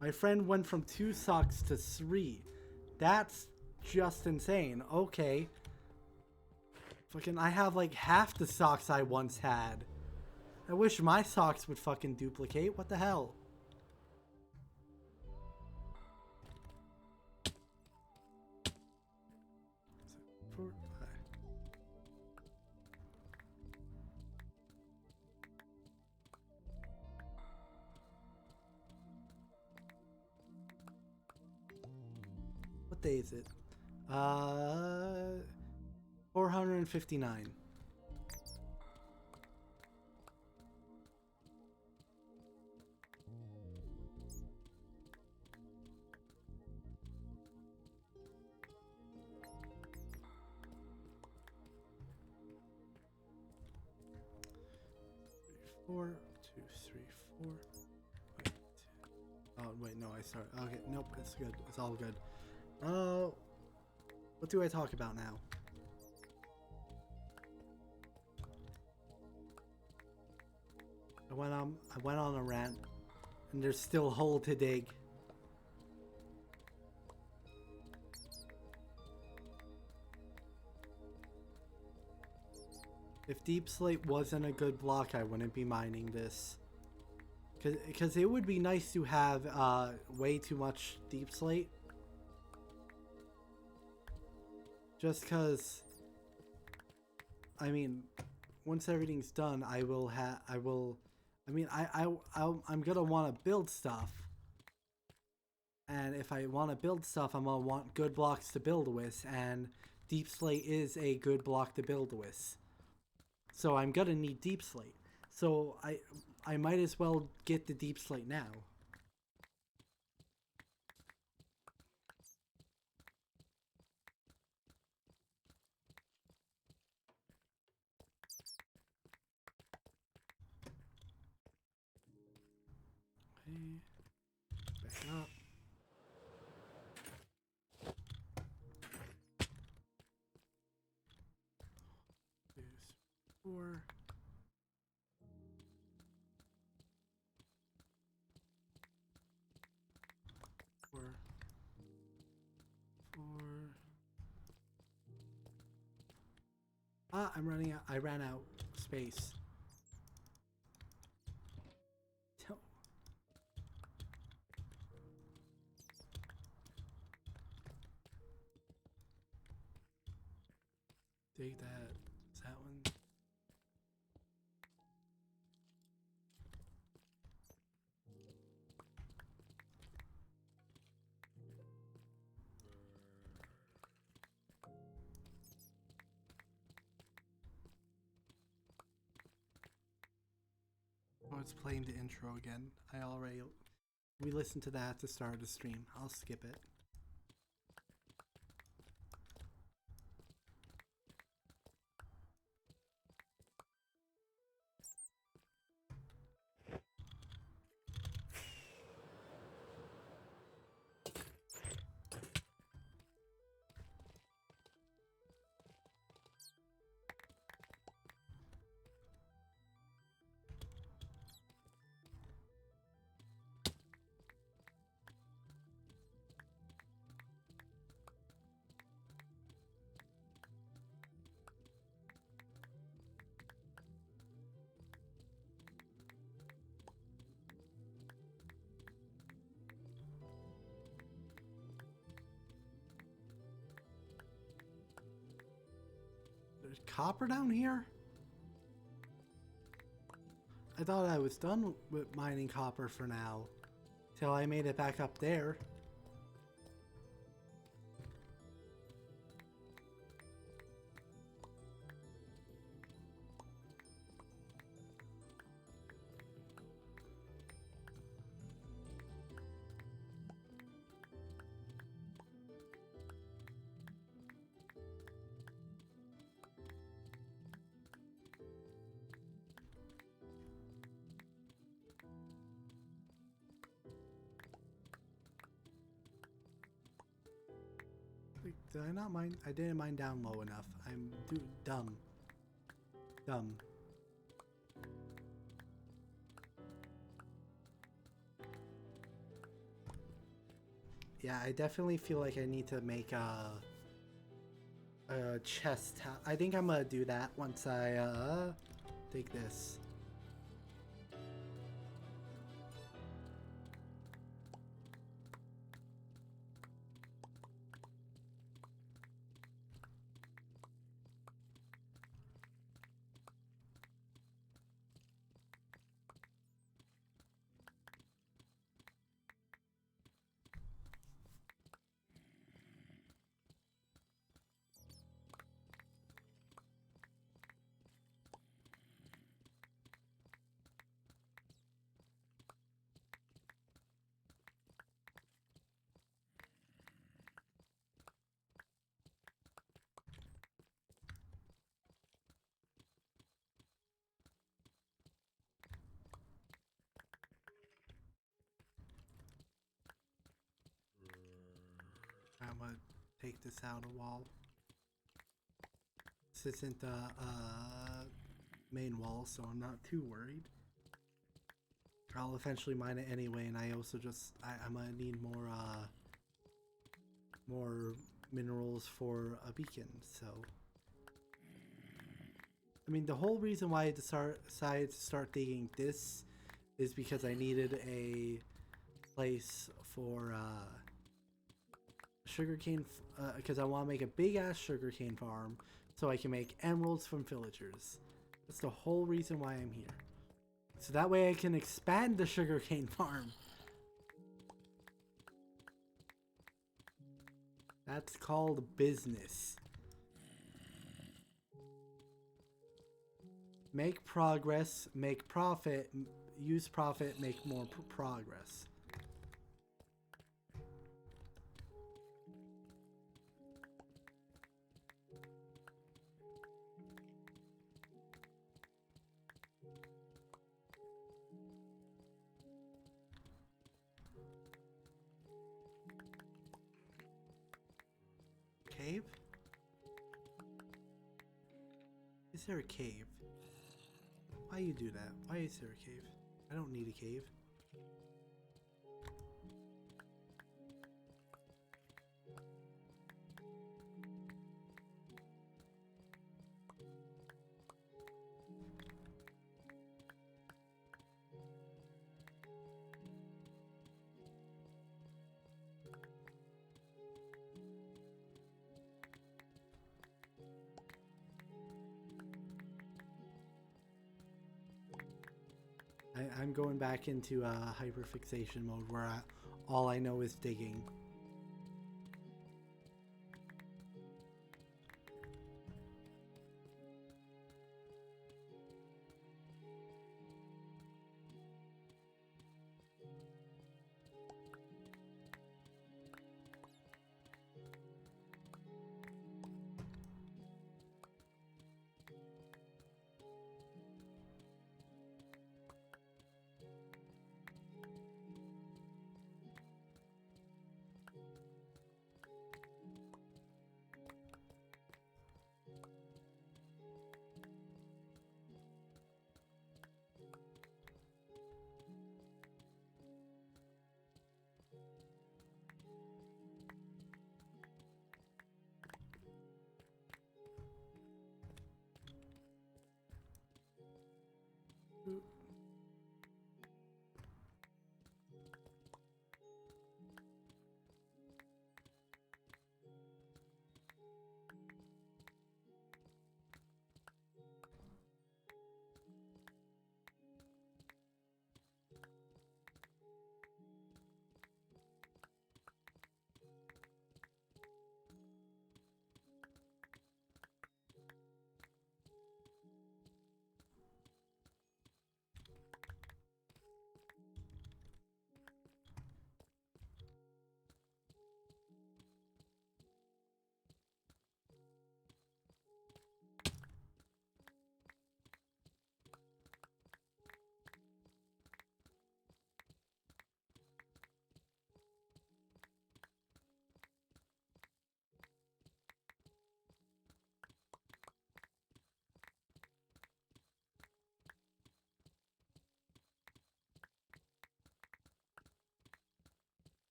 My friend went from 2 socks to 3. That's just insane. Okay. Fucking, I have like half the socks I once had. I wish my socks would fucking duplicate. What the hell? What day is it? 459. Four, 2, 3, 4. Wait. Oh wait, no, I started. Okay, nope, it's good. It's all good. What do I talk about now? I went on a rant, and there's still a hole to dig. If Deep Slate wasn't a good block, I wouldn't be mining this. Because it would be nice to have way too much Deep Slate. Just because, I mean, once everything's done, I'm gonna want to build stuff. And if I want to build stuff, I'm gonna want good blocks to build with, and Deep Slate is a good block to build with. So I'm gonna need Deep Slate. So I might as well get the Deep Slate now. Okay. Back up. There's 4. 4. 4. Ah, I'm running out. I ran out space. Take that. Is that one? Oh, it's playing the intro again. We listened to that at the start of the stream. I'll skip it. There's copper down here? I thought I was done with mining copper for now. Till I made it back up there. Did I not mine? I didn't mine down low enough. I'm dumb. Dumb. Yeah, I definitely feel like I need to make a chest. I think I'm gonna do that once I take this. I'm gonna take this out a wall. This isn't the main wall, so I'm not too worried. I'll eventually mine it anyway, and I also I'm gonna need more minerals for a beacon, so I mean, the whole reason why I decided to start digging this is because I needed a place for sugarcane, because I want to make a big ass sugarcane farm so I can make emeralds from villagers. That's the whole reason why I'm here. So that way I can expand the sugarcane farm. That's called business. Make progress, make profit, use profit, make more progress. Cave? Is there a cave? Why you do that? Why is there a cave? I don't need a cave. I'm going back into hyperfixation mode where all I know is digging.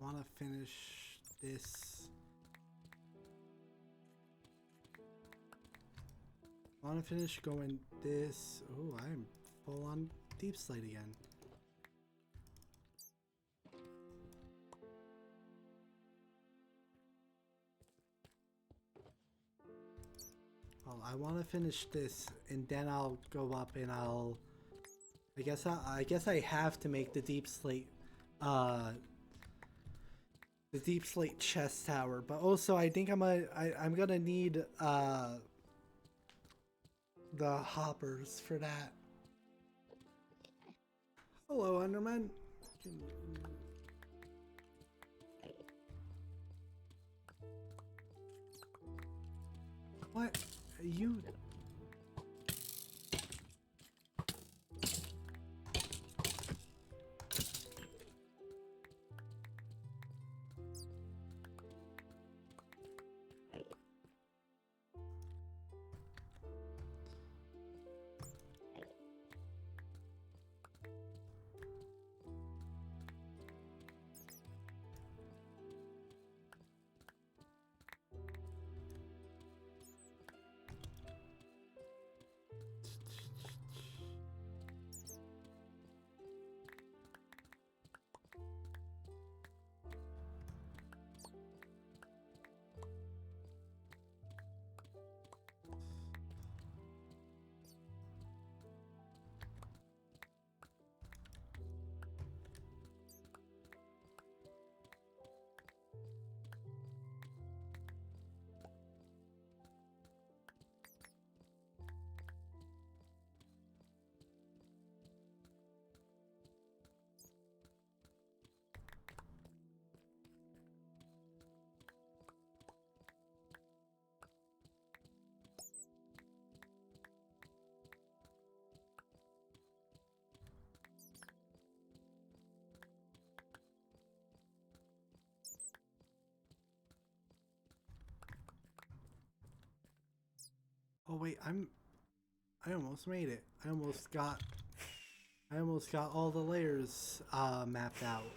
I want to finish this. I want to finish going this. Oh, I'm full on deep slate again. Well, I want to finish this and then I'll go up and I'll I guess I have to make uh, the deep slate chest tower. But also, I think I'm gonna need the hoppers for that. Hello, Enderman. What? You... Oh wait, I almost made it. I almost got all the layers mapped out.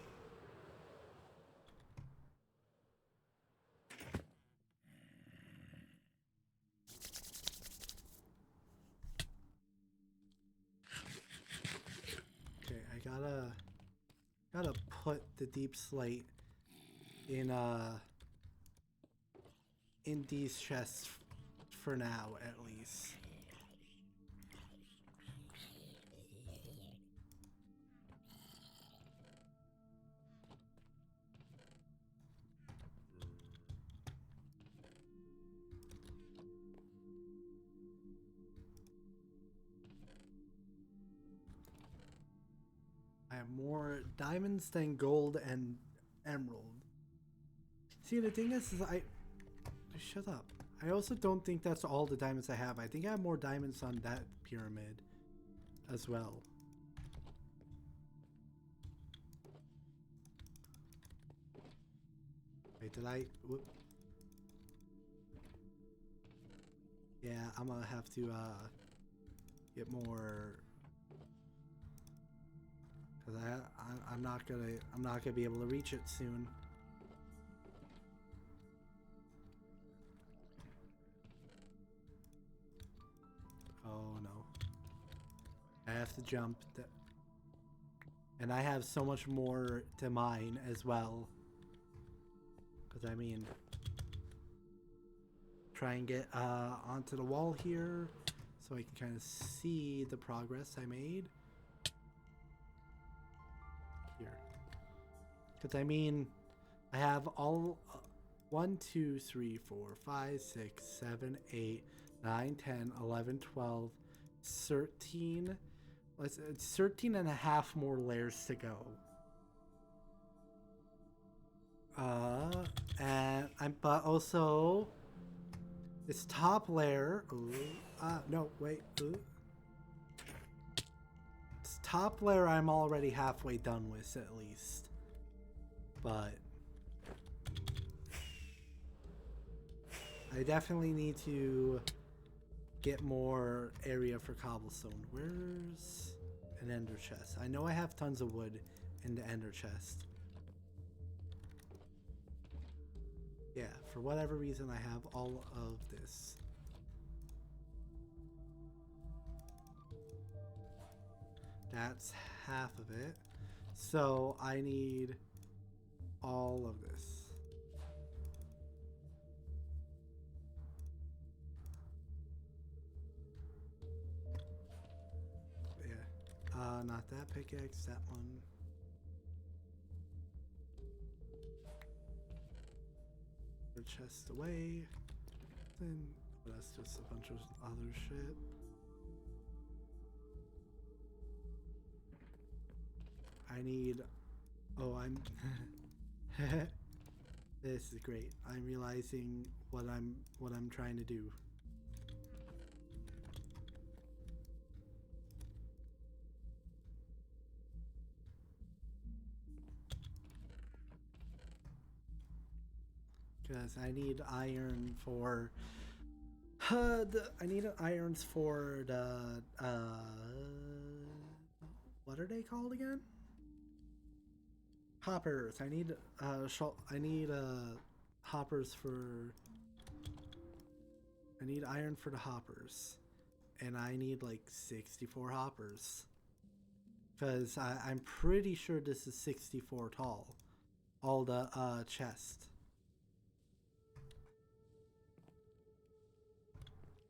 Okay, I gotta put the deep slate in these chests for now at least. I have more diamonds than gold and emerald. See, the thing is shut up. I also don't think that's all the diamonds I have. I think I have more diamonds on that pyramid as well. Wait, did I... Whoop. Yeah, I'm gonna have to get more... Cause I'm not gonna be able to reach it soon. Oh no. I have to jump. And I have so much more to mine as well. Cause I mean, try and get onto the wall here so I can kind of see the progress I made. Here. Because I mean, I have all 1, 2, 3, 4, 5, 6, 7, 8, 9, 10, 11, 12, 13. It's 13 and a half more layers to go. But also this top layer. No, wait. This top layer I'm already halfway done with, at least. But I definitely need to get more area for cobblestone. Where's an ender chest? I know I have tons of wood in the ender chest. Yeah, for whatever reason I have all of this. That's half of it. So I need all of this. Not that pickaxe, that one. Put chest away. Then that's just a bunch of other shit. I need. Oh, I'm. This is great. I'm realizing what I'm trying to do. Because I need iron for I need irons for the what are they called again? Hoppers. I need hoppers for. I need iron for the hoppers, and I need like 64 hoppers. Because I'm pretty sure this is 64 tall. All the chest.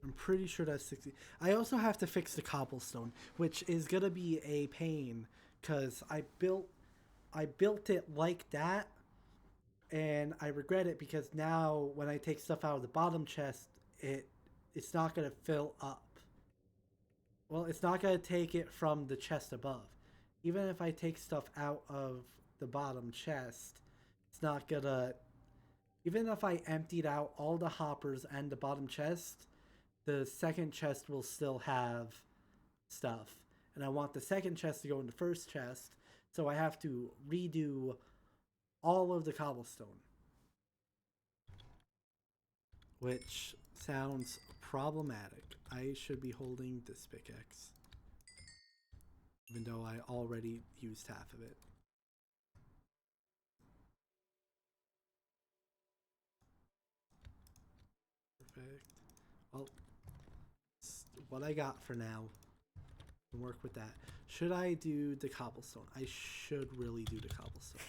I'm pretty sure that's 60. I also have to fix the cobblestone, which is gonna be a pain, because I built it like that, and I regret it because now when I take stuff out of the bottom chest, it's not gonna fill up. Well, it's not gonna take it from the chest above. Even if I take stuff out of the bottom chest, it's not gonna. Even if I emptied out all the hoppers and the bottom chest, the second chest will still have stuff. And I want the second chest to go in the first chest, so I have to redo all of the cobblestone. Which sounds problematic. I should be holding this pickaxe, even though I already used half of it. Perfect. Well, what I got for now. Work with that. Should I do the cobblestone? I should really do the cobblestone.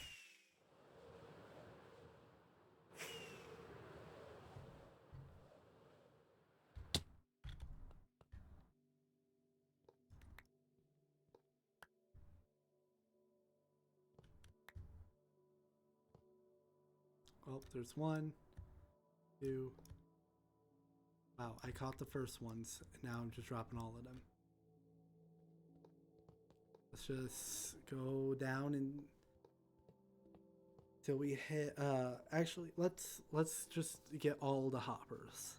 Oh, there's one, two. Wow, I caught the first ones, and now I'm just dropping all of them. Let's just go down and till we hit. Actually, let's just get all the hoppers.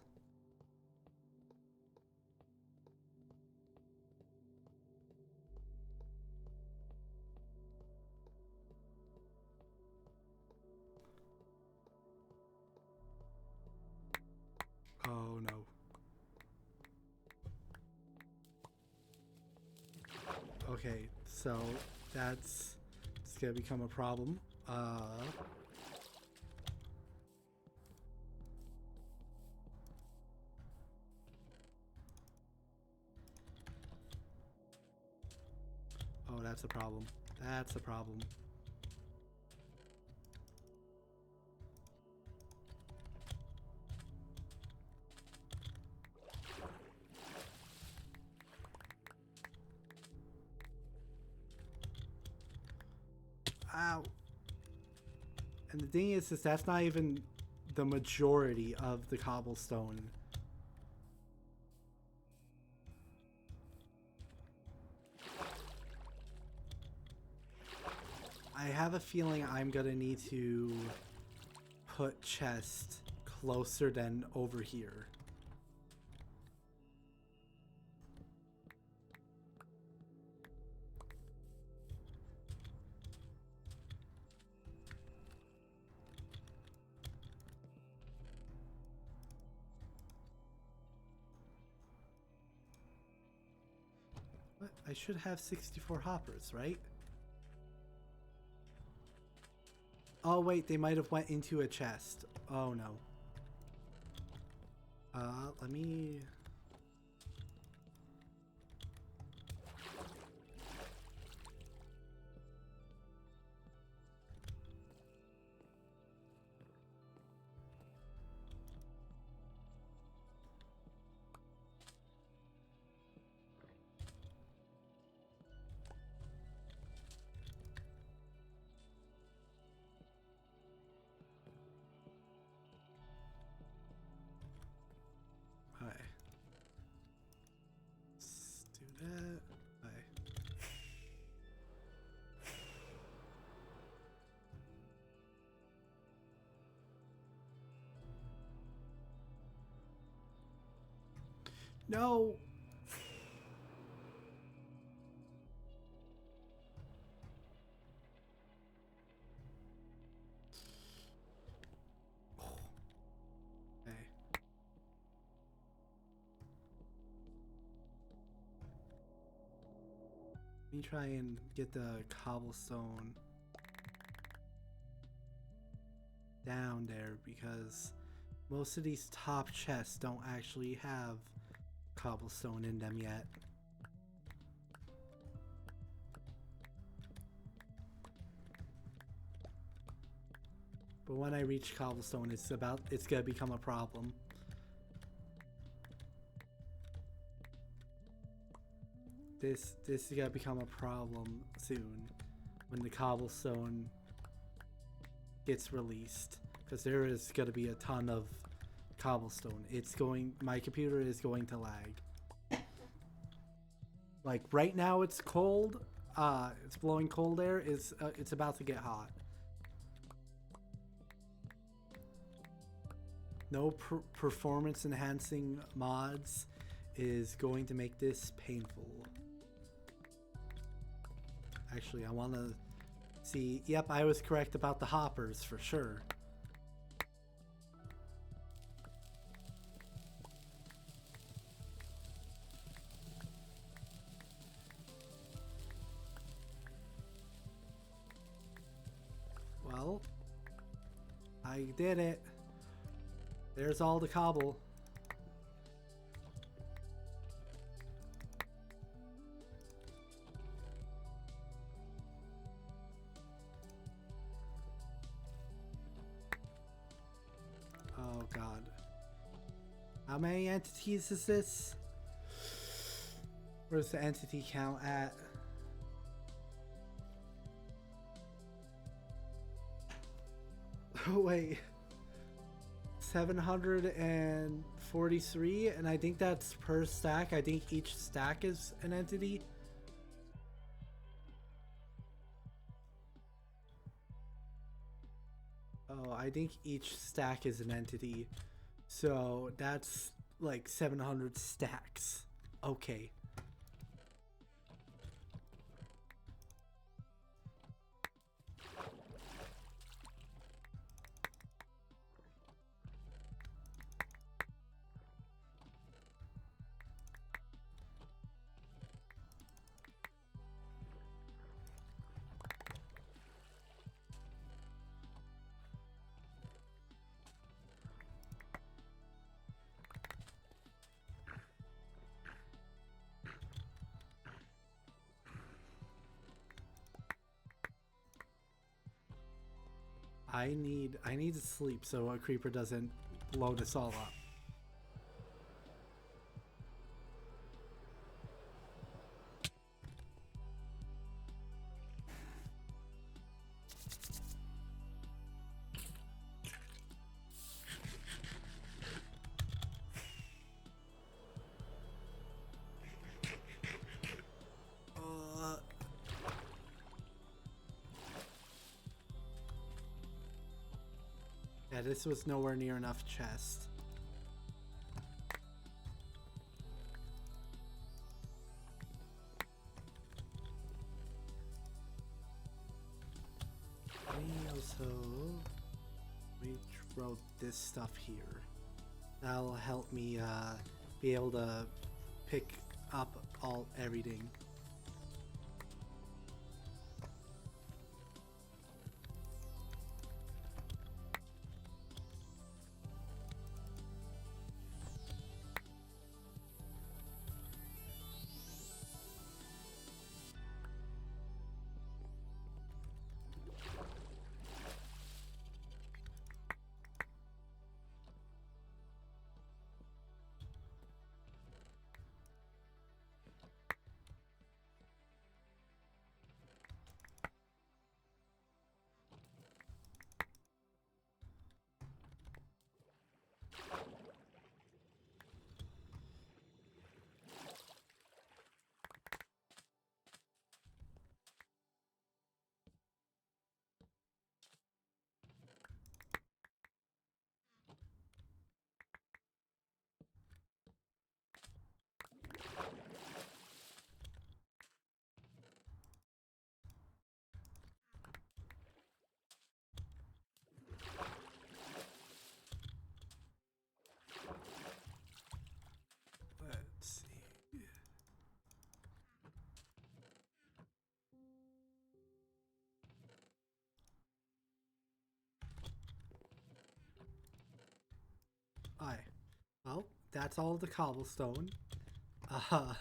Oh no. Okay, so it's gonna become a problem. Oh, that's a problem. That's a problem. Ow. And the thing is that's not even the majority of the cobblestone. I have a feeling I'm gonna need to put chest closer than over here. What? I should have 64 hoppers, right? Oh wait, they might have went into a chest. Oh no. Let me... No! Okay. Let me try and get the cobblestone down there because most of these top chests don't actually have cobblestone in them yet. But when I reach cobblestone, it's gonna become a problem. This is gonna become a problem soon when the cobblestone gets released, because there is gonna be a ton of cobblestone. My computer is going to lag. Like right now it's cold, it's blowing cold air, it's about to get hot. No performance enhancing mods is going to make this painful. Actually, I want to see. Yep, I was correct about the hoppers for sure. Well, I did it. There's all the cobble. Oh god. How many entities is this? Where's the entity count at? Oh wait. 743, and I think that's per stack. I think each stack is an entity. Oh, I think each stack is an entity. So that's like 700 stacks. Okay. I need to sleep so a creeper doesn't load us all up. Yeah, this was nowhere near enough chest. We wrote this stuff here. That'll help me be able to pick up everything. Alright. Well, that's all the cobblestone. Uh,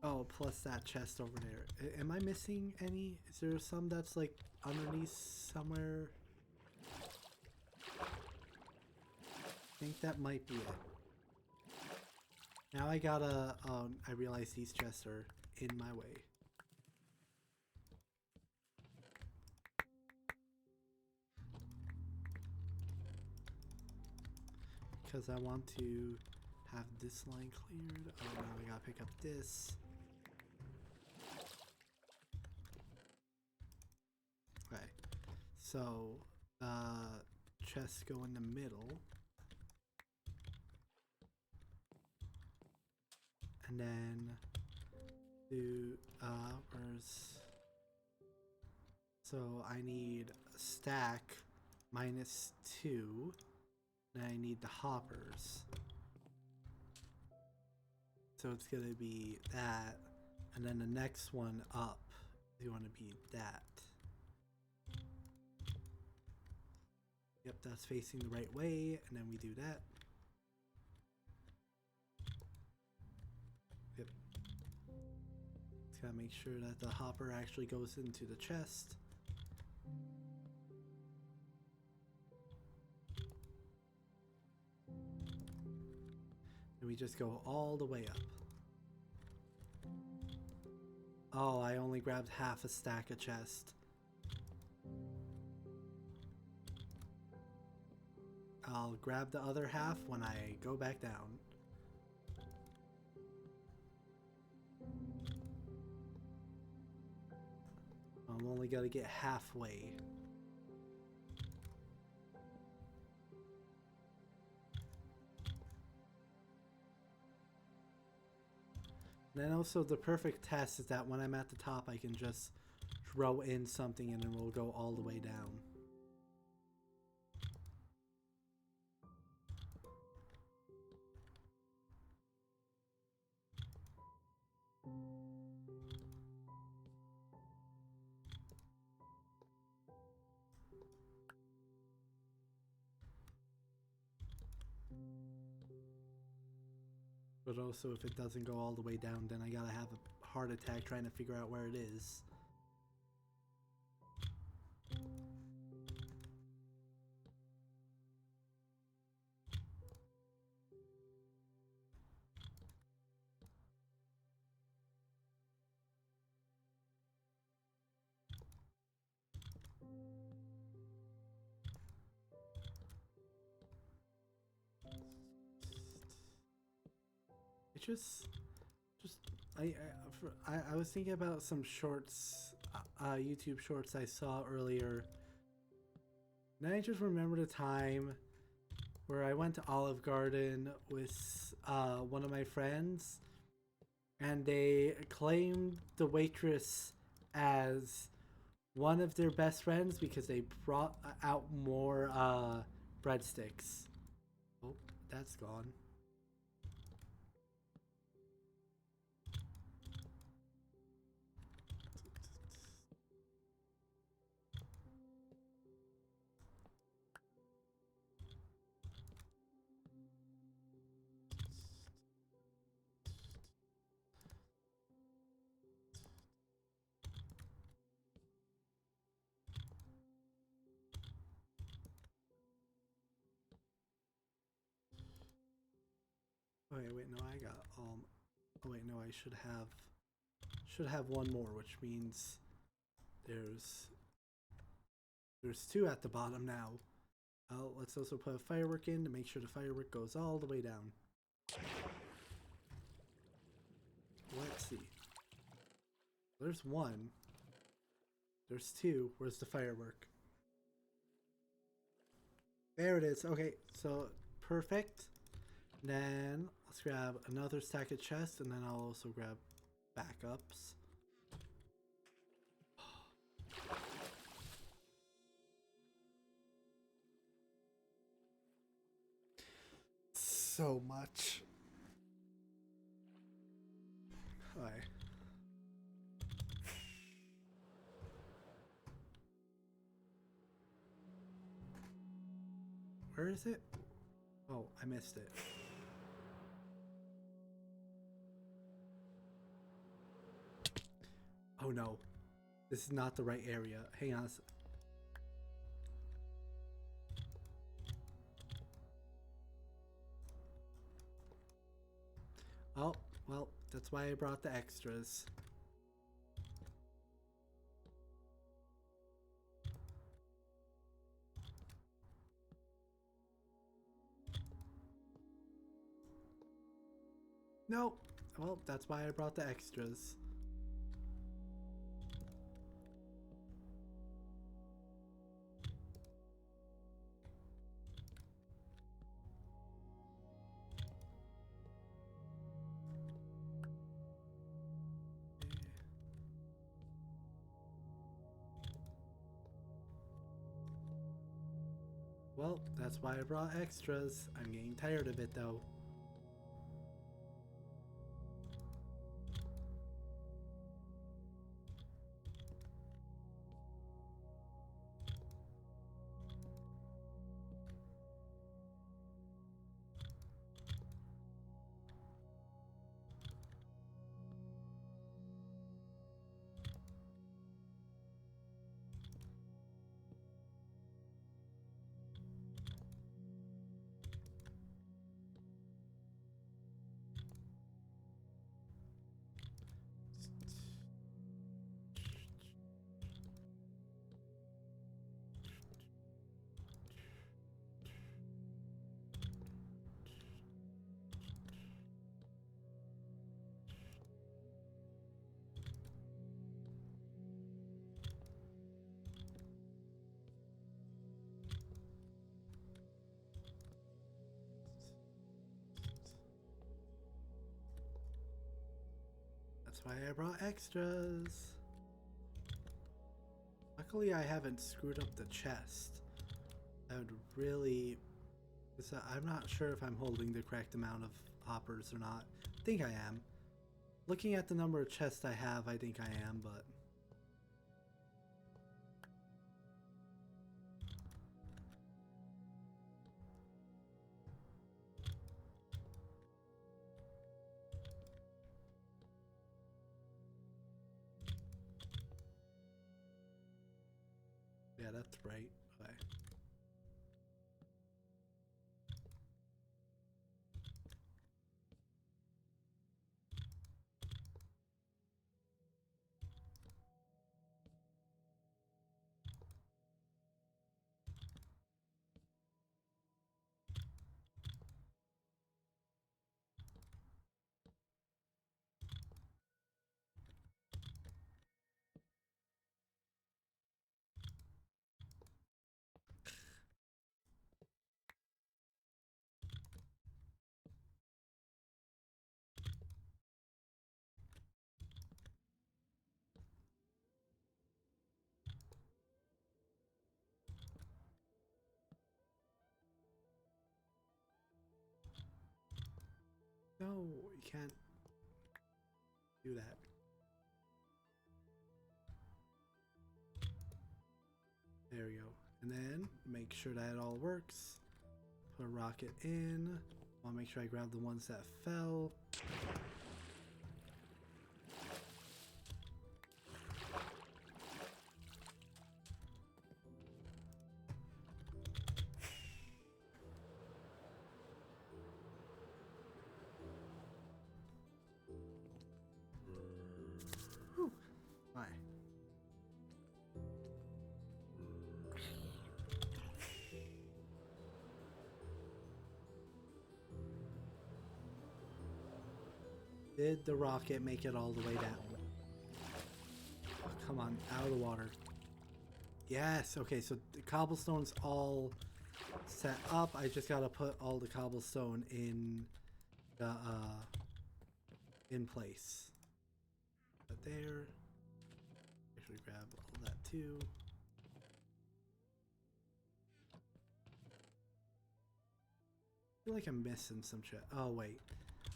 oh, plus that chest over there. Am I missing any? Is there some that's like underneath somewhere? I think that might be it. Now I gotta, I realize these chests are in my way. Because I want to have this line cleared. Oh, now I gotta pick up this. Okay. So, chests go in the middle. And then do, where's... So I need a stack -2. And I need the hoppers. So it's gonna be that. And then the next one up, you want to be that. Yep, that's facing the right way. And then we do that. Yep. Just gotta make sure that the hopper actually goes into the chest. And we just go all the way up. Oh, I only grabbed half a stack of chest. I'll grab the other half when I go back down. I'm only gotta get halfway. And then also the perfect test is that when I'm at the top I can just throw in something and then we'll go all the way down. But also if it doesn't go all the way down, then I gotta have a heart attack trying to figure out where it is. It just I was thinking about some shorts, YouTube shorts I saw earlier. And I just remembered a time where I went to Olive Garden with one of my friends, and they claimed the waitress as one of their best friends because they brought out more breadsticks. Oh, that's gone. Okay, wait, no, I got oh wait, no, I should have one more, which means there's 2 at the bottom now. Let's also put a firework in to make sure the firework goes all the way down. Let's see. There's 1. There's 2. Where's the firework? There it is. Okay, so perfect. Then let's grab another stack of chests, and then I'll also grab backups. So much. Hi. Where is it? Oh, I missed it. Oh no. This is not the right area. Hang on. Oh, well, that's why I brought the extras. No. Well, that's why I brought the extras. Well, that's why I brought extras. I'm getting tired of it though. That's why I brought extras. Luckily, I haven't screwed up the chest. I would really... I'm not sure if I'm holding the correct amount of hoppers or not. I think I am. Looking at the number of chests I have, I think I am, but... yeah, that's right. Okay. No, you can't do that. There we go. And then make sure that all works. Put a rocket in. I'll make sure I grab the ones that fell. Whew. Bye. Did the rocket make it all the way down? Oh, come on, out of the water. Yes, okay, so the cobblestone's all set up. I just gotta put all the cobblestone in the in place. But there. Actually grab all that too. I feel like I'm missing some chests. Oh wait.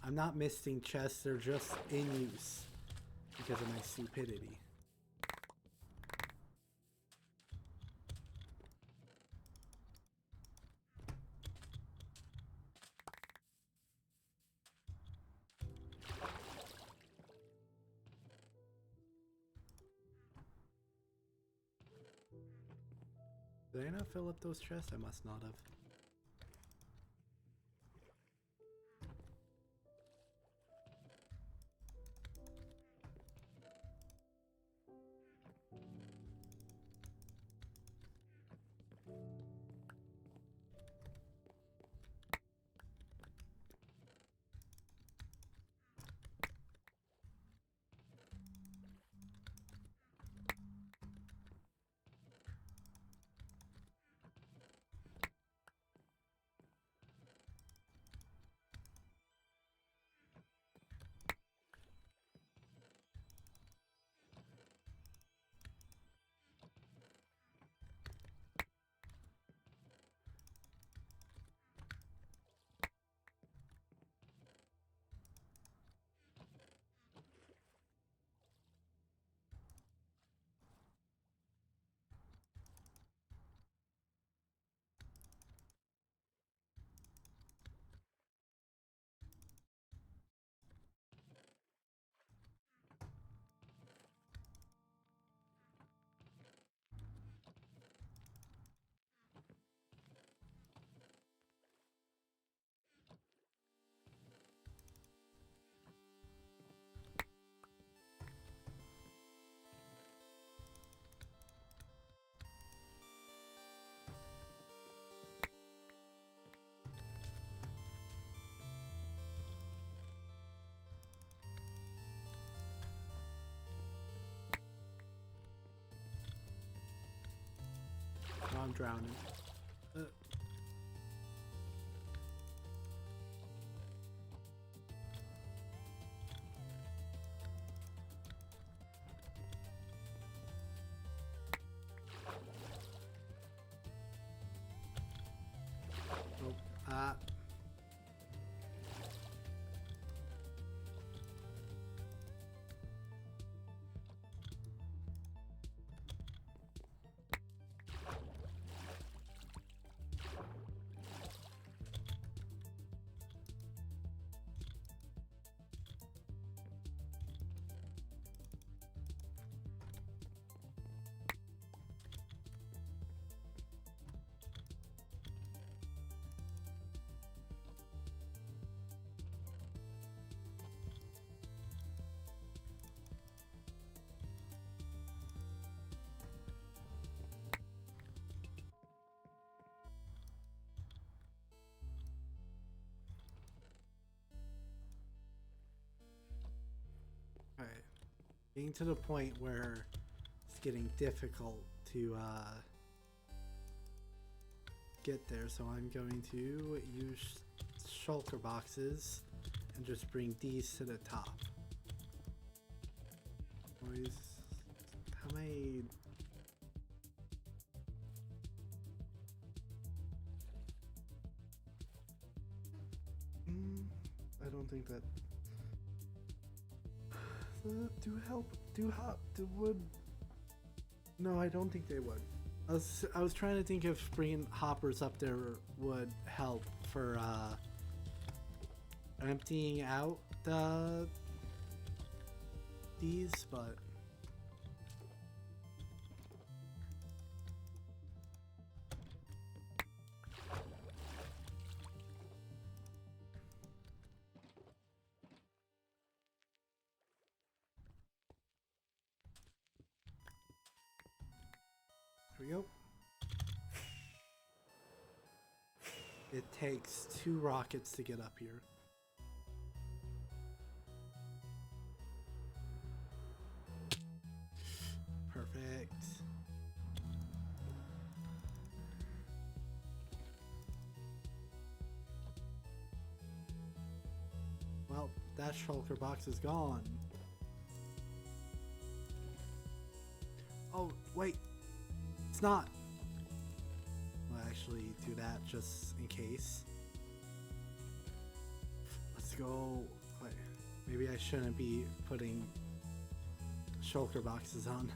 I'm not missing chests, they're just in use because of my stupidity. Did I not fill up those chests? I must not have. Oh, I'm drowning. Nope. Alright. Getting to the point where it's getting difficult to get there, so I'm going to use shulker boxes and just bring these to the top. Boys, how many? I don't think that. Do wood? No, I don't think they would. I was trying to think if bringing hoppers up there would help for emptying out these, but here we go. It takes 2 rockets to get up here. Perfect. Well, that shulker box is gone. Oh, wait. It's not. We'll actually do that just in case. Let's go. Wait, maybe I shouldn't be putting shulker boxes on.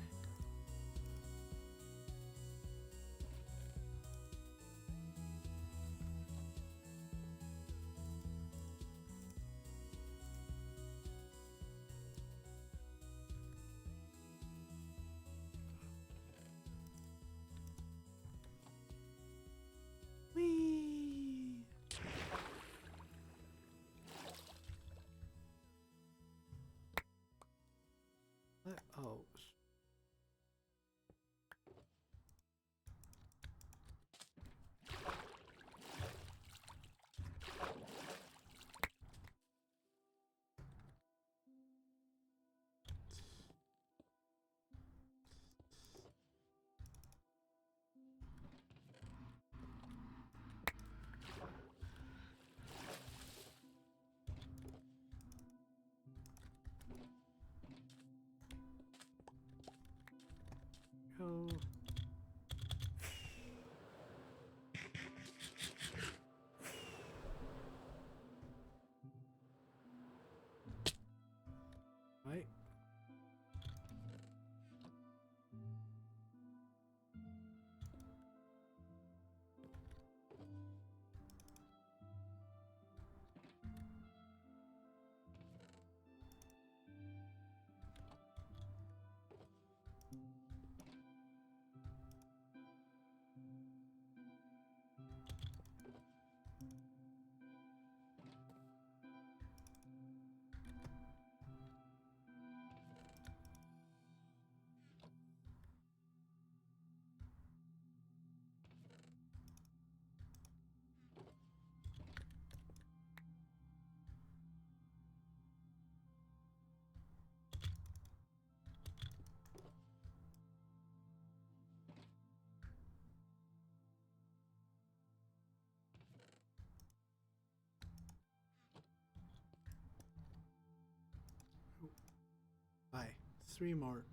3 more.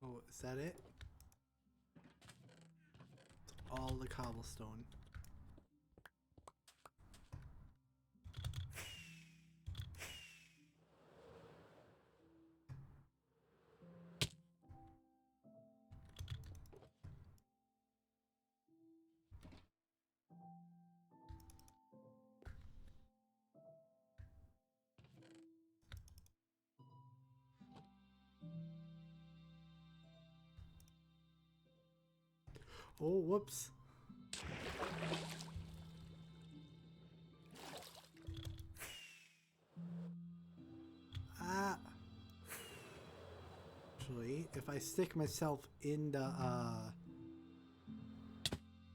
Oh, is that it? All the cobblestone. Oh, whoops. Ah. Actually, if I stick myself in the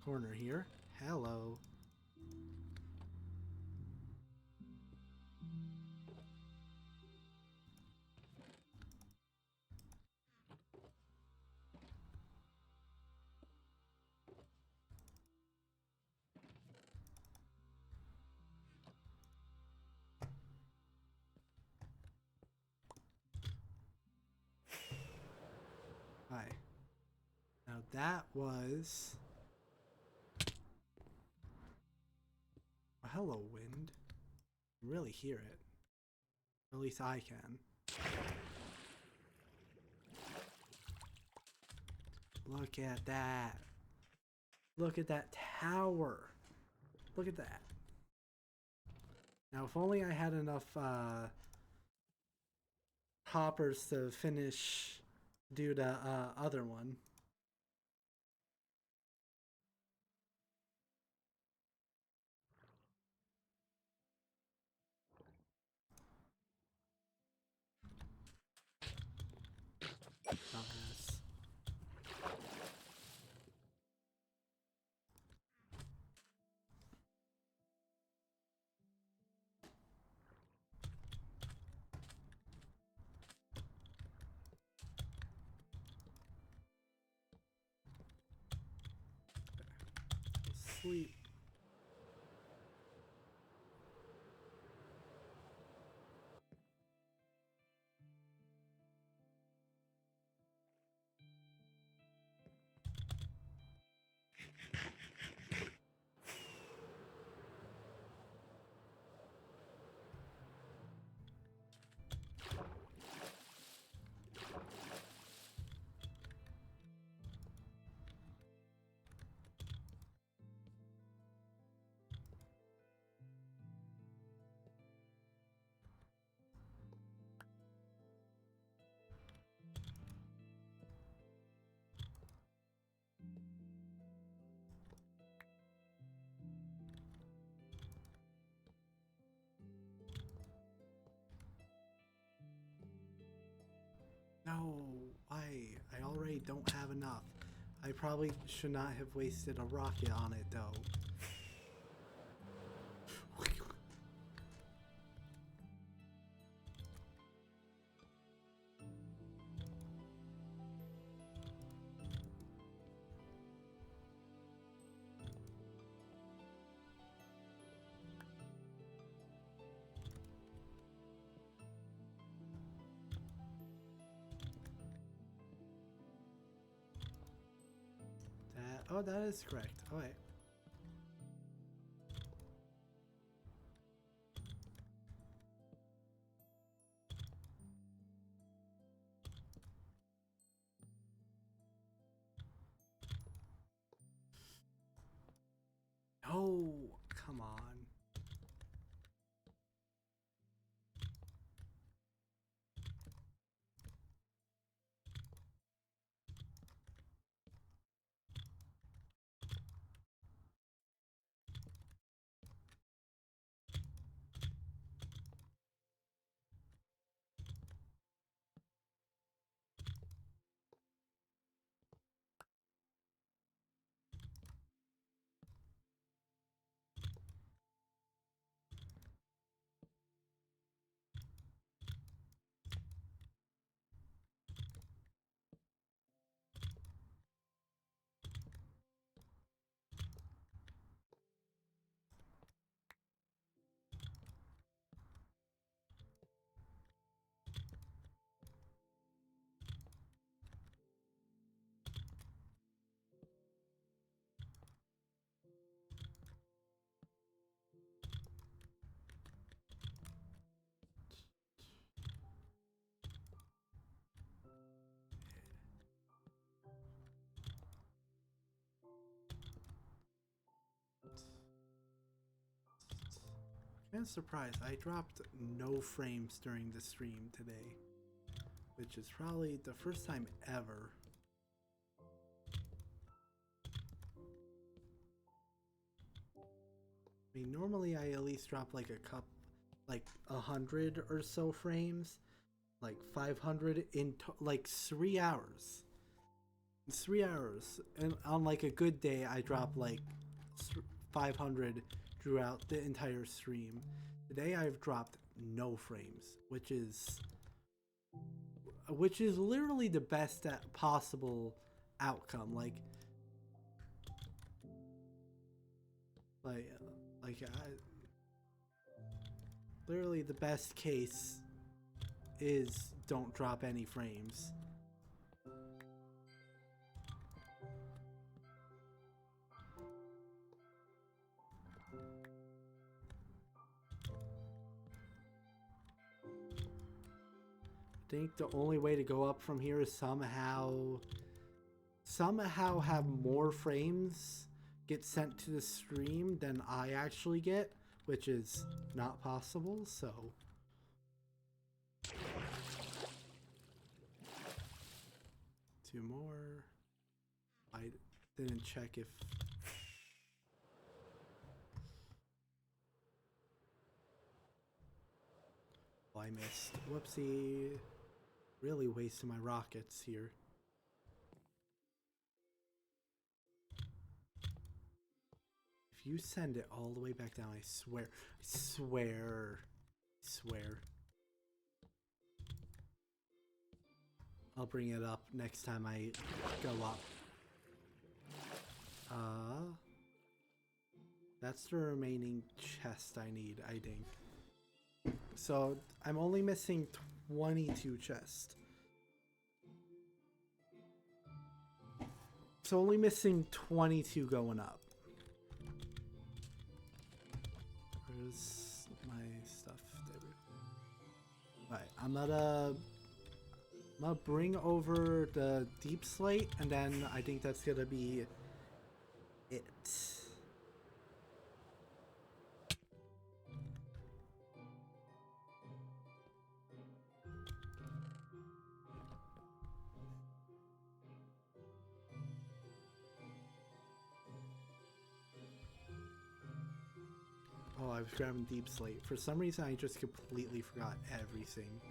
corner here. Hello. Hi. Now that was... Oh, hello, wind. I can really hear it. Or at least I can. Look at that. Look at that tower. Look at that. Now, if only I had enough hoppers to do the other one. Dumbass. Sleep. No, I already don't have enough. I probably should not have wasted a rocket on it, though. Oh, that is correct. All right. Oh, come on. I'm surprised. I dropped no frames during the stream today, which is probably the first time ever. I mean, normally I at least drop like 100 or so frames, like 500 in like 3 hours. 3 hours, and on like a good day, I drop like 500 throughout the entire stream. Today I've dropped no frames, which is literally the best possible outcome. Like, literally the best case is don't drop any frames. I think the only way to go up from here is somehow have more frames get sent to the stream than I actually get, which is not possible, so. Two more. I didn't check if... Oh, I missed. Whoopsie. Really wasting my rockets here. If you send it all the way back down, I swear. I swear. I swear. I'll bring it up next time I go up. That's the remaining chest I need, I think. So I'm only missing 22 chests. So only missing 22 going up. Where's my stuff? There. Right, I'm gonna bring over the deep slate, and then I think that's gonna be it. Oh, I was grabbing deep slate. For some reason, I just completely forgot everything.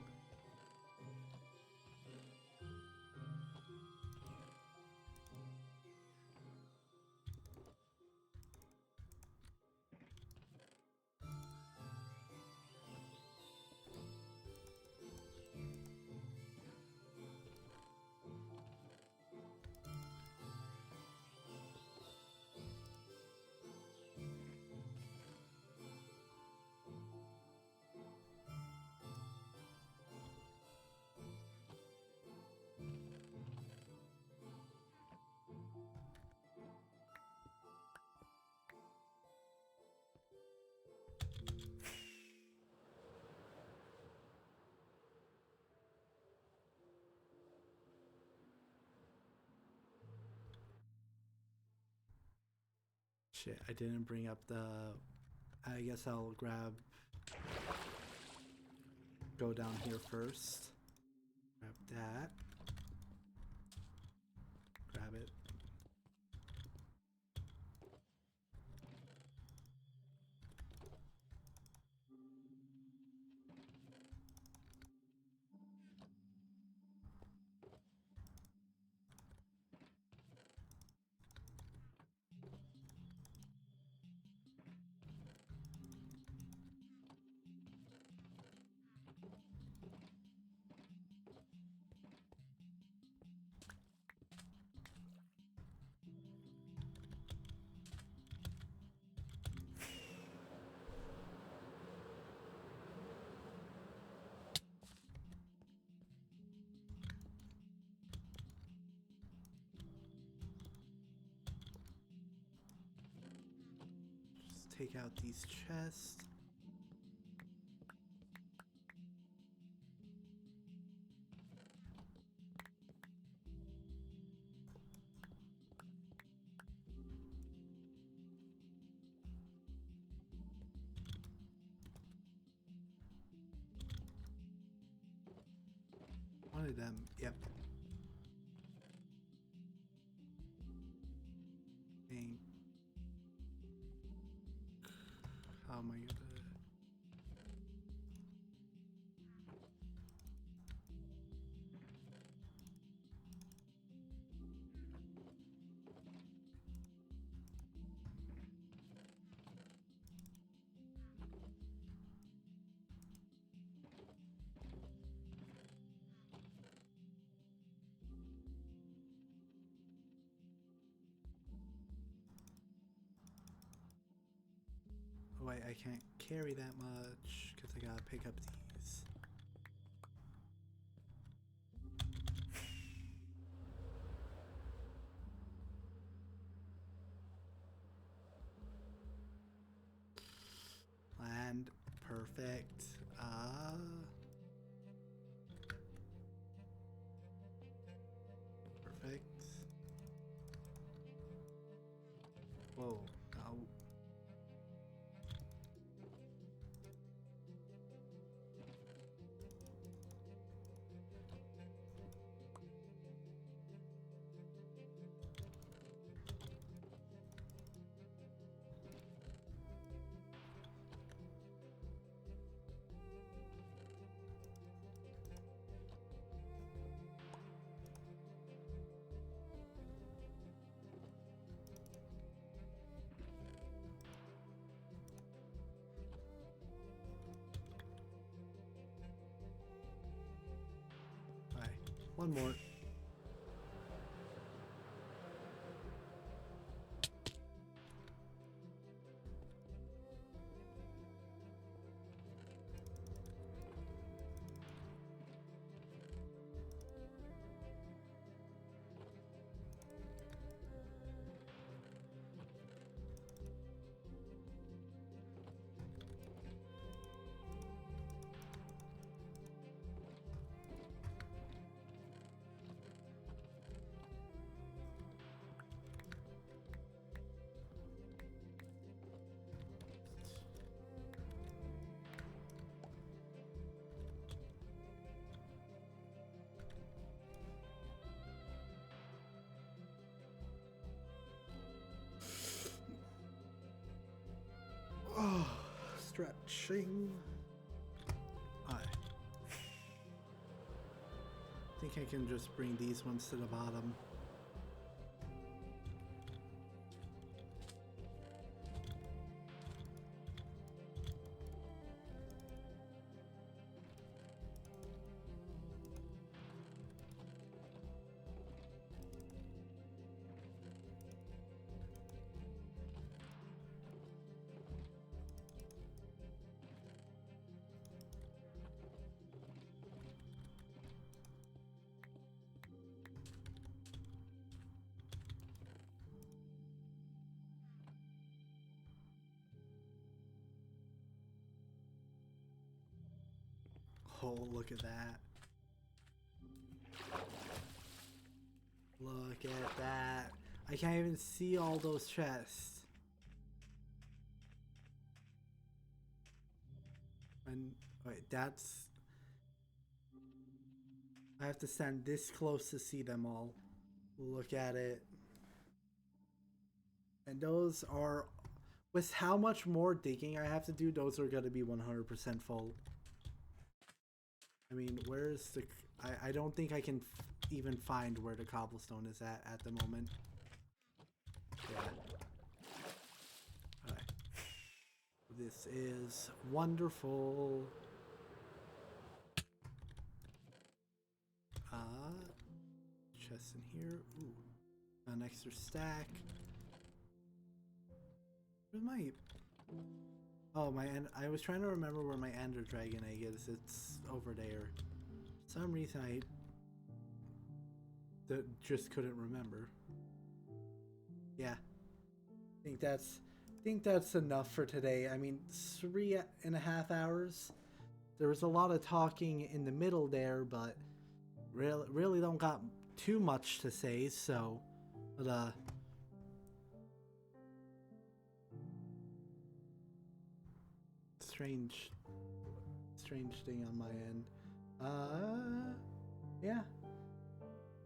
Shit, I didn't bring up the... I guess I'll go down here first. Grab that. Grab it. Take out these chests. them. Yep. Dang. How am I gonna... Wait, I can't carry that much because I gotta pick up these. Land. Perfect. Perfect. Whoa. No. Alright. One more. Oh, stretching. Alright. I think I can just bring these ones to the bottom. Oh, look at that. Look at that. I can't even see all those chests. And wait, that's... I have to stand this close to see them all. Look at it. And those are... With how much more digging I have to do, those are going to be 100% full. I mean, where's the... I don't think I can even find where the cobblestone is at the moment. Yeah. Alright. This is wonderful. Chest in here. Ooh. An extra stack. Where's my... Oh, I was trying to remember where my Ender Dragon egg is. It's over there. For some reason I just couldn't remember. Yeah. I think that's enough for today. I mean, 3.5 hours. There was a lot of talking in the middle there, but really don't got too much to say, so but strange thing on my end. Yeah.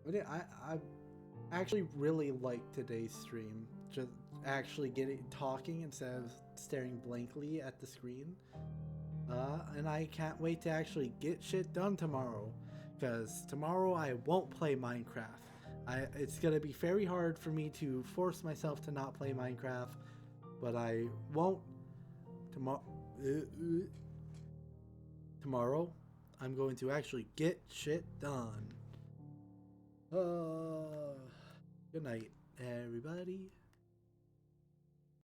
But yeah, I actually really liked today's stream. Just actually talking instead of staring blankly at the screen. And I can't wait to actually get shit done tomorrow, because tomorrow I won't play Minecraft. It's gonna be very hard for me to force myself to not play Minecraft, but I won't tomorrow. Tomorrow, I'm going to actually get shit done. Good night, everybody.